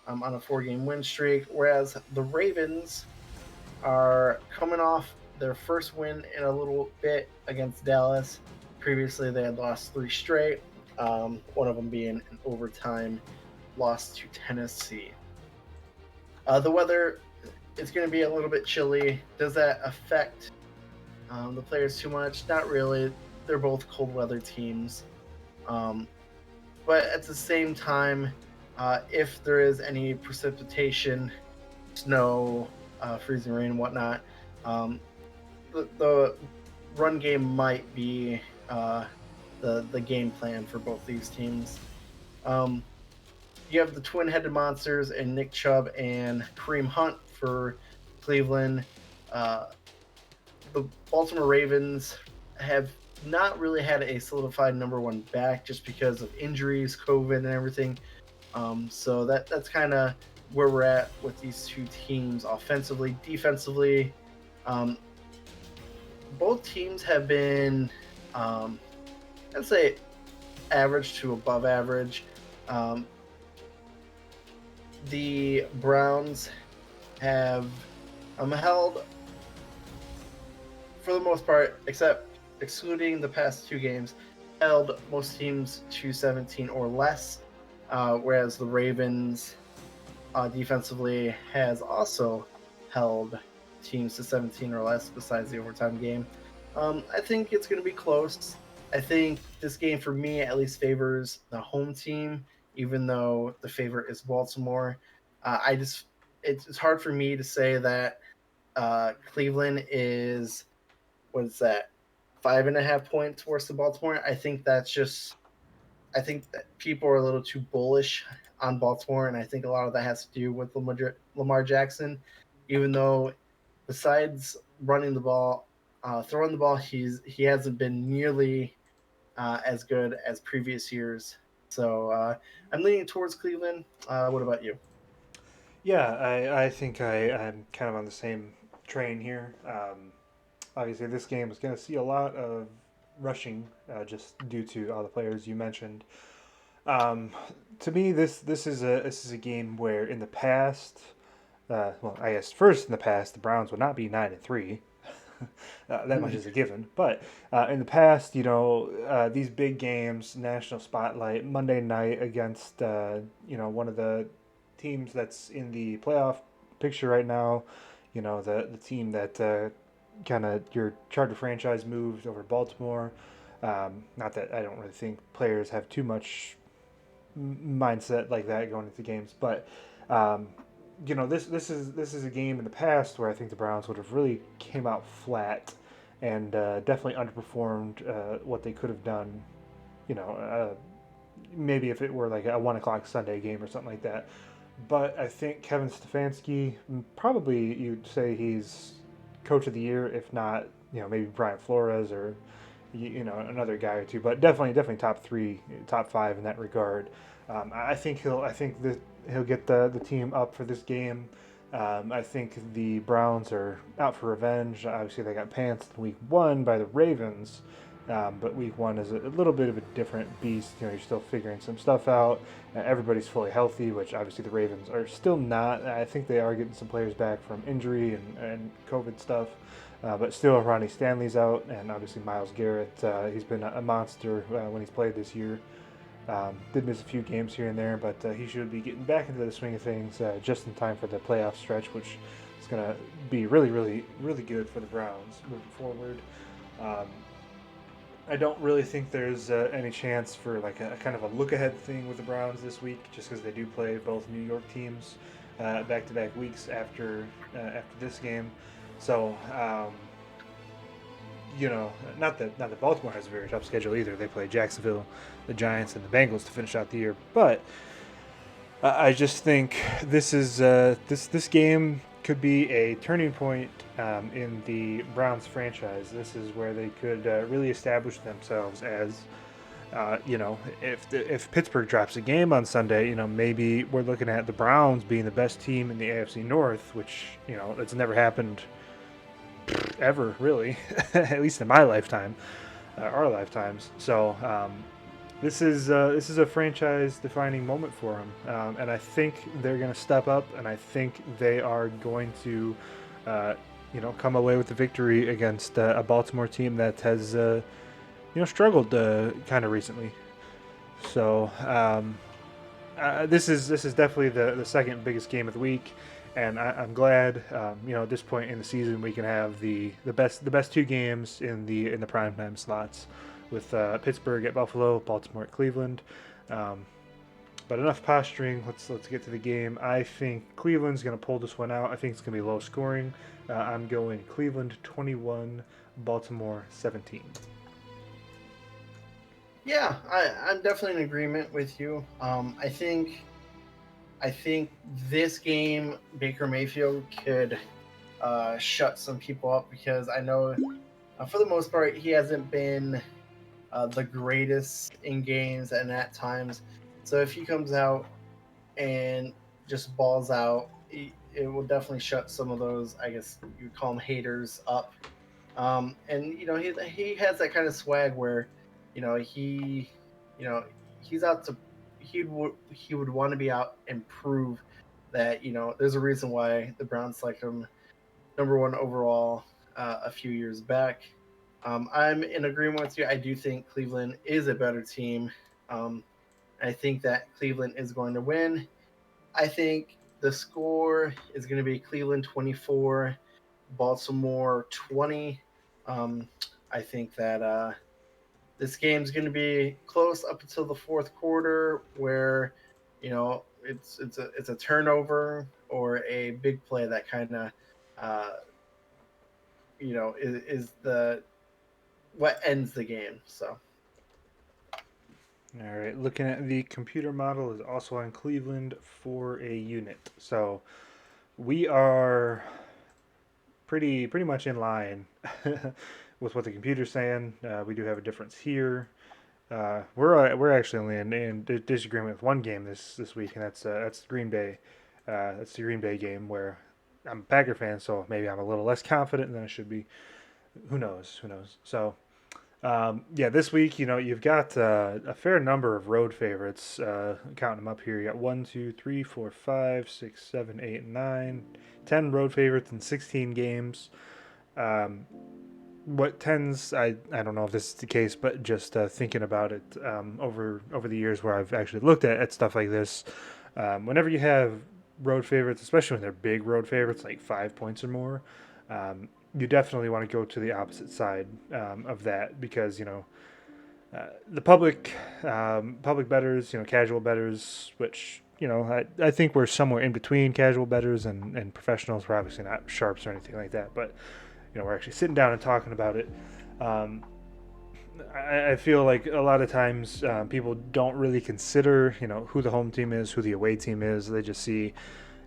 on a 4-game win streak, whereas the Ravens are coming off their first win in a little bit against Dallas. Previously, they had lost 3 straight, one of them being an overtime loss to Tennessee. The weather is going to be a little bit chilly. Does that affect the players too much? Not really. They're both cold weather teams. But at the same time, if there is any precipitation, snow, freezing rain, and whatnot, the run game might be the game plan for both these teams. You have the twin-headed monsters and Nick Chubb and Kareem Hunt for Cleveland. The Baltimore Ravens have not really had a solidified number one back just because of injuries, COVID, and everything. So that's kind of where we're at with these two teams offensively. Defensively, both teams have been, I'd say, average to above average. The Browns have held, for the most part, excluding the past 2 games, held most teams to 17 or less, whereas the Ravens defensively has also held teams to 17 or less besides the overtime game. I think it's going to be close. I think this game, for me, at least favors the home team, even though the favorite is Baltimore. It's hard for me to say that Cleveland is, what is that, 5.5 points worse than Baltimore. I think that people are a little too bullish on Baltimore, and I think a lot of that has to do with Lamar Jackson. Even though, besides running the ball, throwing the ball, he hasn't been nearly as good as previous years. So I'm leaning towards Cleveland. What about you? Yeah, I think I'm kind of on the same train here. Obviously, this game is going to see a lot of rushing just due to all the players you mentioned. Um, to me, this is a game where in the past, well, I guess first in the past, the Browns would not be 9-3. That much is a given. But in the past, these big games, national spotlight, Monday night against one of the teams that's in the playoff picture right now, the team that kind of your Charter franchise moved over to Baltimore. Not that I don't really think players have too much mindset like that going into games, but um, this is a game in the past where I think the Browns would have really came out flat and definitely underperformed what they could have done. Maybe if it were like a 1 o'clock Sunday game or something like that. But I think Kevin Stefanski, probably you'd say he's coach of the year, if not, maybe Brian Flores or another guy or two, but definitely top 3, top 5 in that regard. I think he'll get the team up for this game. I think the Browns are out for revenge. Obviously, they got pantsed in week 1 by the Ravens, but week 1 is a little bit of a different beast. You're still figuring some stuff out. Everybody's fully healthy, which obviously the Ravens are still not. I think they are getting some players back from injury and COVID stuff. But still, Ronnie Stanley's out, and obviously Myles Garrett. He's been a monster when he's played this year. Did miss a few games here and there, but he should be getting back into the swing of things just in time for the playoff stretch, which is going to be really, really, really good for the Browns moving forward. I don't really think there's any chance for like a kind of a look-ahead thing with the Browns this week, just because they do play both New York teams back-to-back weeks after this game. So, not that Baltimore has a very tough schedule either. They play Jacksonville, the Giants, and the Bengals to finish out the year. But I just think this is this game could be a turning point in the Browns franchise. This is where they could really establish themselves as. If Pittsburgh drops a game on Sunday, maybe we're looking at the Browns being the best team in the AFC North, which it's never happened ever, really, at least in my lifetime, our lifetimes. So this is a franchise-defining moment for them, and I think they're going to step up, and I think they are going to, come away with the victory against a Baltimore team that has struggled kind of recently. So this is definitely the second biggest game of the week, and I'm glad at this point in the season we can have the best two games in the primetime slots with Pittsburgh at Buffalo, Baltimore at Cleveland. Um, but enough posturing. Let's get to the game. I think Cleveland's going to pull this one out. I think it's going to be low scoring. I'm going Cleveland 21, Baltimore 17. Yeah, I'm definitely in agreement with you. I think this game Baker Mayfield could shut some people up because I know for the most part he hasn't been the greatest in games and at times. So if he comes out and just balls out, it will definitely shut some of those, I guess you would call them haters, up. And he has that kind of swag where, he, you know, he's out to he would want to be out and prove that there's a reason why the Browns selected him number one overall a few years back. I'm in agreement with you. I do think Cleveland is a better team. Um, I think that Cleveland is going to win. I think the score is going to be Cleveland 24, Baltimore 20. Um, I think that this game's going to be close up until the fourth quarter, where it's a turnover or a big play that kind of uh, is the what ends the game. So All right, looking at the computer model is also on Cleveland for a unit. So we are pretty much in line with what the computer's saying. We do have a difference here. We're actually only in disagreement with one game this week, and that's Green Bay. That's the Green Bay game where I'm a Packer fan, so maybe I'm a little less confident than I should be. Who knows? Who knows? So yeah, this week, you've got a fair number of road favorites. Counting them up here, you got 1, 2, 3, 4, 5, 6, 7, 8, 9, 10 road favorites in 16 games. Um, what tends, I don't know if this is the case, but just thinking about it over the years where I've actually looked at stuff like this, whenever you have road favorites, especially when they're big road favorites, like 5 points or more, you definitely want to go to the opposite side of that because the public bettors, casual bettors, which I think we're somewhere in between casual bettors and professionals. We're obviously not sharps or anything like that, but we're actually sitting down and talking about it. Um, I feel like a lot of times people don't really consider who the home team is, who the away team is. They just see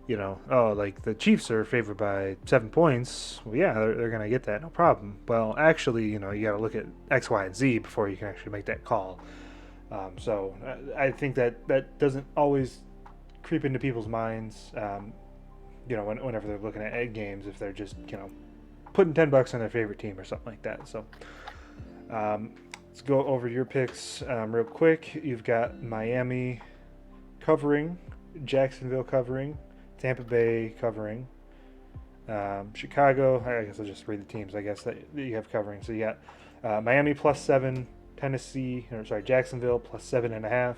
oh, like the Chiefs are favored by 7 points. Well, yeah, they're going to get that, no problem. Well, actually, you got to look at X, Y, and Z before you can actually make that call. So I think that doesn't always creep into people's minds, whenever they're looking at games, if they're just, putting $10 on their favorite team or something like that. So let's go over your picks real quick. You've got Miami covering, Jacksonville covering, Tampa Bay covering, Chicago. I guess I'll just read the teams. I guess that you have covering. So you got Miami +7, Jacksonville +7.5,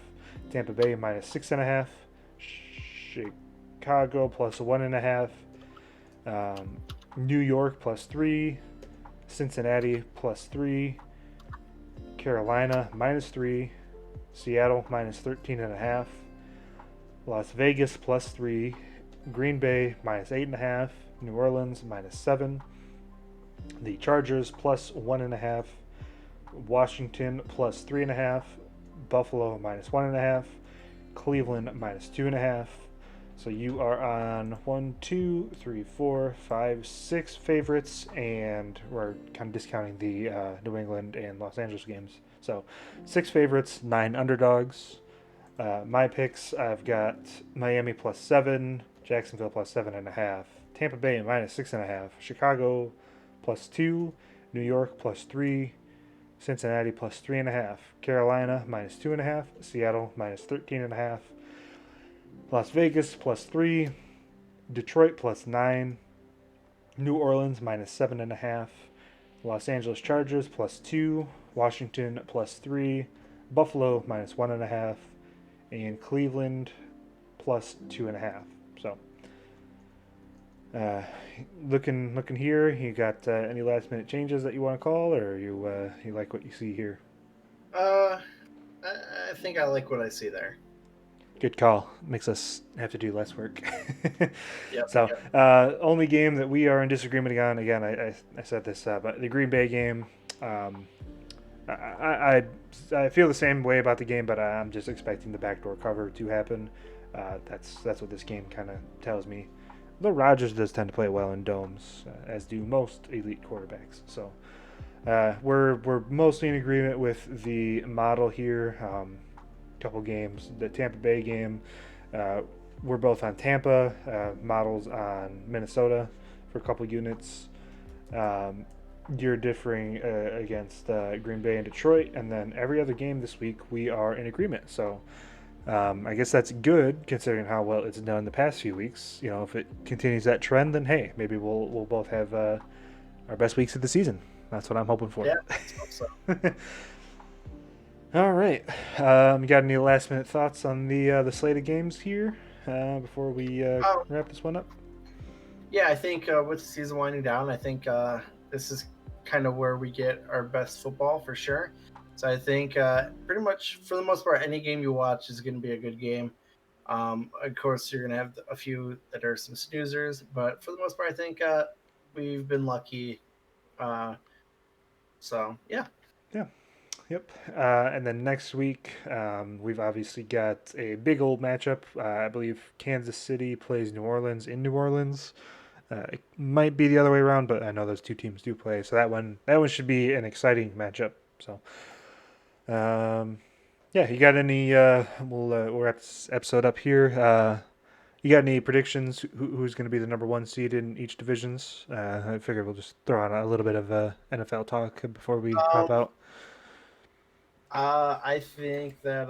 Tampa Bay -6.5, Chicago +1.5, New York +3, Cincinnati +3, Carolina -3, Seattle -13.5, Las Vegas +3, Green Bay -8.5, New Orleans -7, the Chargers +1.5, Washington +3.5, Buffalo -1.5, Cleveland -2.5. So you are on 1, 2, 3, 4, 5, 6 favorites, and we're kind of discounting the New England and Los Angeles games. So 6 favorites, 9 underdogs. My picks, I've got Miami +7, Jacksonville +7.5, Tampa Bay -6.5, Chicago +2, New York +3, Cincinnati +3.5, Carolina -2.5, Seattle -13.5, Las Vegas +3, Detroit +9, New Orleans -7.5, Los Angeles Chargers +2, Washington +3, Buffalo -1.5, and Cleveland +2.5. So, uh, looking here, you got any last minute changes that you want to call, or you like what you see here? Uh, I think I like what I see there. Good call. Makes us have to do less work. Yep. So, Yep. only game that we are in disagreement on. Again, I said this, but the Green Bay game. Um, I feel the same way about the game, but I'm just expecting the backdoor cover to happen. That's what this game kind of tells me. Though Rodgers does tend to play well in domes, as do most elite quarterbacks. So we're mostly in agreement with the model here. Couple games, the Tampa Bay game. Uh, we're both on Tampa. Models on Minnesota for a couple units. Um, you're differing against Green Bay and Detroit, and then every other game this week we are in agreement. So I guess that's good considering how well it's done the past few weeks. You know, if it continues that trend, then hey, maybe we'll both have our best weeks of the season. That's what I'm hoping for. Yeah. Let's hope so. All right. You got any last minute thoughts on the slate of games here before we wrap this one up? Yeah, I think with the season winding down, I think this is kind of where we get our best football for sure. So I think pretty much for the most part, any game you watch is going to be a good game. Of course, you're going to have a few that are some snoozers, but for the most part, I think we've been lucky. So yeah. Yeah. Yep. And then next week, we've obviously got a big old matchup. I believe Kansas City plays New Orleans in New Orleans. It might be the other way around, but I know those two teams do play, so that one should be an exciting matchup. So, yeah, you got any? We'll wrap this episode up here. You got any predictions? Who's going to be the number one seed in each divisions? I figured we'll just throw on a little bit of NFL talk before we hop out. I think that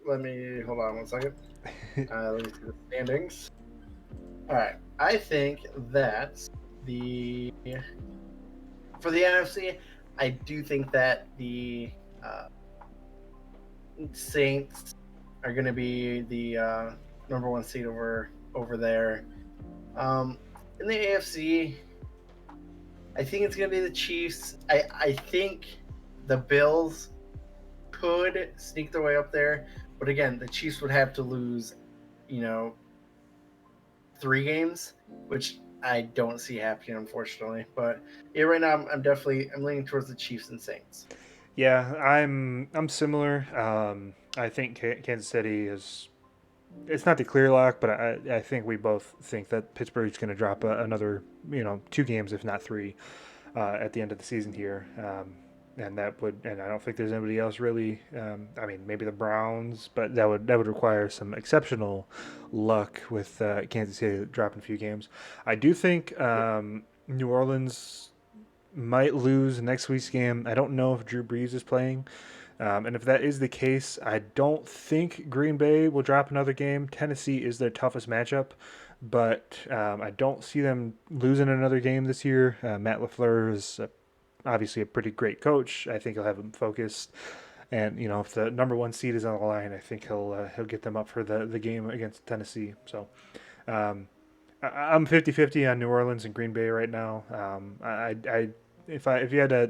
let me hold on 1 second. Let me see the standings. All right, I think that the for the NFC, I do think that the Saints are going to be the number one seed over there. In the AFC, I think it's going to be the Chiefs. I think the Bills could sneak their way up there, but again, the Chiefs would have to lose, 3 games, which I don't see happening, unfortunately. But yeah, right now I'm leaning towards the Chiefs and Saints. Yeah, I'm similar. I think Kansas City is. It's not the clear lock, but I think we both think that Pittsburgh's going to drop another 2 games, if not 3, at the end of the season here. And I don't think there's anybody else really. I mean, maybe the Browns, but that would require some exceptional luck with Kansas City dropping a few games. I do think New Orleans might lose next week's game. I don't know if Drew Brees is playing. And if that is the case, I don't think Green Bay will drop another game. Tennessee is their toughest matchup, but I don't see them losing another game this year. Matt LaFleur is obviously a pretty great coach. I think he'll have them focused. And if the number one seed is on the line, I think he'll get them up for the game against Tennessee. So I'm 50-50 on New Orleans and Green Bay right now. If you had to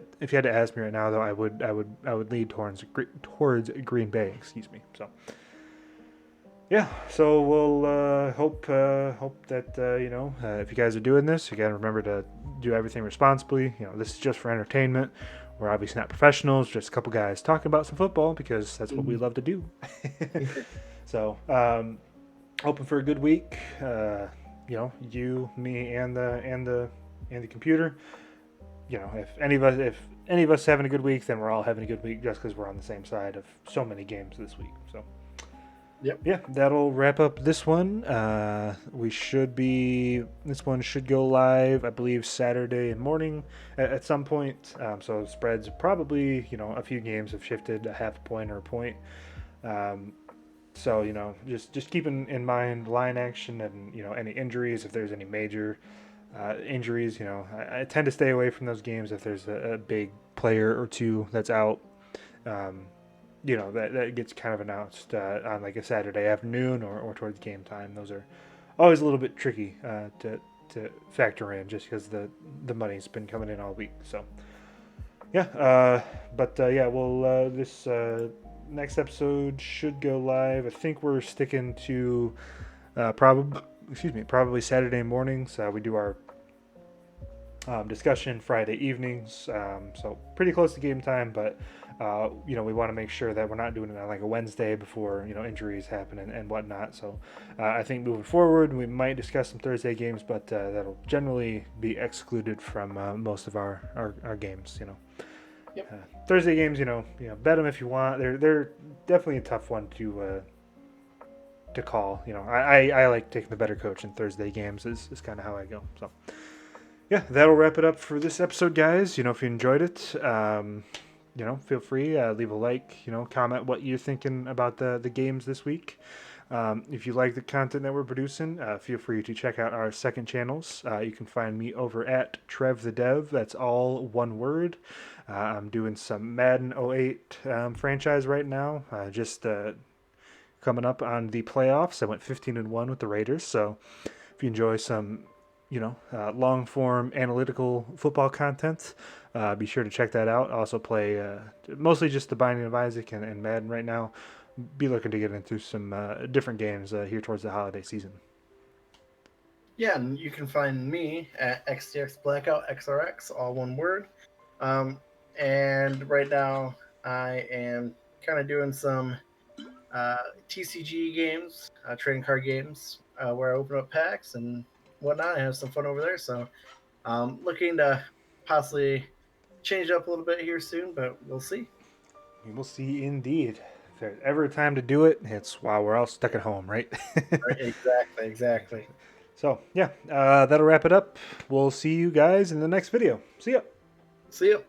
ask me right now, though, I would lead towards Green Bay. Excuse me. So yeah, so we'll hope that if you guys are doing this, again, remember to do everything responsibly. This is just for entertainment. We're obviously not professionals, just a couple guys talking about some football because that's what we love to do. So hoping for a good week. You, me, and the computer. If any of us having a good week, then we're all having a good week just because we're on the same side of so many games this week. So, yep. Yeah, that'll wrap up this one. This one should go live, I believe, Saturday morning at some point. So spreads probably, a few games have shifted a half a point or a point. So just keeping in mind line action and any injuries if there's any major. Injuries, I tend to stay away from those games if there's a big player or two that's out. Um, that gets kind of announced on like a Saturday afternoon or towards game time. Those are always a little bit tricky to factor in just because the money's been coming in all week. So yeah, we'll this next episode should go live. I think we're sticking to probably Saturday mornings. We do our discussion Friday evenings, so pretty close to game time, but we want to make sure that we're not doing it on like a Wednesday before injuries happen and whatnot. So I think moving forward we might discuss some Thursday games, but that'll generally be excluded from most of our games. Yep. Thursday games, bet them if you want. They're definitely a tough one to call. I like taking the better coach in Thursday games is kind of how I go. So yeah, that'll wrap it up for this episode, guys. If you enjoyed it, feel free, leave a like, comment what you're thinking about the games this week. If you like the content that we're producing, feel free to check out our second channels. You can find me over at Trev the Dev. That's all one word. I'm doing some Madden 08 franchise right now. Just coming up on the playoffs. I went 15-1 with the Raiders. So if you enjoy some long form analytical football content, be sure to check that out. I also play mostly just the Binding of Isaac and Madden right now. Be looking to get into some different games here towards the holiday season. Yeah, and you can find me at xTxBlackoutXrX, all one word. And right now I am kind of doing some TCG games, trading card games, where I open up packs and whatnot. I have some fun over there. So looking to possibly change it up a little bit here soon, but we'll see. We will see indeed. If there's ever a time to do it, it's while we're all stuck at home, right? Right, exactly. So yeah, that'll wrap it up. We'll see you guys in the next video. See ya. See you.